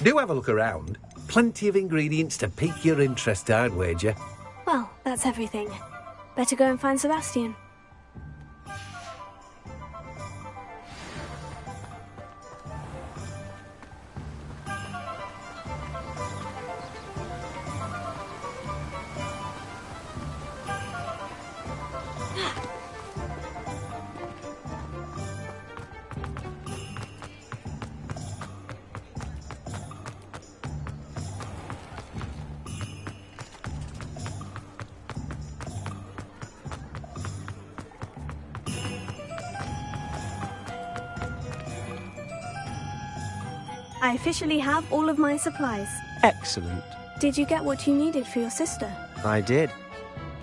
Do have a look around. Plenty of ingredients to pique your interest, I'd wager. Well, that's everything. Better go and find Sebastian. I officially have all of my supplies. Excellent. Did you get what you needed for your sister? I did.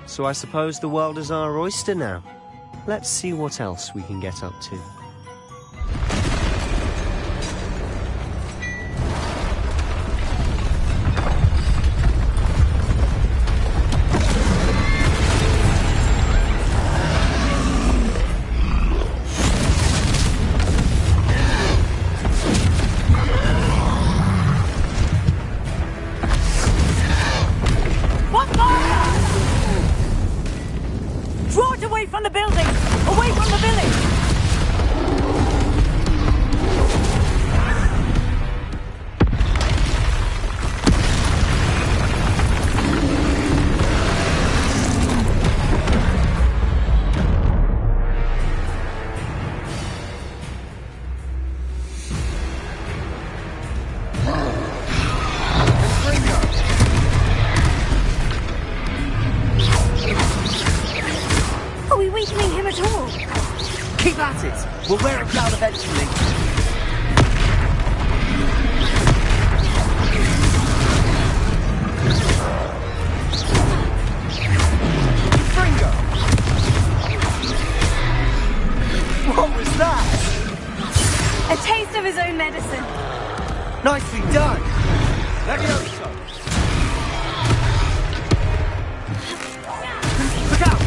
So I suppose the world is our oyster now. Let's see what else we can get up to. We'll wear it down eventually. Fringo! What was that? A taste of his own medicine. Nicely done. Levioso. Look out!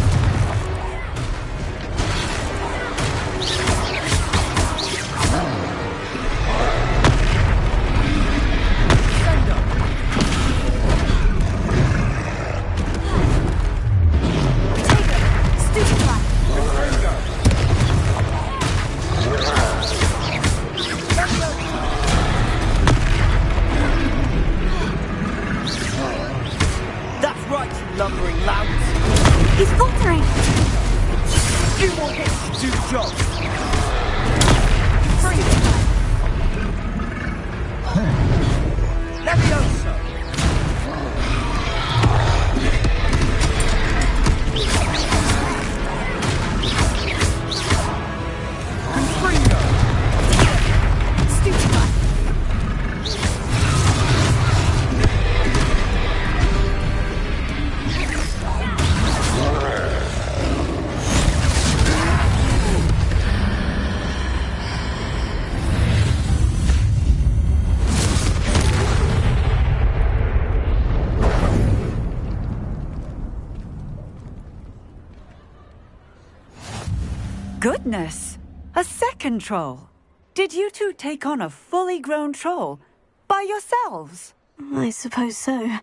goodness! A second troll! Did you two take on a fully grown troll by yourselves? I suppose so.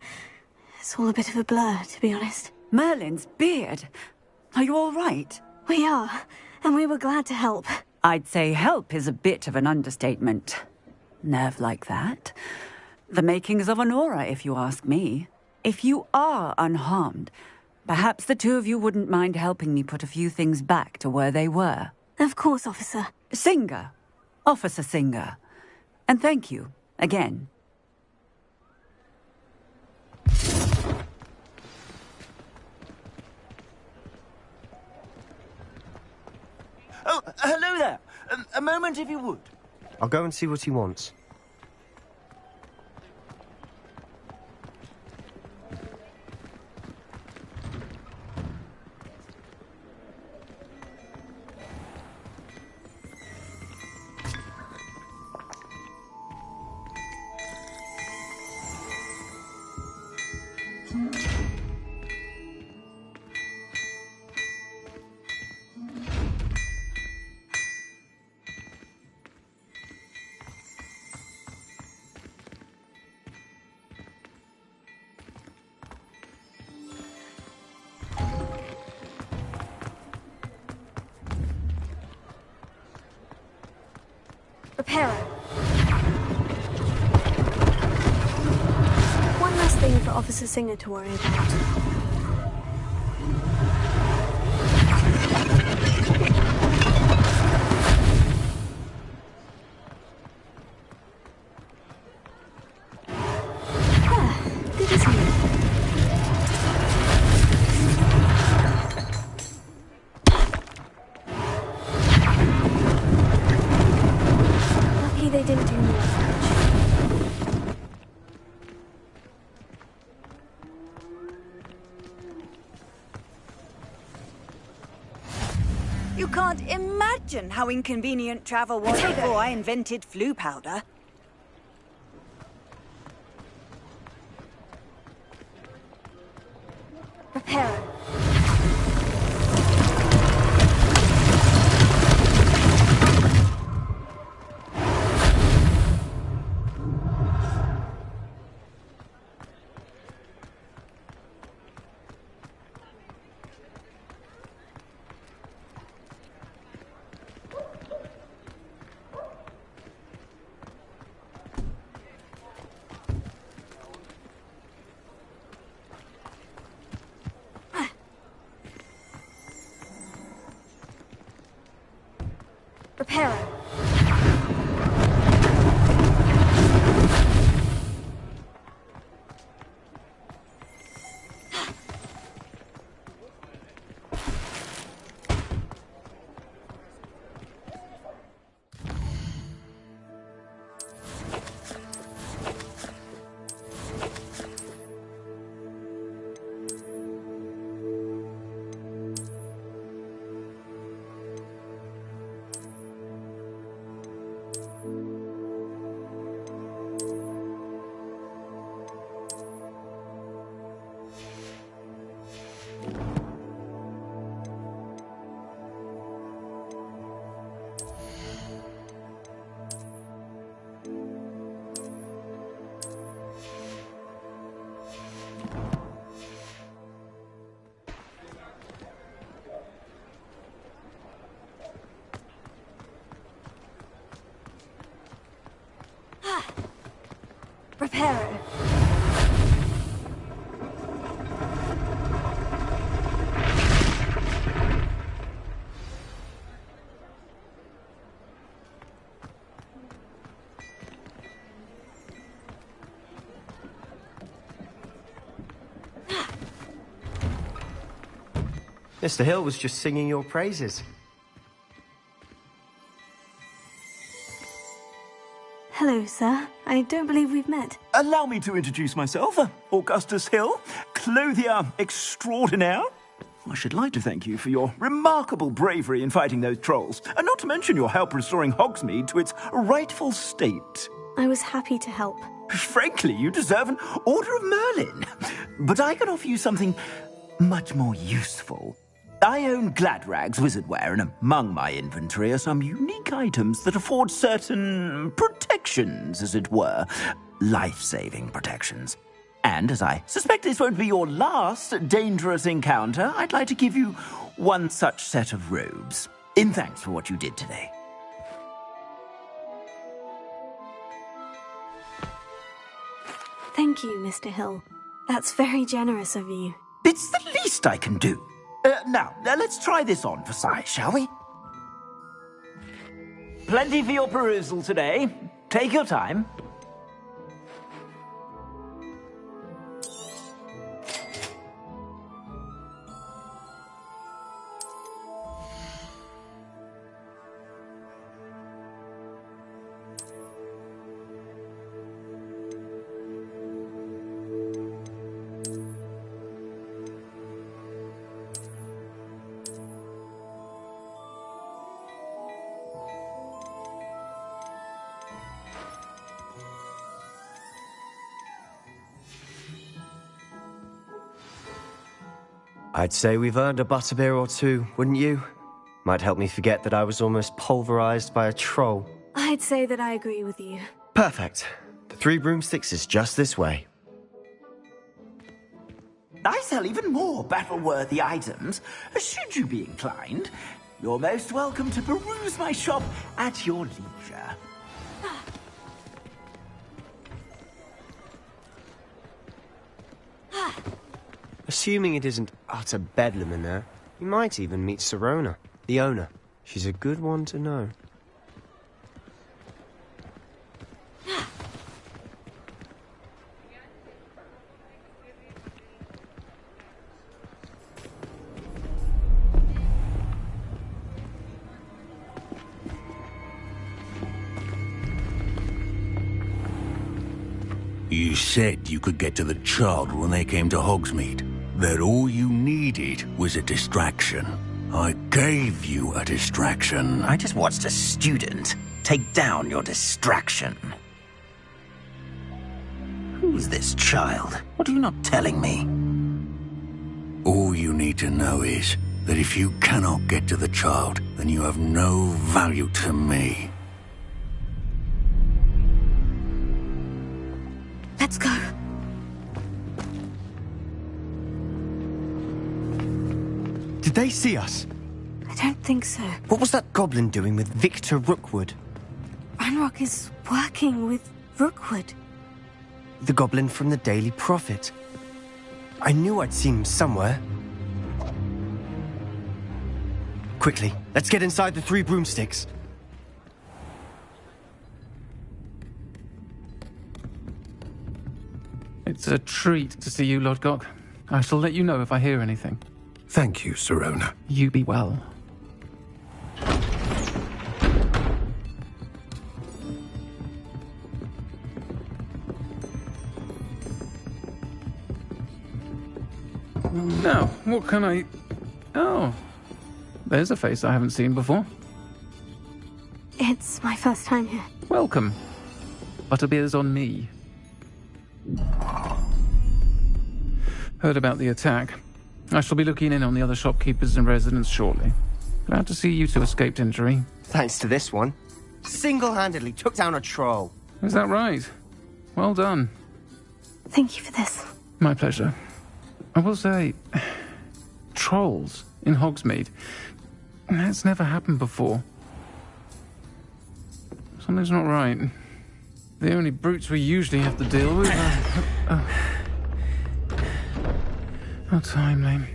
It's all a bit of a blur, to be honest. Merlin's beard. Are you all right? We are, and we were glad to help. I'd say help is a bit of an understatement. Nerve like that. The makings of an aura, if you ask me. If you are unharmed, perhaps the two of you wouldn't mind helping me put a few things back to where they were. Of course, officer. Singer. Officer Singer. And thank you, again. Oh, hello there. A moment, if you would. I'll go and see what he wants. Reparo. One last thing for Officer Singer to worry about. Good as new. Lucky they didn't do more damage. You can't imagine how inconvenient travel was before I invented flu powder. Reparo. Reparo. Reparo. Mr. Hill was just singing your praises. Hello, sir. I don't believe we've met. Allow me to introduce myself, Augustus Hill, clothier extraordinaire. I should like to thank you for your remarkable bravery in fighting those trolls, and not to mention your help restoring Hogsmeade to its rightful state. I was happy to help. Frankly, you deserve an Order of Merlin. But I can offer you something much more useful. I own Gladrag's wizardwear, and among my inventory are some unique items that afford certain protections, as it were. Life-saving protections. And as I suspect this won't be your last dangerous encounter, I'd like to give you one such set of robes, in thanks for what you did today. Thank you, Mr. Hill. That's very generous of you. It's the least I can do. Now, let's try this on for size, shall we? Plenty for your perusal today. Take your time. I'd say we've earned a butterbeer or two, wouldn't you? Might help me forget that I was almost pulverized by a troll. I'd say that I agree with you. Perfect. The 3 broomsticks is just this way. I sell even more battle-worthy items. Should you be inclined, you're most welcome to peruse my shop at your leisure. Assuming it isn't utter bedlam in there, you might even meet Sirona, the owner. She's a good one to know. You said you could get to the child when they came to Hogsmeade. That all you needed was a distraction. I gave you a distraction. I just watched a student take down your distraction. Who's this child? What are you not telling me? All you need to know is that if you cannot get to the child, then you have no value to me. Let's go. Did they see us? I don't think so. What was that goblin doing with Victor Rookwood? Ranrock is working with Rookwood. The goblin from the Daily Prophet. I knew I'd seen him somewhere. Quickly, let's get inside the 3 broomsticks. It's a treat to see you, Lodgok. I shall let you know if I hear anything. Thank you, Sirona. You be well. Now, what can I... Oh, there's a face I haven't seen before. It's my first time here. Welcome. Butterbeer's on me. Heard about the attack. I shall be looking in on the other shopkeepers and residents shortly. Glad to see you two escaped injury. Thanks to this one. Single-handedly took down a troll. Is that right? Well done. Thank you for this. My pleasure. I will say, trolls in Hogsmeade. That's never happened before. Something's not right. The only brutes we usually have to deal with are... How timely.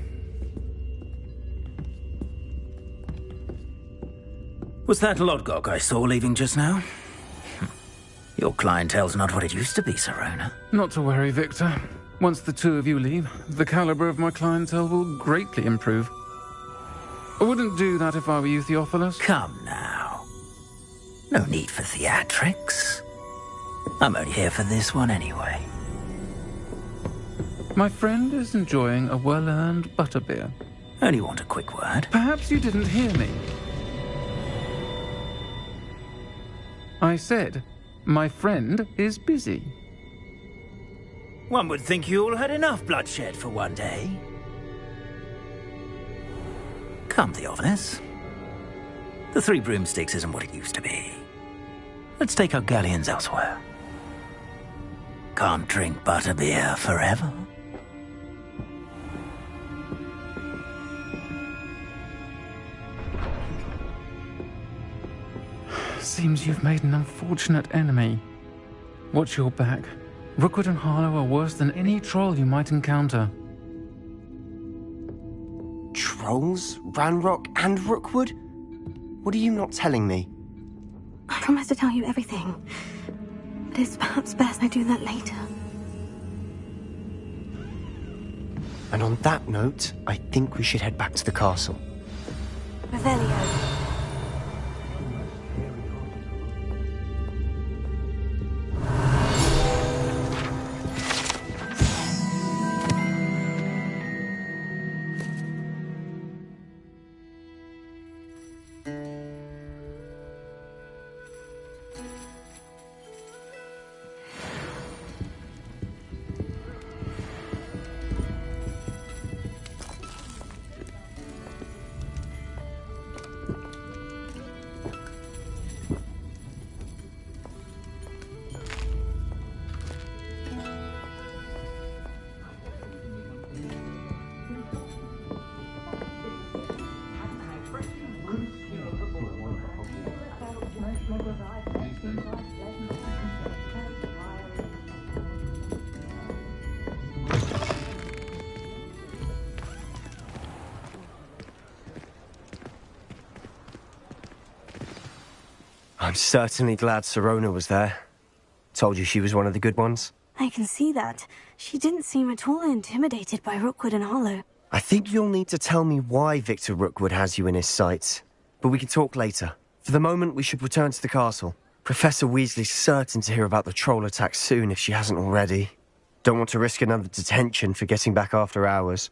Was that Lodgok I saw leaving just now? Your clientele's not what it used to be, Sirona. Not to worry, Victor. Once the 2 of you leave, the caliber of my clientele will greatly improve. I wouldn't do that if I were you, Theophilus. Come now. No need for theatrics. I'm only here for this one anyway. My friend is enjoying a well-earned butterbeer. Only want a quick word. Perhaps you didn't hear me. I said, my friend is busy. One would think you all had enough bloodshed for one day. Come the obvious. The Three Broomsticks isn't what it used to be. Let's take our galleons elsewhere. Can't drink butterbeer forever. Seems you've made an unfortunate enemy. Watch your back. Rookwood and Harlow are worse than any troll you might encounter. Trolls? Ranrock and Rookwood? What are you not telling me? I promise to tell you everything. But it's perhaps best I do that later. And on that note, I think we should head back to the castle. Revelio. I'm certainly glad Sirona was there. Told you she was one of the good ones. I can see that. She didn't seem at all intimidated by Rookwood and Harlow. I think you'll need to tell me why Victor Rookwood has you in his sights. But we can talk later. For the moment, we should return to the castle. Professor Weasley's certain to hear about the troll attack soon if she hasn't already. Don't want to risk another detention for getting back after hours.